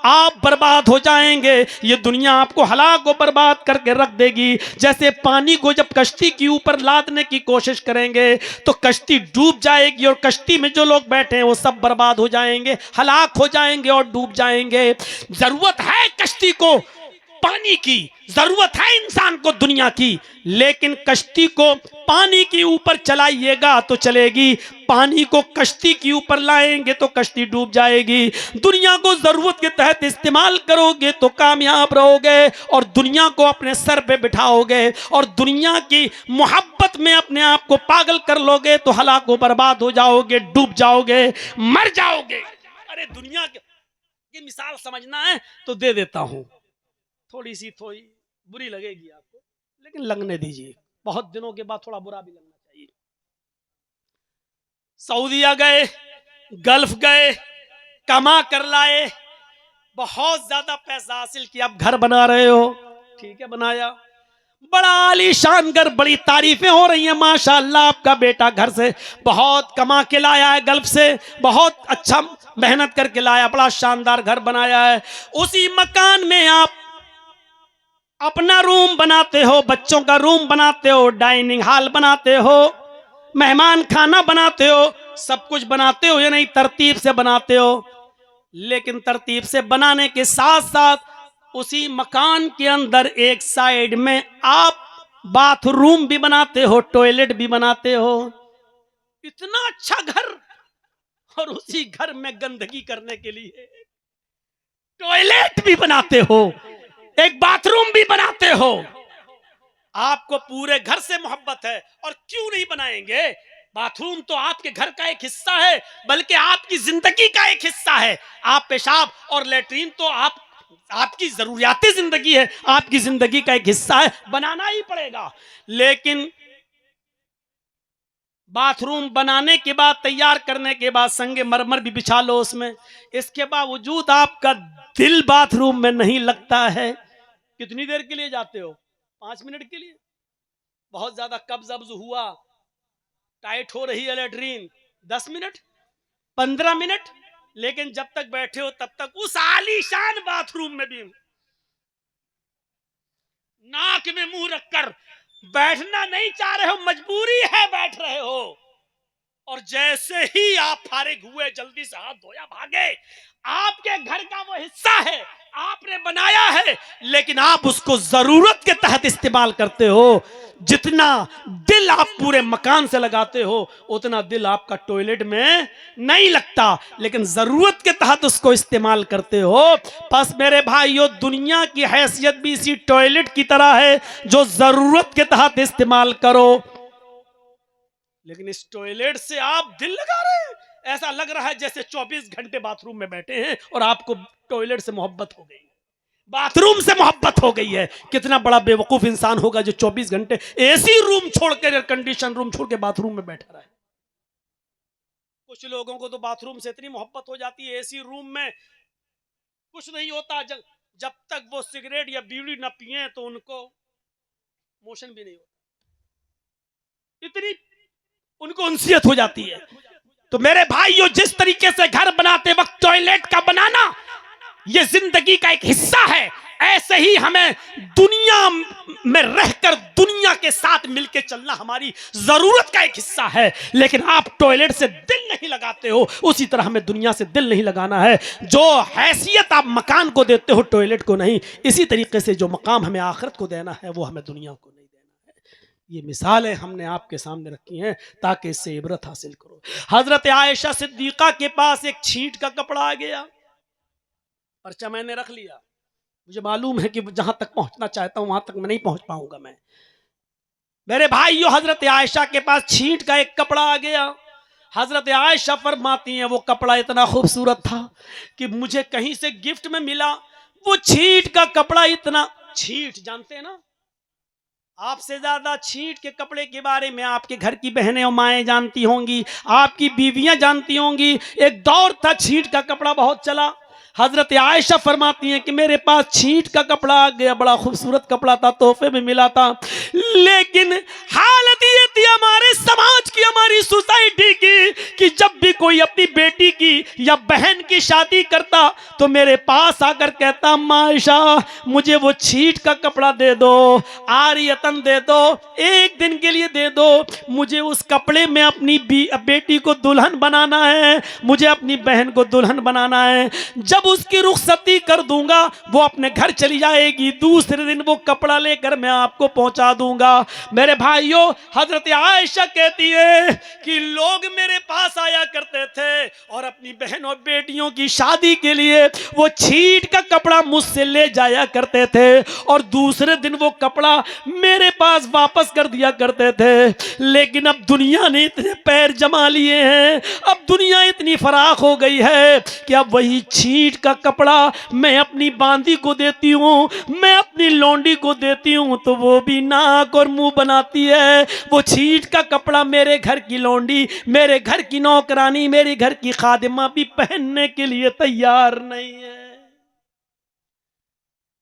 आप बर्बाद हो जाएंगे। ये दुनिया आपको हलाक और बर्बाद करके रख देगी। जैसे पानी को जब कश्ती के ऊपर लादने की कोशिश करेंगे तो कश्ती डूब जाएगी, और कश्ती में जो लोग बैठे हैं वो सब बर्बाद हो जाएंगे, हलाक हो जाएंगे और डूब जाएंगे। जरूरत है कश्ती को पानी की, जरूरत है इंसान को दुनिया की, लेकिन कश्ती को पानी के ऊपर चलाइएगा तो चलेगी, पानी को कश्ती के ऊपर लाएंगे तो कश्ती डूब जाएगी। दुनिया को जरूरत के तहत इस्तेमाल करोगे तो कामयाब रहोगे, और दुनिया को अपने सर पे बिठाओगे और दुनिया की मोहब्बत में अपने आप को पागल कर लोगे तो हलाक हो बर्बाद हो जाओगे, डूब जाओगे, मर जाओगे। अरे दुनिया की मिसाल समझना है तो दे देता हूं, थोड़ी बुरी लगेगी आपको, लेकिन लगने दीजिए, बहुत दिनों के बाद थोड़ा बुरा भी लगना चाहिए। सऊदीया गए, गल्फ गए, कमा कर लाए, बहुत ज्यादा पैसा हासिल किया, अब घर बना रहे हो, ठीक है बनाया, बड़ा आलीशान घर, बड़ी तारीफें हो रही हैं, माशाअल्लाह आपका बेटा घर से बहुत कमा के लाया है, गल्फ से बहुत अच्छा मेहनत करके लाया, बड़ा शानदार घर बनाया है। उसी मकान में आप अपना रूम बनाते हो, बच्चों का रूम बनाते हो, डाइनिंग हॉल बनाते हो, मेहमान खाना बनाते हो, सब कुछ बनाते हो या नहीं, तरतीब से बनाते हो। लेकिन तरतीब से बनाने के साथ साथ उसी मकान के अंदर एक साइड में आप बाथरूम भी बनाते हो, टॉयलेट भी बनाते हो। इतना अच्छा घर, और उसी घर में गंदगी करने के लिए टॉयलेट भी बनाते हो, एक बाथरूम भी बनाते हो। आपको पूरे घर से मोहब्बत है, और क्यों नहीं बनाएंगे? बाथरूम तो आपके घर का एक हिस्सा है, बल्कि आपकी जिंदगी का एक हिस्सा है। आप पेशाब और लेटरीन तो आपकी जरूरियाती जिंदगी है, आपकी जिंदगी का एक हिस्सा है, बनाना ही पड़ेगा। लेकिन बाथरूम बनाने के बाद, तैयार करने के बाद संगे मरमर भी बिछा लो उसमें, इसके बावजूद आपका दिल बाथरूम में नहीं लगता है। कितनी देर के लिए जाते हो? 5 मिनट के लिए। बहुत ज्यादा कब्ज हुआ, टाइट हो रही है लेटरीन, 10 मिनट, 15 मिनट, लेकिन जब तक बैठे हो तब तक उस आलीशान बाथरूम में भी नाक में मुंह रखकर बैठना नहीं चाह रहे हो, मजबूरी है बैठ रहे हो। और जैसे ही आप फारिग हुए, जल्दी से हाथ धोया भागे। आपके घर का वो हिस्सा है, आपने बनाया है, लेकिन आप उसको जरूरत के तहत इस्तेमाल करते हो। जितना दिल आप पूरे मकान से लगाते हो उतना दिल आपका टॉयलेट में नहीं लगता, लेकिन जरूरत के तहत उसको इस्तेमाल करते हो। बस मेरे भाइयों, दुनिया की हैसियत भी इसी टॉयलेट की तरह है जो जरूरत के तहत इस्तेमाल करो। लेकिन इस टॉयलेट से आप दिल लगा रहे हैं, ऐसा लग रहा है जैसे 24 घंटे बाथरूम में बैठे हैं और आपको टॉयलेट से मोहब्बत हो गई, बाथरूम से मोहब्बत हो गई है। कितना बड़ा बेवकूफ इंसान होगा जो 24 घंटे एसी रूम छोड़कर, एयर कंडीशन रूम छोड़ के बाथरूम में बैठा रहा है। कुछ लोगों को तो बाथरूम से इतनी मोहब्बत हो जाती है, एसी रूम में कुछ नहीं होता, जब तक वो सिगरेट या बीड़ी ना पिए तो उनको मोशन भी नहीं होता, इतनी उनको उनसियत हो जाती है। तो मेरे भाइयों, जिस तरीके से घर बनाते वक्त टॉयलेट का बनाना ये जिंदगी का एक हिस्सा है, ऐसे ही हमें दुनिया में रहकर दुनिया के साथ मिलकर चलना हमारी जरूरत का एक हिस्सा है। लेकिन आप टॉयलेट से दिल नहीं लगाते हो, उसी तरह हमें दुनिया से दिल नहीं लगाना है। जो हैसियत आप मकान को देते हो टॉयलेट को नहीं, इसी तरीके से जो मकाम हमें आखिरत को देना है वो हमें दुनिया को नहीं देना है। ये मिसालें हमने आपके सामने रखी हैं ताकि इससे इबरत हासिल करो। हजरत आयशा सिद्दीका के पास एक छींट का कपड़ा आ गया, पर्चा मैंने रख लिया, मुझे मालूम है कि जहां तक पहुंचना चाहता हूं वहां तक मैं नहीं पहुंच पाऊंगा। मैं मेरे भाइयों, हजरत आयशा के पास छींट का एक कपड़ा आ गया। हजरत आयशा फरमाती हैं वो कपड़ा इतना खूबसूरत था कि मुझे कहीं से गिफ्ट में मिला। वो छींट का कपड़ा इतना, छींट जानते हैं ना, आपसे ज्यादा छींट के कपड़े के बारे में आपके घर की बहनें और माएं जानती होंगी, आपकी बीवियां जानती होंगी। एक दौर था छींट का कपड़ा बहुत चला। हजरत आयशा फरमाती हैं कि मेरे पास छींट का कपड़ा आ गया, बड़ा खूबसूरत कपड़ा था, तोहफे में मिला था, लेकिन हालत ये थी हमारे समाज की, हमारी सोसाइटी की, कि जब भी कोई अपनी बेटी की या बहन की शादी करता तो मेरे पास आकर कहता, आयशा मुझे वो छींट का कपड़ा दे दो, आरियतन दे दो, एक दिन के लिए दे दो, मुझे उस कपड़े में अपनी बेटी को दुल्हन बनाना है, मुझे अपनी बहन को दुल्हन बनाना है। जब उसकी रुखसती कर दूंगा वो अपने घर चली जाएगी, दूसरे दिन वो कपड़ा लेकर मैं आपको पहुंचा दूंगा। मेरे भाइयों, हजरत आयशा कहती है कि लोग मेरे पास आया करते थे और अपनी बहन और बेटियों की शादी के लिए वो छींट का कपड़ा मुझसे ले जाया करते थे और दूसरे दिन वो कपड़ा मेरे पास वापस कर दिया करते थे। लेकिन अब दुनिया ने इतने पैर जमा लिए हैं, अब दुनिया इतनी फराख हो गई है कि अब वही छींट का कपड़ा मैं अपनी बांदी को देती हूँ, मैं अपनी लौंडी को देती हूँ तो वो भी नाक और मुंह बनाती है। वो छींट का कपड़ा मेरे घर की लौंडी, मेरे घर की नौकरानी, मेरे घर की खादिमा भी पहनने के लिए तैयार नहीं है।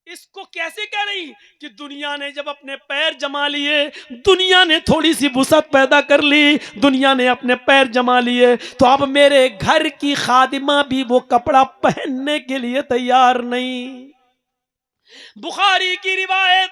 इसको कैसे कह रही कि दुनिया ने जब अपने पैर जमा लिए, दुनिया ने थोड़ी सी वुसअत पैदा कर ली, दुनिया ने अपने पैर जमा लिए, तो अब मेरे घर की खादिमा भी वो कपड़ा पहनने के लिए तैयार नहीं। बुखारी की रिवायत,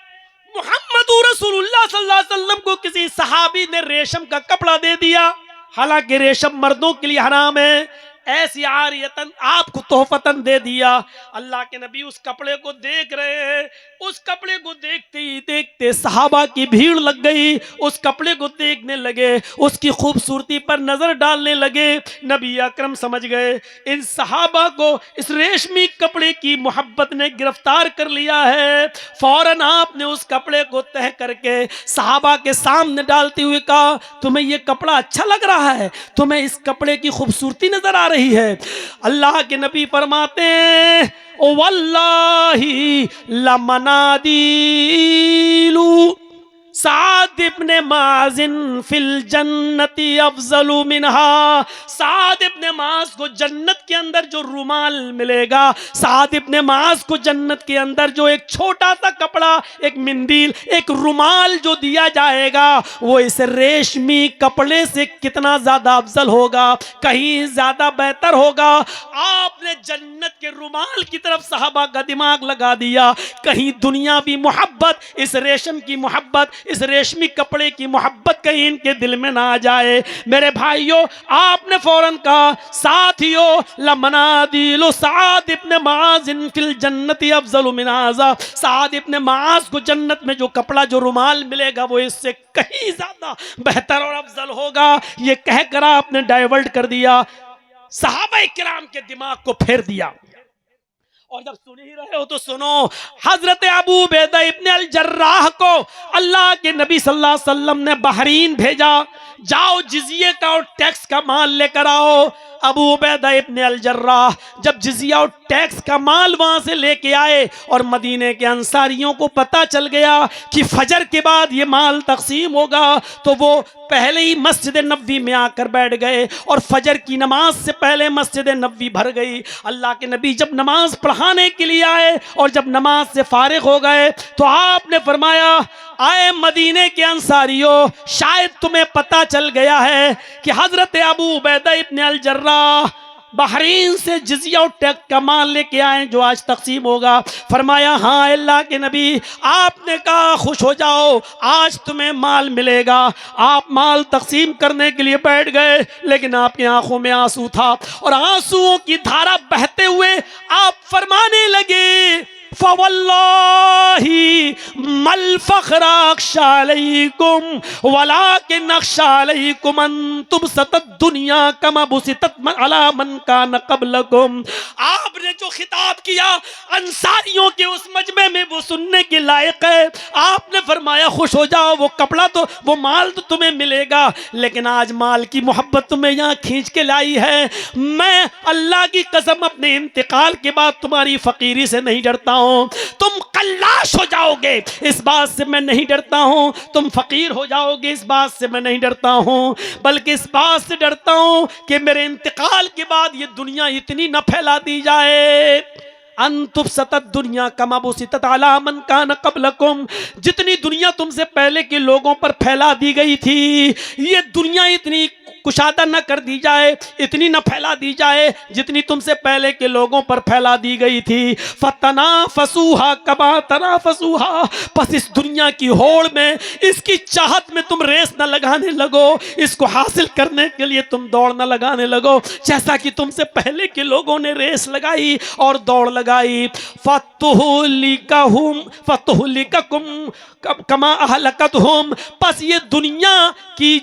मुहम्मद रसूलुल्लाह सल्लल्लाहु अलैहि वसल्लम को किसी सहाबी ने रेशम का कपड़ा दे दिया, हालांकि रेशम मर्दों के लिए हराम है, ऐसी आरियतन आपको तोहफतन दे दिया। अल्लाह के नबी उस कपड़े को देख रहे हैं, उस कपड़े को देखते ही देखते सहाबा की भीड़ लग गई, उस कपड़े को देखने लगे, उसकी खूबसूरती पर नजर डालने लगे। नबी अकरम समझ गए इन सहाबा को इस रेशमी कपड़े की मोहब्बत ने गिरफ्तार कर लिया है। फौरन आपने उस कपड़े को तह करके सहाबा के सामने डालते हुए कहा, तुम्हें यह कपड़ा अच्छा लग रहा है, तुम्हें इस कपड़े की खूबसूरती नजर आ रही है? अल्लाह के नबी फरमाते हैं, ओ वल्लाही लमनादीलू साद इब्ने माजिन फिल जन्नती अफजलु मिनहा। साद इब्ने माज को जन्नत के अंदर जो रुमाल मिलेगा, साद इब्ने माज को जन्नत के अंदर जो एक छोटा सा कपड़ा, एक मिंदील, एक रुमाल जो दिया जाएगा, वो इस रेशमी कपड़े से कितना ज्यादा अफजल होगा, कहीं ज्यादा बेहतर होगा। आपने जन्नत के रुमाल की तरफ सहाबा का दिमाग लगा दिया, कहीं दुनियावी मोहब्बत, इस रेशम की मोहब्बत, इस रेशमी कपड़े की मोहब्बत कहीं इनके दिल में ना आ जाए। मेरे भाइयों, आपने फौरन कहा, साथियों लमनादिलो साद इब्ने माज फिल जन्नती अफजलु मिन हाज़ा। साद इब्ने माज को जन्नत में जो कपड़ा, जो रुमाल मिलेगा, वो इससे कहीं ज्यादा बेहतर और अफजल होगा। ये कहकर आपने डाइवर्ट कर दिया, सहाबा किराम के दिमाग को फेर दिया। और जब सुन ही रहे हो तो सुनो, हजरत अबू उबैदा इब्ने अल जर्राह को अल्लाह के नबी सल्लल्लाहु अलैहि वसल्लम ने बहरीन भेजा, जाओ जिजिये का और टैक्स का माल लेकर आओ। अबू उबैदा इब्ने अल जर्राह जब जिजिया और टैक्स का माल वहां से लेके आए और मदीने के अंसारियों को पता चल गया कि फजर के बाद ये माल तकसीम होगा, तो वो पहले ही मस्जिद नबवी में आकर बैठ गए और फजर की नमाज से पहले मस्जिद नबवी भर गई। अल्लाह के नबी जब नमाज पढ़ाने के लिए आए और जब नमाज से फारिग हो गए तो आपने फरमाया, आए मदीने के अंसारियों, शायद तुम्हें पता चल गया है कि हजरत अबू उबैदा इब्ने अल जर्राह बहरीन से जिजिया और टैक्स का माल लेके आए जो आज तकसीम होगा। फरमाया, हाँ अल्लाह के नबी, आपने कहा खुश हो जाओ, आज तुम्हें माल मिलेगा। आप माल तकसीम करने के लिए बैठ गए, लेकिन आपकी आंखों में आंसू था और आंसुओं की धारा बहते हुए आप फरमाने लगे, फवल्लाही मल फखरा अख्शा अलैकुम वलाकिन अख्शा अलैकुम अन तुबसतद दुनिया कमा बुसितत अला मन कान क़ब्लकुम। आपने जो खिताब किया अंसारियों के उस मजमे में वो सुनने के लायक है। आपने फरमाया खुश हो जाओ, वो कपड़ा तो वो माल तो तुम्हें मिलेगा, लेकिन आज माल की मोहब्बत तुम्हें यहाँ खींच के लाई है। मैं अल्लाह की कसम अपने इंतकाल के बाद तुम्हारी फकीरी से नहीं डरता हूँ। तुम कल्लाश हो जाओगे इस बात से मैं नहीं डरता हूँ, तुम फकीर हो जाओगे इस बात से मैं नहीं डरता हूँ, बल्कि इस बात से डरता हूँ कि मेरे इंतकाल के बाद ये दुनिया इतनी न फैला दी जाए। अंतुब सतत दुनिया कमाबुसितत अला मन कान क़ब्लकुम, जितनी दुनिया तुमसे पहले के लोगों पर फैला दी गई थी, ये दुनिया इतनी कुशादा न कर दी जाए, इतनी न फैला दी जाए जितनी तुमसे पहले के लोगों पर फैला दी गई थी। फतनाफसूहा कमा तनाफसूहा, बस इस दुनिया की होड़ में, इसकी चाहत में तुम रेस न लगाने लगो, इसको हासिल करने के लिए तुम दौड़ न लगाने लगो जैसा कि तुमसे पहले के लोगों ने रेस लगाई और दौड़ लगाई। फतुहलिककुम कमा अहलकतहुम, बस ये दुनिया की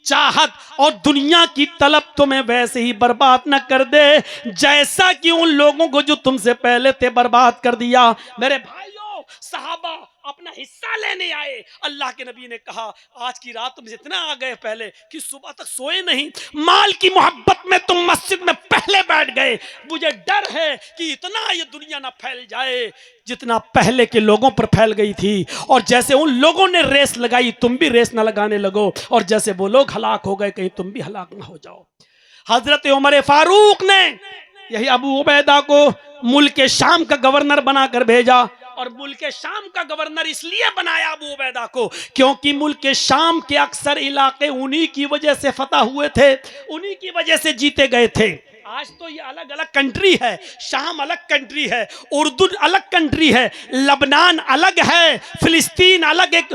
चाहत और दुनिया की तलब तुम्हें वैसे ही बर्बाद न कर दे जैसा कि उन लोगों को जो तुमसे पहले थे बर्बाद कर दिया। मेरे भाइयों, सहाबा अपना हिस्सा लेने आए। अल्लाह के नबी ने कहा आज की रात तुम इतना आ गए पहले कि सुबह तक सोए नहीं, माल की मोहब्बत में तुम मस्जिद में पहले बैठ गए। मुझे डर है कि इतना ये दुनिया ना फैल जाए जितना पहले के लोगों पर फैल गई थी, और जैसे उन लोगों ने रेस लगाई तुम भी रेस ना लगाने लगो, और जैसे वो लोग हलाक हो गए कहीं तुम भी हलाक ना हो जाओ। हजरत उमर फारूक ने यही अबू उबैदा को मुल्क शाम का गवर्नर बनाकर भेजा, और मुल्क शाम का गवर्नर इसलिए बनाया अबू उबैदा को क्योंकि मुल्क शाम के अक्सर इलाके उन्हीं की वजह से फतह हुए थे, उन्हीं की वजह से जीते गए थे। आज तो ये अलग अलग कंट्री है, शाम अलग कंट्री है, उर्दू अलग कंट्री है, लबनान अलग है, फिलिस्तीन अलग एक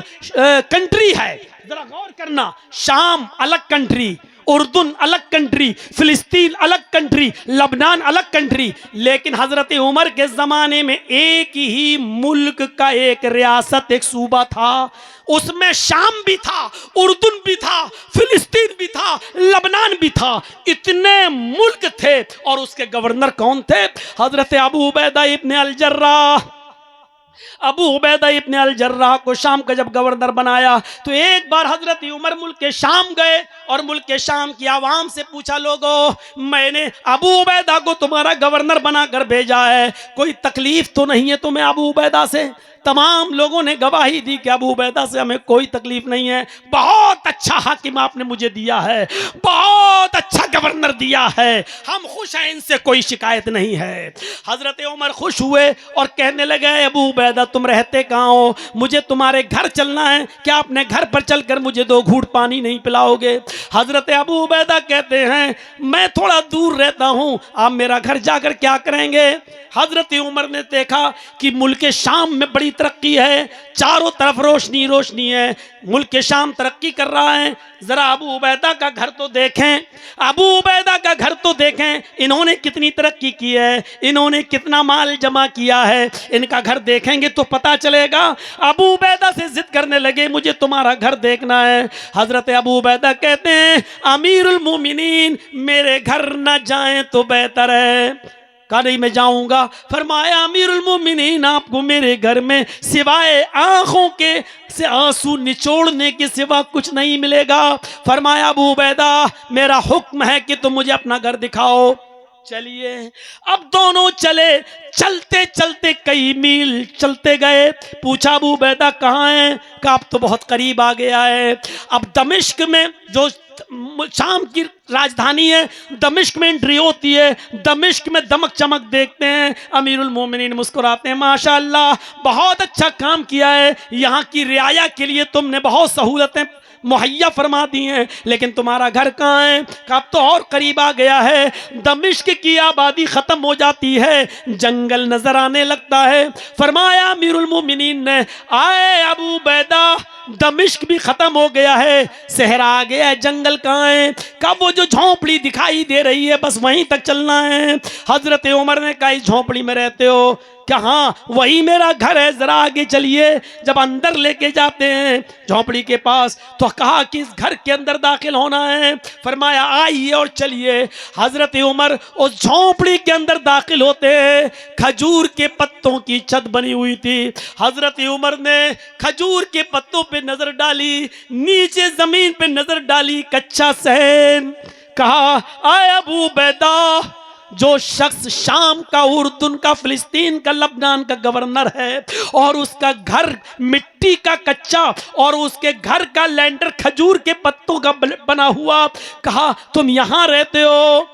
कंट्री है। जरा गौर करना, शाम अलग कंट्री, उर्दून अलग कंट्री, फिलिस्तीन अलग कंट्री, लबनान अलग कंट्री। लेकिन हजरत उमर के ज़माने में एक ही मुल्क का एक रियासत, एक सूबा था, उसमें शाम भी था, उर्दून भी था, फिलिस्तीन भी था, लबनान भी था। इतने मुल्क थे और उसके गवर्नर कौन थे? हजरत अबू उबैदा इब्न अल जर्राह। अबू उबैदा इब्न अल जर्राह को शाम का जब गवर्नर बनाया तो एक बार हजरत उमर मुल्क के शाम गए और मुल्क के शाम की आवाम से पूछा, लोगों मैंने अबू उबैदा को तुम्हारा गवर्नर बनाकर भेजा है, कोई तकलीफ तो नहीं है तुम्हें अबू उबैदा से? तमाम लोगों ने गवाही दी कि अबू उबैदा से हमें कोई तकलीफ नहीं है, बहुत अच्छा हाकिम आपने मुझे दिया है, बहुत अच्छा गवर्नर दिया है, हम खुश हैं, इनसे कोई शिकायत नहीं है। हजरत उमर खुश हुए और कहने लगे, अबू उबैदा तुम रहते कहाँ हो? मुझे तुम्हारे घर चलना है, क्या अपने घर पर चलकर मुझे 2 घूंट पानी नहीं पिलाओगे? हजरत अबू उबैदा कहते हैं मैं थोड़ा दूर रहता हूँ, आप मेरा घर जाकर क्या करेंगे? हजरत उमर ने देखा कि मुल्क शाम में बड़ी तरक्की है, चारों तरफ रोशनी रोशनी है, मुल्क शाम तरक्की कर रहा है, जरा अबू उबैदा का घर तो देखें, अबू उबैदा का घर तो देखें, इन्होंने कितनी तरक्की की है, इन्होंने कितना माल जमा किया है, इनका घर देखेंगे तो पता चलेगा। अबू उबैदा से जिद करने लगे, मुझे तुम्हारा घर देखना है। हजरत अबू उबैदा कहते हैं, अमीरुल मोमिनीन मेरे घर न जाएं तो बेहतर है। कहा नहीं मैं जाऊंगा। फरमाया, अमीरुल मोमिनीन आपको मेरे घर में सिवाय आंखों के से आंसू निचोड़ने के सिवा कुछ नहीं मिलेगा। फरमाया, अबू उबैदा मेरा हुक्म है कि तुम मुझे अपना घर दिखाओ। चलिए, अब दोनों चले, चलते चलते कई मील चलते गए। पूछा, अबू उबैदा कहाँ है? कहा अब तो बहुत करीब आ गया है। अब दमिश्क में, जो शाम की राजधानी है, दमिश्क में एंट्री होती है, दमिश्क में दमक चमक देखते हैं। अमीरुल मोमिनीन मुस्कुराते हैं, माशाअल्लाह बहुत अच्छा काम किया है, यहाँ की रियाया के लिए तुमने बहुत सहूलतें मुहैया फरमा दी हैं, लेकिन तुम्हारा घर कहाँ है? कब तो और करीब आ गया है, दमिश्क की आबादी ख़त्म हो जाती है, जंगल नजर आने लगता है। फरमाया अमीरुल मोमिनीन ने, आए अबू उबैदा दमिश्क भी ख़त्म हो गया है, सहरा आ गया है, जंगल कहाँ है? कब वो जो झोंपड़ी दिखाई दे रही है बस वहीं तक चलना है। हजरत उमर ने कहा, इस झोंपड़ी में रहते हो? क्या हाँ वही मेरा घर है, जरा आगे चलिए। जब अंदर लेके जाते हैं झोपड़ी के पास तो कहा कि इस घर के अंदर दाखिल होना है। फरमाया आइए और चलिए। हजरत उमर उस झोपड़ी के अंदर दाखिल होते हैं। खजूर के पत्तों की छत बनी हुई थी। हजरत उमर ने खजूर के पत्तों पे नजर डाली, नीचे जमीन पे नजर डाली, कच्चा सहन। कहा आए अबू उबैदा, जो शख्स शाम का, उर्दून का, फिलिस्तीन का, लबनान का गवर्नर है और उसका घर मिट्टी का कच्चा और उसके घर का लैंडर खजूर के पत्तों का बना हुआ, कहा तुम यहां रहते हो?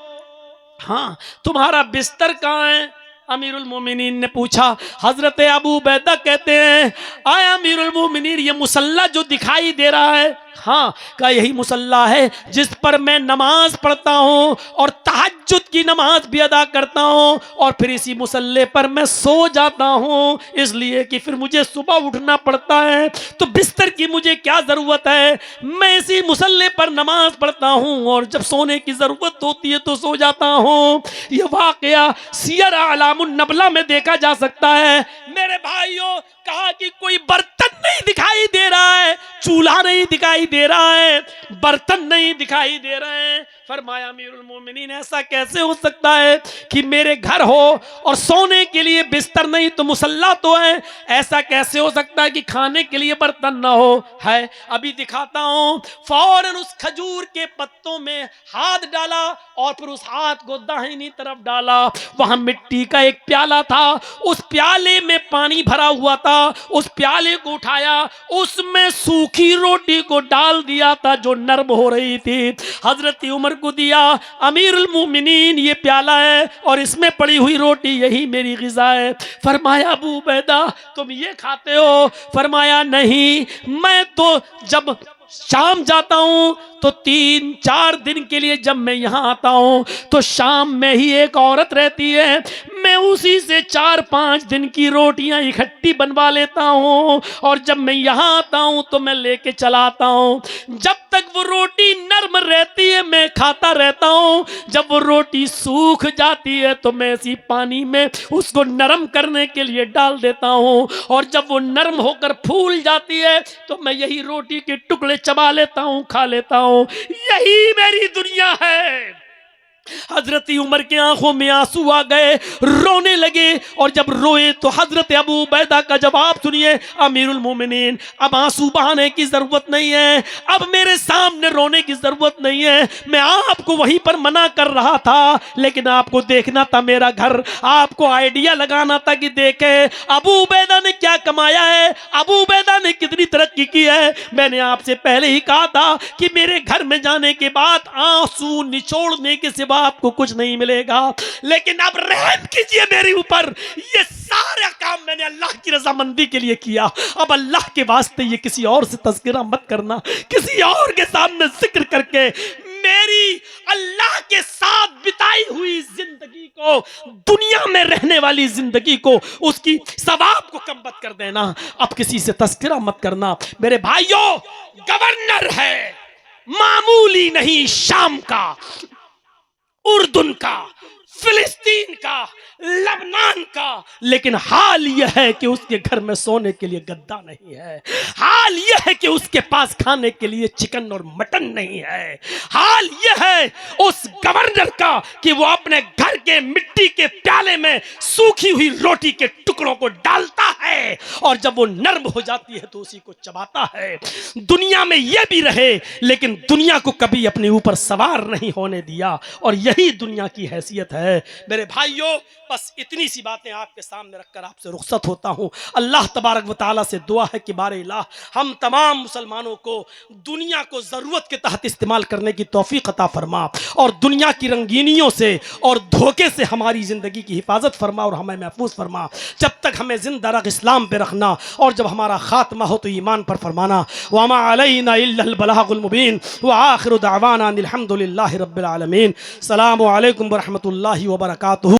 हाँ। तुम्हारा बिस्तर कहाँ है? अमीरुल मोमिनीन ने पूछा। हजरत अबू उबैदा कहते हैं आया अमीरुल मोमिनीन, ये मुसल्ला जो दिखाई दे रहा है, हाँ का यही मुसल्ला है जिस पर मैं नमाज पढ़ता हूँ और तहज्जुद की नमाज भी अदा करता हूँ और फिर इसी मुसल्ले पर मैं सो जाता हूँ, इसलिए कि फिर मुझे सुबह उठना पड़ता है। तो बिस्तर की मुझे क्या ज़रूरत है, मैं इसी मुसल्ले पर नमाज पढ़ता हूँ और जब सोने की ज़रूरत होती है तो सो जाता हूँ। यह वाक़या सियर आलामुन नबला में देखा जा सकता है। मेरे भाइयों, कहा कि कोई बर्तन नहीं दिखाई दे रहा है, चूल्हा नहीं दिखाई दे रहा है, बर्तन नहीं दिखाई दे रहे हैं। फरमाया अमीरुल मोमिनीन, ऐसा कैसे हो सकता है कि मेरे घर हो और सोने के लिए बिस्तर नहीं तो मुसल्ला तो है, ऐसा कैसे हो सकता है कि खाने के लिए बर्तन ना हो? है, अभी दिखाता हूं। फौरन उस खजूर के पत्तों में हाथ डाला और फिर उस हाथ को दाहिनी तरफ डाला। वहां मिट्टी का एक प्याला था, उस प्याले में पानी भरा हुआ था। उस प्याले को उठाया, उसमें सूखी रोटी को डाल दिया था जो नरम हो रही थी। हजरत उमर को दिया, अमीरुल मोमिनीन ये प्याला है और इसमें पड़ी हुई रोटी यही मेरी ग़िज़ा है। फरमाया अबू उबैदा तुम ये खाते हो? फरमाया नहीं, मैं तो जब शाम जाता हूं तो 3-4 दिन के लिए जब मैं यहां आता हूं तो शाम में ही एक औरत रहती है, मैं उसी से 4-5 दिन की रोटियां इकट्ठी बनवा लेता हूं और जब मैं यहां आता हूं तो मैं लेके चला आता हूं। जब तक वो रोटी नरम रहती है मैं खाता रहता हूं, जब वो रोटी सूख जाती है तो मैं इसी पानी में उसको नरम करने के लिए डाल देता हूं और जब वो नरम होकर फूल जाती है तो मैं यही रोटी के टुकड़े चबा लेता हूं, खा लेता हूं। यही मेरी दुनिया है। हजरत उमर के आंखों में आंसू आ गए, रोने लगे और जब रोए तो हजरत अबू उबैदा का जवाब सुनिए। अमीरुल मोमिनीन, अब आंसू बहाने की जरूरत नहीं है, अब मेरे सामने रोने की जरूरत नहीं है। मैं आपको वहीं पर मना कर रहा था, लेकिन आपको देखना था मेरा घर, आपको आइडिया लगाना था कि देखे अबू उबैदा ने क्या कमाया है, अबू उबैदा ने कितनी तरक्की की है। मैंने आपसे पहले ही कहा था कि मेरे घर में जाने के बाद आंसू निचोड़ने के सिवा आपको कुछ नहीं मिलेगा, लेकिन अब रहम कीजिए मेरे ऊपर। ये सारा काम मैंने अल्लाह की रजामंदी के लिए किया, अब अल्लाह के वास्ते ये किसी और से तज़किरा मत करना, किसी और के सामने जिक्र करके मेरी अल्लाह के साथ बिताई हुई जिंदगी को, दुनिया में रहने वाली जिंदगी को, उसकी सवाब को कम मत कर देना। अब किसी से तज़किरा मत करना। मेरे भाइयों, गवर्नर है मामूली नहीं, शाम का, उर्दून का, फिलिस्तीन का, लबनान का, लेकिन हाल यह है कि उसके घर में सोने के लिए गद्दा नहीं है। हाल यह है कि उसके पास खाने के लिए चिकन और मटन नहीं है। हाल यह है उस गवर्नर का कि वो अपने घर के मिट्टी के प्याले में सूखी हुई रोटी के टुकड़ों को डालता है और जब वो नर्म हो जाती है तो उसी को चबाता है। दुनिया में यह भी रहे, लेकिन दुनिया को कभी अपने ऊपर सवार नहीं होने दिया और यही दुनिया की हैसियत है। मेरे भाइयों, बस इतनी सी बातें आपके सामने रखकर आपसे रुखसत होता हूँ। अल्लाह तबारक व तआला से दुआ है कि बारे इलाह हम तमाम मुसलमानों को दुनिया को ज़रूरत के तहत इस्तेमाल करने की तौफीक अता फरमा और दुनिया की रंगीनियों से और धोखे से हमारी ज़िंदगी की हिफाजत फरमा और हमें महफूज फरमा। जब तक हमें ज़िंदा रख इस्लाम पे रखना और जब हमारा खात्मा हो तो ईमान पर फरमाना। वमा अलैना इल्लल बलागुल मुबीन व आखिरु दावाना अनिल हम्दुलिल्लाहि रब्बिल आलमीन। अस्सलामु अलैकुम व रहमतुल्लाहि व बरकातुहू।